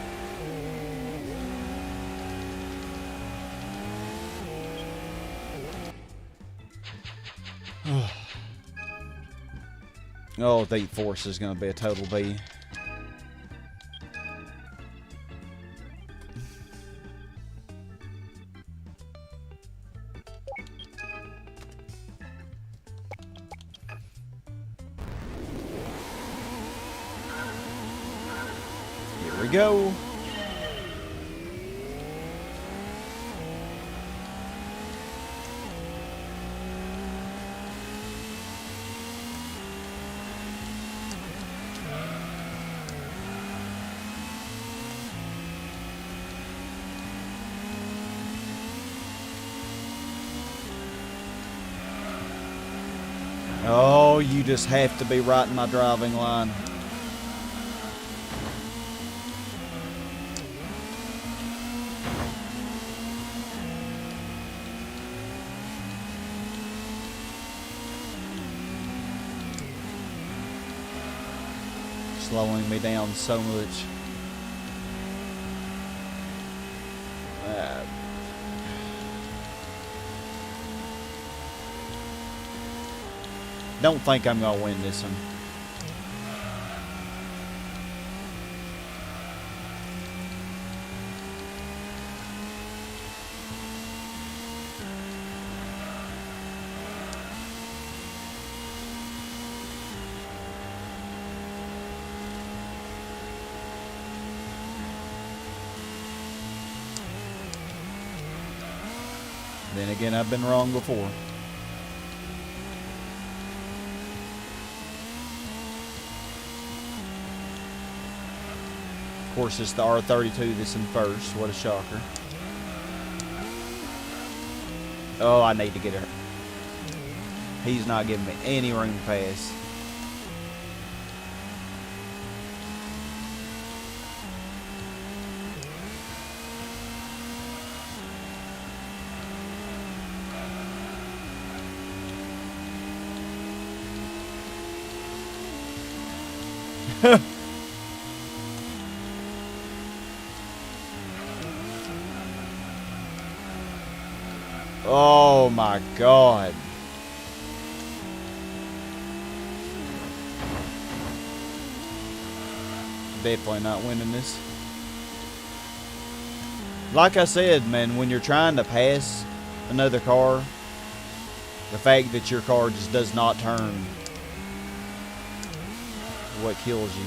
Oh, the force is going to be a total B. Here we go. Oh, you just have to be right in my driving line. Slowing me down so much. Don't think I'm going to win this one. Then again, I've been wrong before. Of course, it's the R32 that's in first. What a shocker. Oh, I need to get her. He's not giving me any room to pass. Oh my God. Definitely not winning this. Like I said, man, when you're trying to pass another car, the fact that your car just does not turn is what kills you.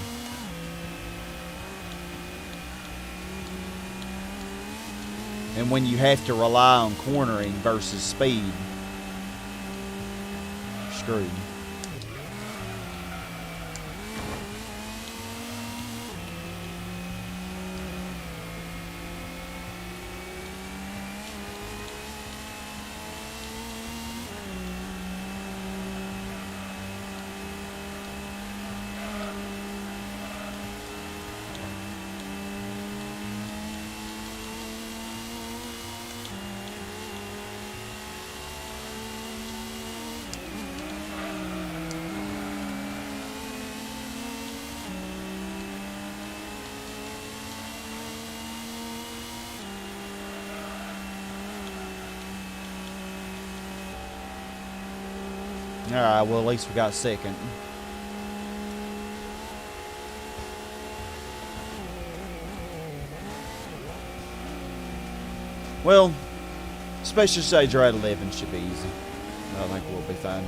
And when you have to rely on cornering versus speed, you're screwed. Alright, well, at least we got second. Well, special stage right 11 should be easy. I think we'll be fine.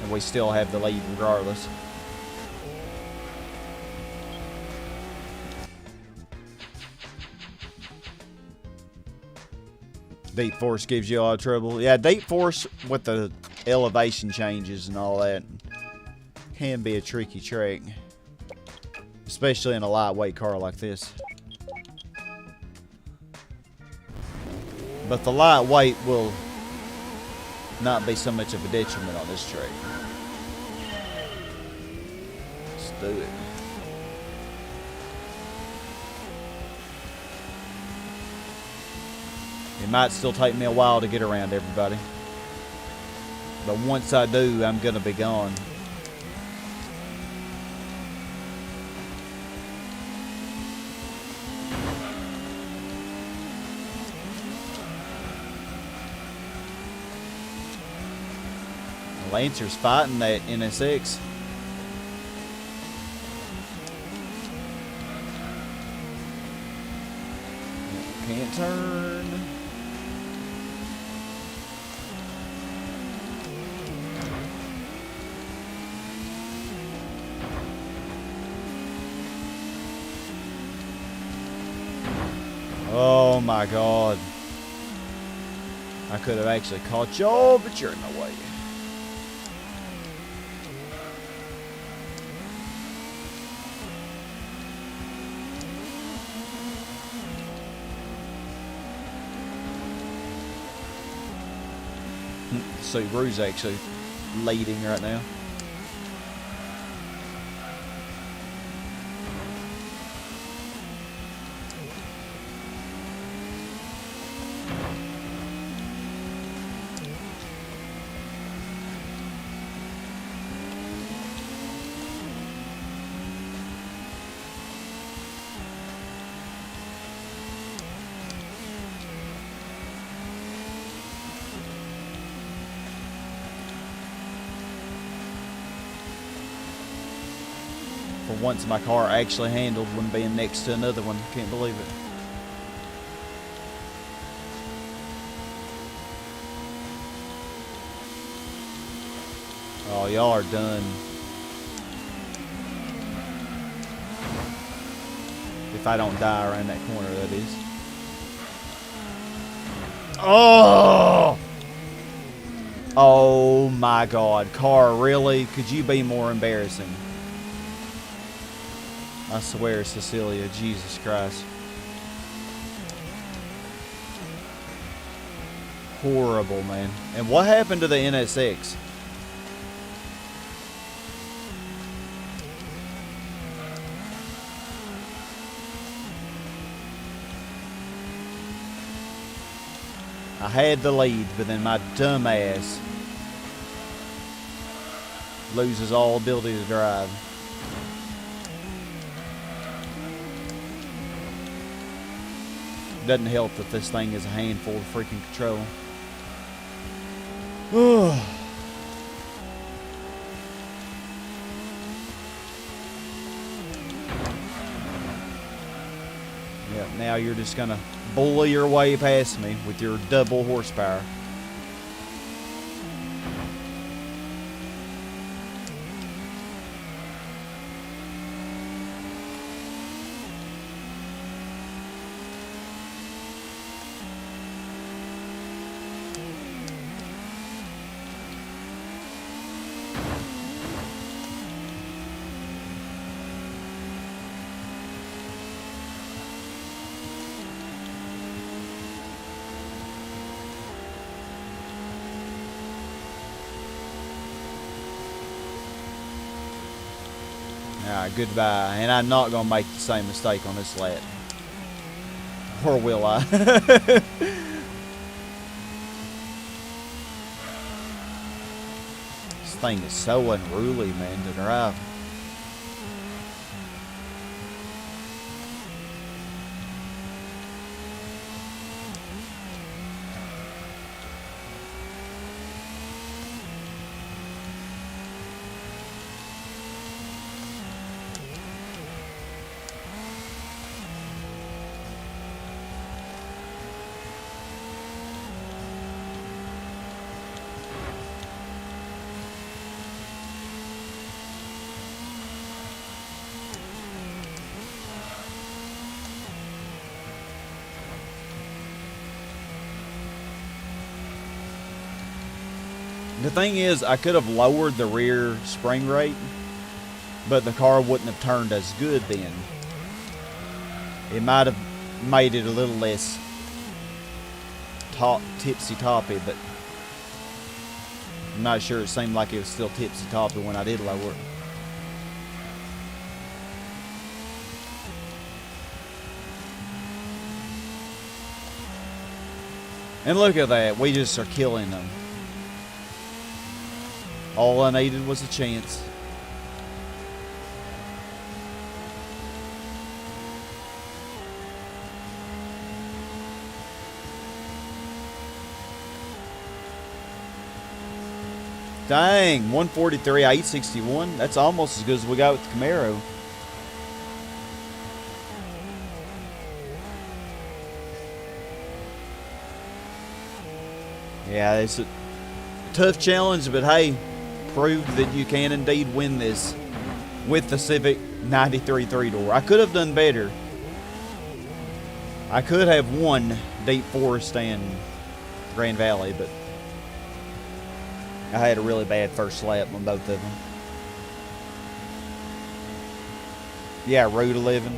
And we still have the lead regardless. Deep Force gives you a lot of trouble. Yeah, Deep Force with the elevation changes and all that can be a tricky track. Especially in a lightweight car like this. But the lightweight will not be so much of a detriment on this track. Let's do it. It might still take me a while to get around everybody. But once I do, I'm going to be gone. Lancer's fighting that NSX. Can't turn. Oh my God. I could have actually caught y'all, but you're in the way. Subaru's actually leading right now. For once my car actually handled when being next to another one. Can't believe it. Oh, y'all are done. If I don't die around that corner, that is. Oh! Oh my God. Car, really? Could you be more embarrassing? I swear, Cecilia. Jesus Christ. Horrible, man. And what happened to the NSX? I had the lead, but then my dumb ass loses all ability to drive. Doesn't help that this thing is a handful to freaking control. Yeah, now you're just gonna bully your way past me with your double horsepower. Alright, goodbye. And I'm not going to make the same mistake on this lap. Or will I? This thing is so unruly, man, to drive. The thing is, I could have lowered the rear spring rate, but the car wouldn't have turned as good then. It might have made it a little less tipsy-toppy, but I'm not sure. It seemed like it was still tipsy-toppy when I did lower it. And look at that. We just are killing them. All I needed was a chance. Dang, 143, 861. That's almost as good as we got with the Camaro. Yeah, it's a tough challenge, but hey, proved that you can indeed win this with the Civic 93 3-door. I could have done better. I could have won Deep Forest and Grand Valley, but I had a really bad first lap on both of them. Yeah, Route 11.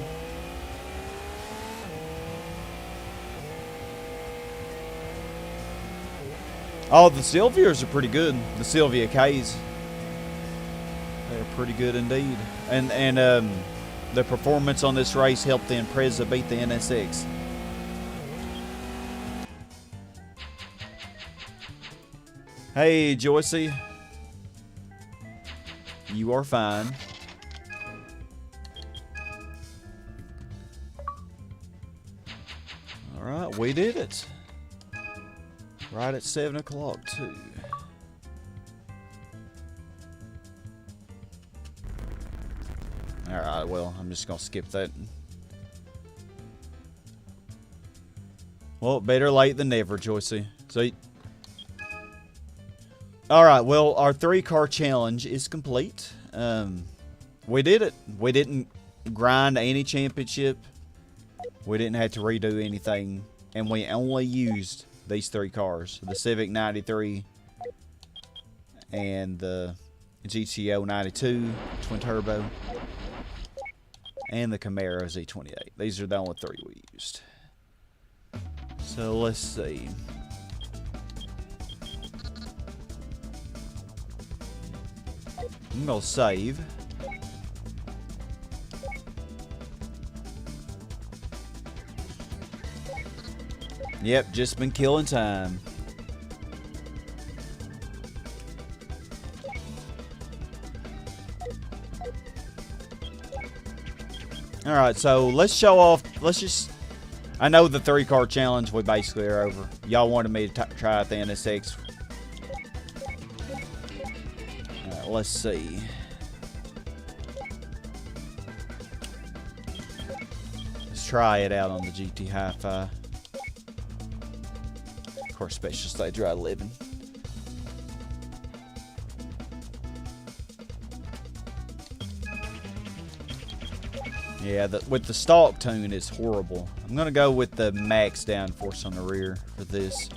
Oh, the Silvias are pretty good. The Silvia Ks. They're pretty good indeed. And the performance on this race helped the Impreza beat the NSX. Hey, Joycey. You are fine. All right, we did it. Right at 7 o'clock, too. Alright, well, I'm just going to skip that. Well, better late than never, Joycey. So, alright, well, our 3-car challenge is complete. We did it. We didn't grind any championship. We didn't have to redo anything. And we only used these 3 cars. The Civic 93 and the GTO 92 twin turbo and the Camaro Z28. These are the only 3 we used. So let's see. I'm gonna save. Yep, just been killing time. Alright, so let's show off. Let's just. I know the 3-car challenge we basically are over. Y'all wanted me to try out the NSX. Alright, let's see. Let's try it out on the GT Hi-Fi. Of course, special stage ride 11. Yeah, with the stock tune, it's horrible. I'm going to go with the max downforce on the rear for this.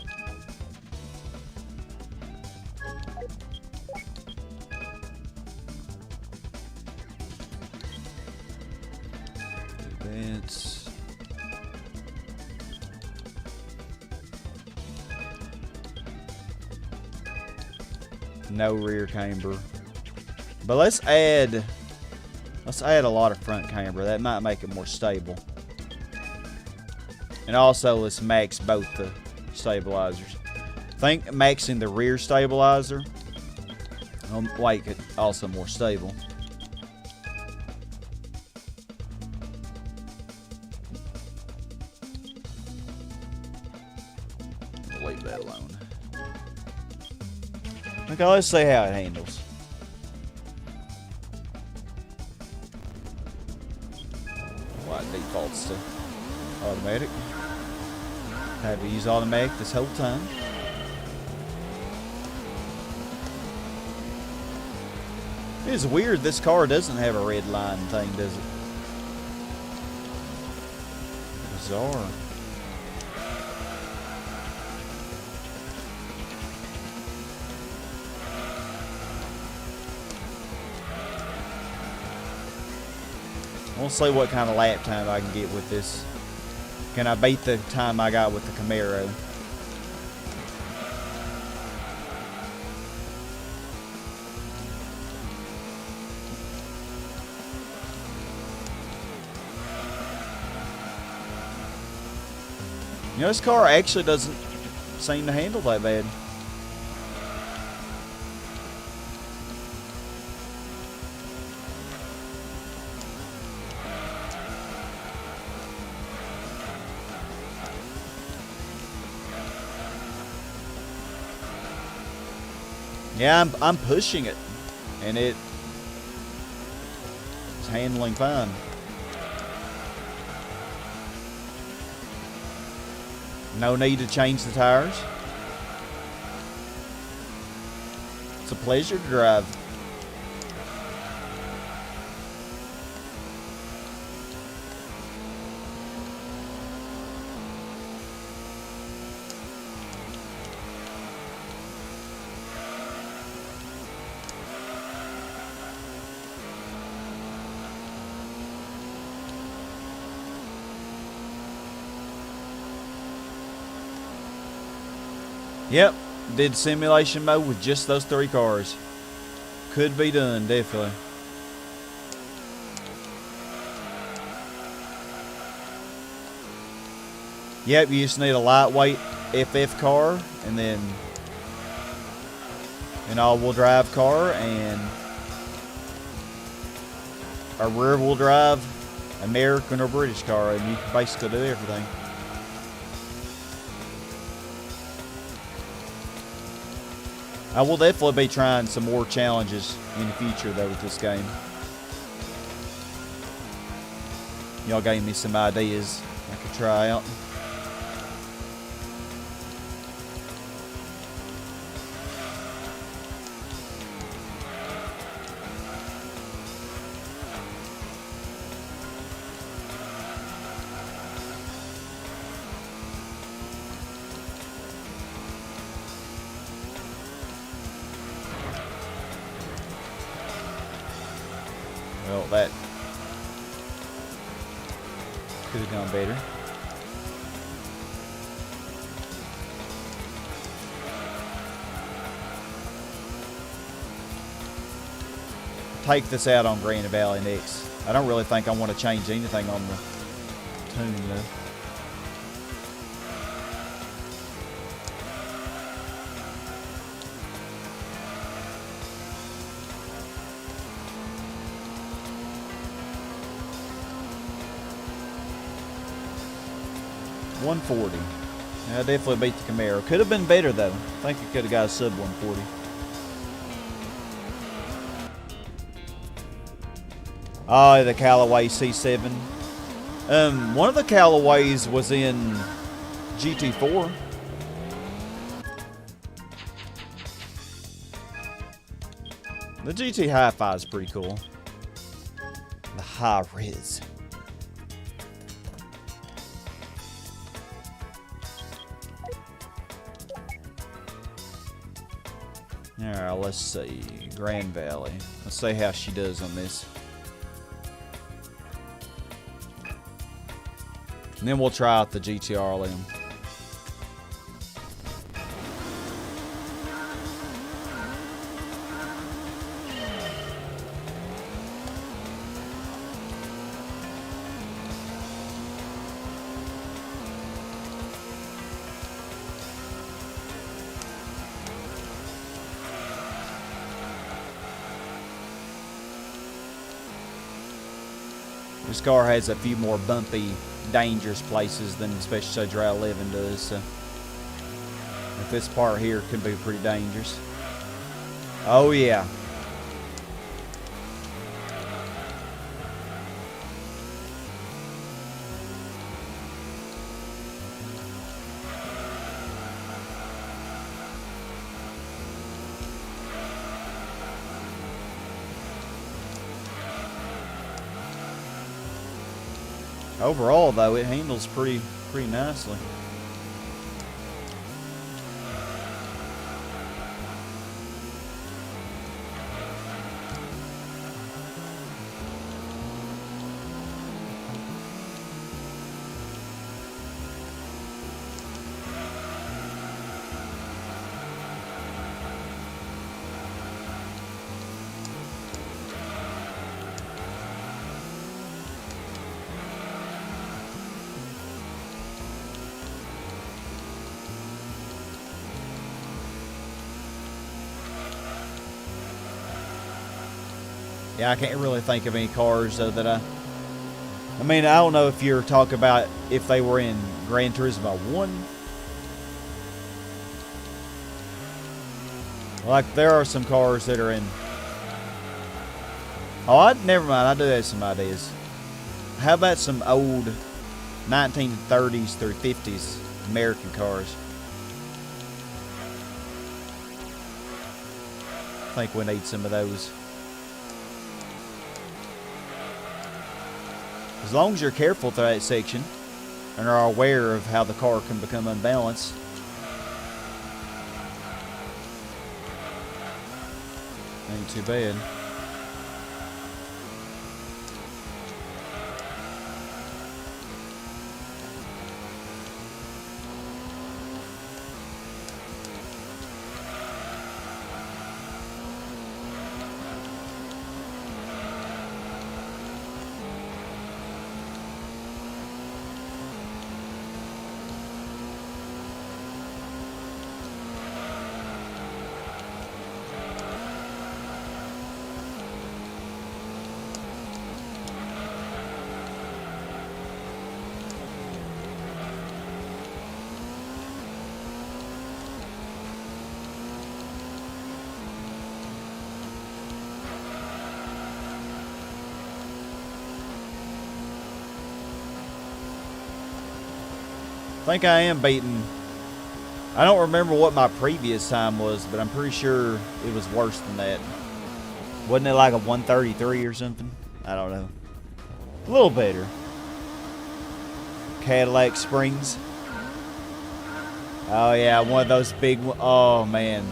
That's... no rear camber. But let's add a lot of front camber. That might make it more stable. And also, let's max both the stabilizers. I think maxing the rear stabilizer will make it also more stable. We'll leave that alone. Okay, let's see how it handles. Defaults to automatic. Had to use automatic this whole time. It's weird this car doesn't have a red line thing, does it? Bizarre. We'll see what kind of lap time I can get with this. Can I beat the time I got with the Camaro? You know, this car actually doesn't seem to handle that bad. Yeah, I'm pushing it, and it's handling fine. No need to change the tires. It's a pleasure to drive. Yep, did simulation mode with just those 3 cars. Could be done, definitely. Yep, you just need a lightweight FF car, and then an all-wheel drive car, and a rear-wheel drive American or British car, and you can basically do everything. I will definitely be trying some more challenges in the future, though, with this game. Y'all gave me some ideas I could try out. Well, that could have gone better. Take this out on Grand Valley next. I don't really think I want to change anything on the tune though. $140. I definitely beat the Camaro. Could have been better though. I think it could have got a sub 140. Oh, the Callaway C7. One of the Callaways was in GT4. The GT Hi-Fi is pretty cool. The high res. Alright, let's see. Grand Valley. Let's see how she does on this. And then we'll try out the GTR LM. This car has a few more bumpy, dangerous places than especially Dry 11 does. So if this part here can be pretty dangerous. Oh yeah. Overall, though, it handles pretty nicely. Yeah, I can't really think of any cars though that I mean, I don't know if you're talking about if they were in Gran Turismo 1. Like, there are some cars that are in... Oh, never mind. I do have some ideas. How about some old 1930s through 50s American cars? I think we need some of those. As long as you're careful through that section and are aware of how the car can become unbalanced. Ain't too bad. I think I am beating. I don't remember what my previous time was, but I'm pretty sure it was worse than that. Wasn't it like a 133 or something? I don't know. A little better. Cadillac Springs. Oh yeah, one of those big. Oh man.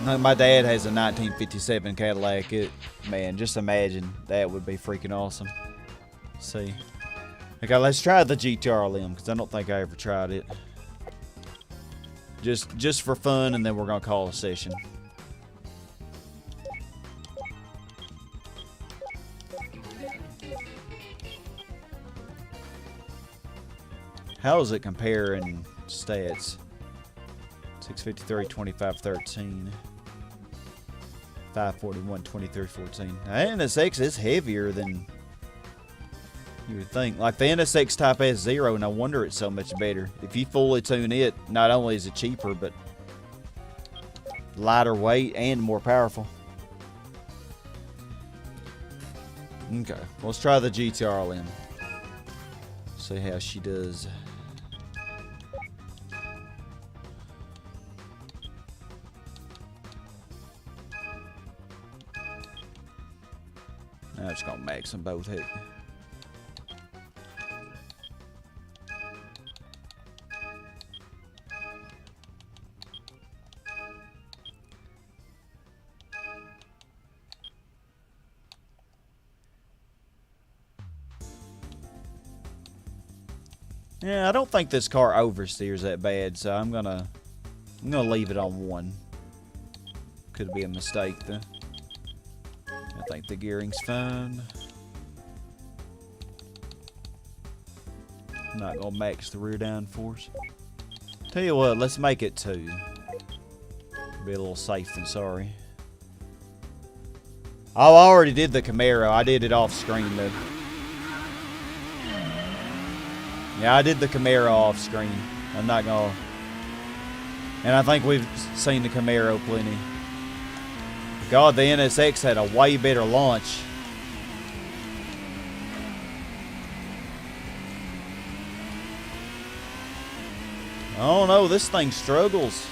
My dad has a 1957 Cadillac. Man, just imagine that would be freaking awesome. Let's see. Okay, let's try the GTR-LM because I don't think I ever tried it. Just for fun, and then we're gonna call a session. How does it compare in stats? 653, 25, 13. 541, 23, 14. Now, NSX is heavier than you would think. Like the NSX Type S0, no wonder it's so much better. If you fully tune it, not only is it cheaper, but lighter weight and more powerful. Okay, let's try the GTR-LM. See how she does. I'm just gonna max them both, heck. Yeah, I don't think this car oversteers that bad, so I'm gonna leave it on 1. Could be a mistake though. I think the gearing's fine. I'm not gonna max the rear downforce. Tell you what, let's make it 2. Be a little safe than sorry. Oh, I already did the Camaro. I did it off screen though. Yeah, I did the Camaro off screen. I'm not gonna. And I think we've seen the Camaro plenty. God, the NSX had a way better launch. I don't know, this thing struggles.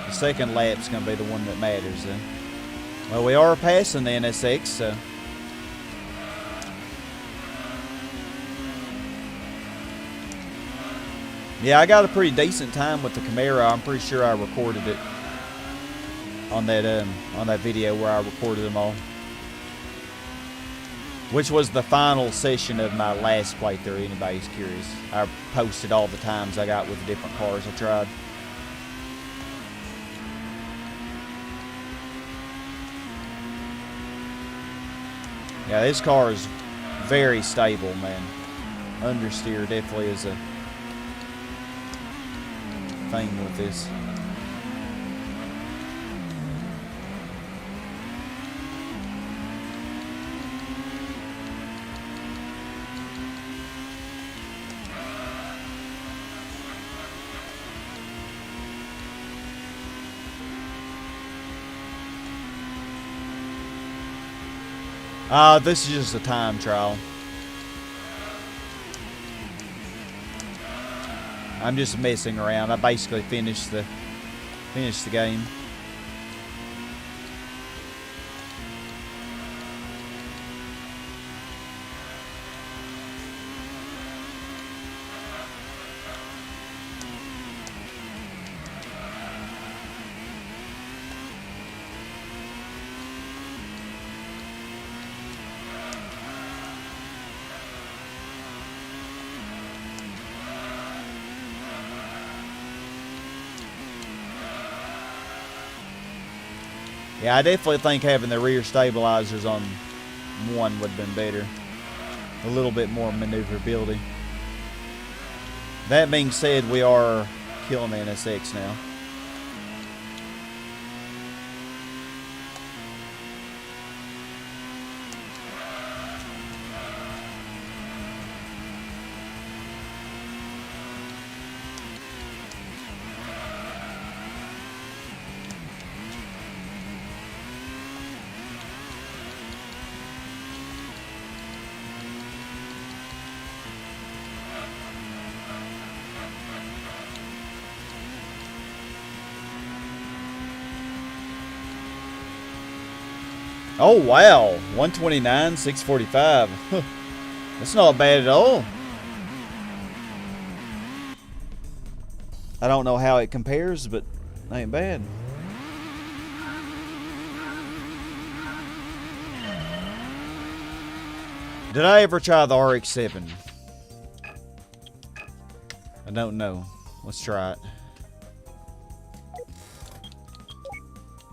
The second lap's gonna be the one that matters then. Well, we are passing the NSX, so. Yeah, I got a pretty decent time with the Camaro. I'm pretty sure I recorded it on that video where I recorded them all. Which was the final session of my last playthrough, anybody's curious. I posted all the times I got with the different cars I tried. Yeah, this car is very stable, man. Understeer definitely is a thing with this. This is just a time trial. I'm just messing around. I basically finished the game. Yeah, I definitely think having the rear stabilizers on 1 would have been better. A little bit more maneuverability. That being said, we are killing the NSX now. Oh, wow. 129, 645. That's not bad at all. I don't know how it compares, but ain't bad. Did I ever try the RX-7? I don't know. Let's try it.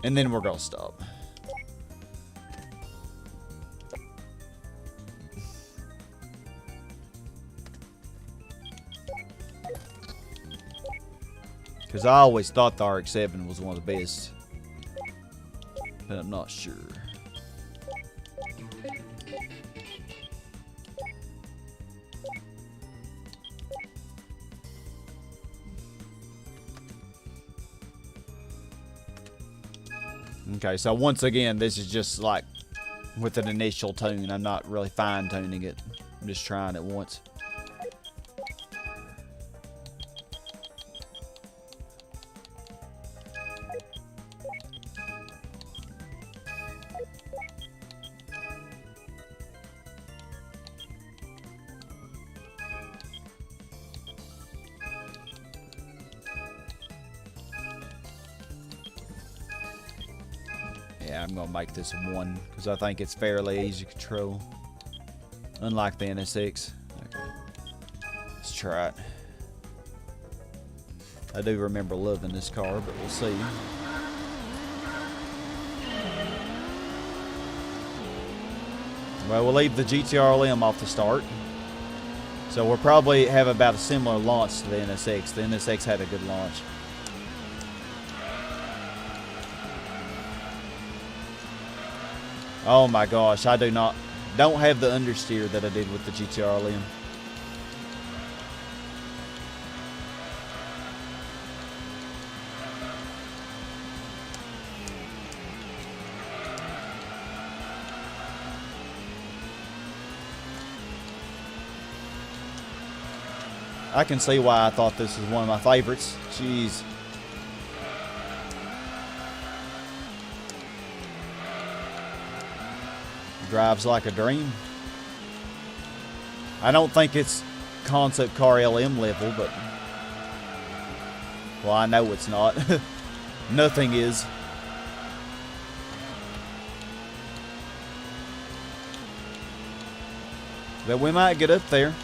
And then we're gonna stop. Because I always thought the RX-7 was one of the best. But I'm not sure. Okay, so once again, this is just like with an initial tune. I'm not really fine-tuning it. I'm just trying it once. Yeah, I'm gonna make this 1 because I think it's fairly easy to control. Unlike the NSX. Okay. Let's try it. I do remember loving this car, but we'll see. Well, we'll leave the GTR-LM off the start. So we'll probably have about a similar launch to the NSX. The NSX had a good launch. Oh my gosh, I don't have the understeer that I did with the GTR-LM. I can see why I thought this was one of my favorites. Jeez. Drives like a dream. I don't think it's concept car LM level, but well, I know it's not. Nothing is. But we might get up there.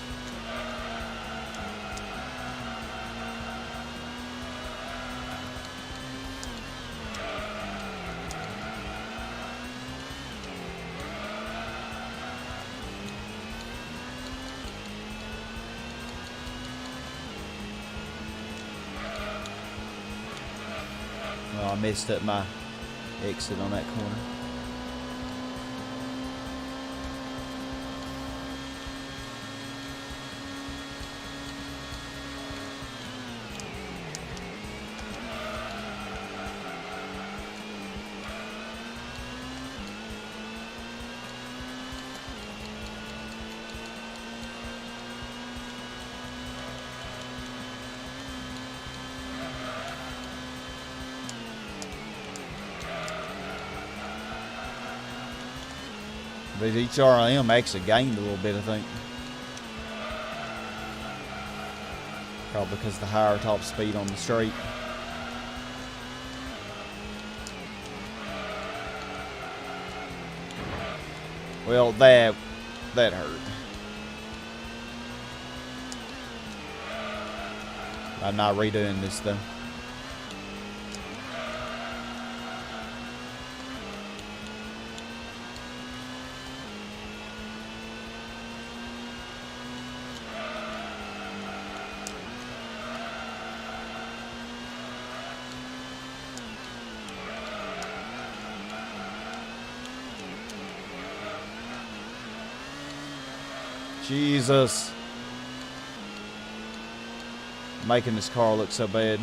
Oh, I messed up my exit on that corner. But HRM actually gained a little bit, I think. Probably because of the higher top speed on the straight. Well, that hurt. I'm not redoing this though. Jesus. Making this car look so bad.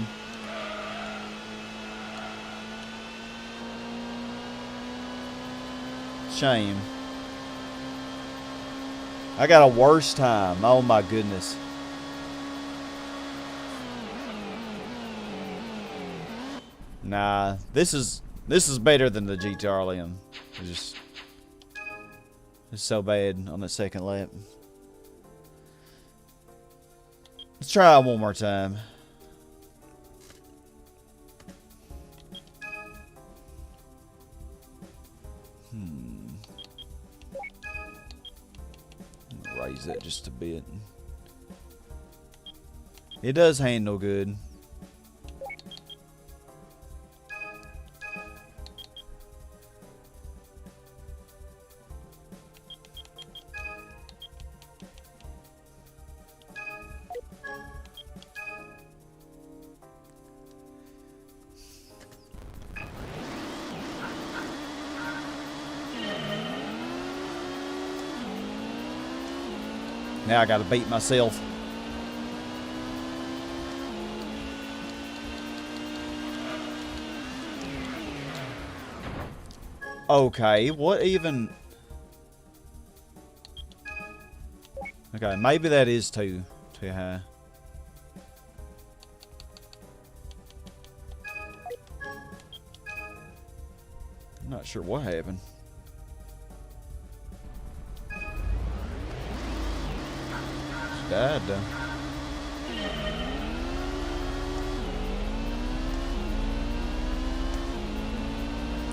Shame. I got a worse time. Oh my goodness. Nah, this is better than the GTR-LM. It's so bad on the second lap. Let's try it one more time. Raise that just a bit. It does handle good. Now I gotta beat myself. Okay, what even? Okay, maybe that is too high. I'm not sure what happened. Died though.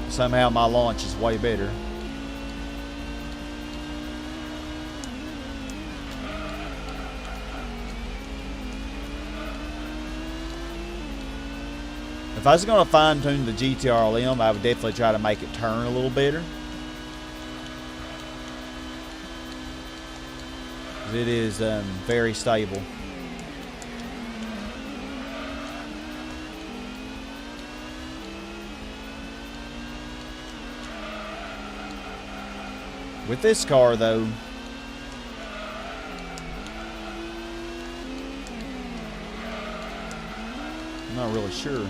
Somehow my launch is way better. If I was going to fine tune the GTRLM, I would definitely try to make it turn a little better. It is very stable. With this car, though, I'm not really sure.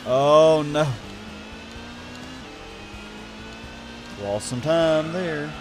Oh no. Lost some time there.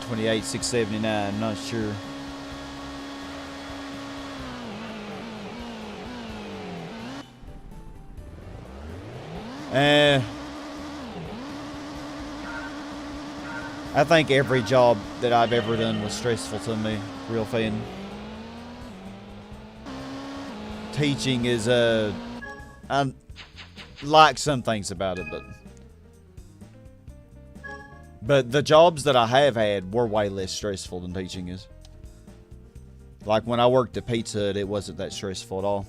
$128,679. Not sure. I think every job that I've ever done was stressful to me. Real fan. Teaching is I like some things about it, but the jobs that I have had were way less stressful than teaching is. Like when I worked at Pizza Hut, it wasn't that stressful at all.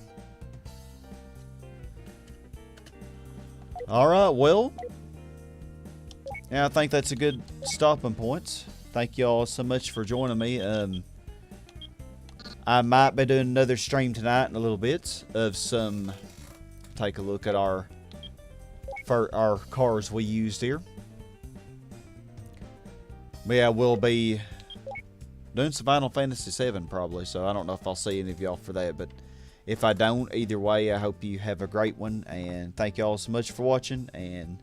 Alright, well, yeah, I think that's a good stopping point. Thank y'all so much for joining me. I might be doing another stream tonight in a little bit of some, take a look at our cars we used here. But yeah, we'll be doing some Final Fantasy VII probably, so I don't know if I'll see any of y'all for that, but if I don't, either way, I hope you have a great one, and thank y'all so much for watching, and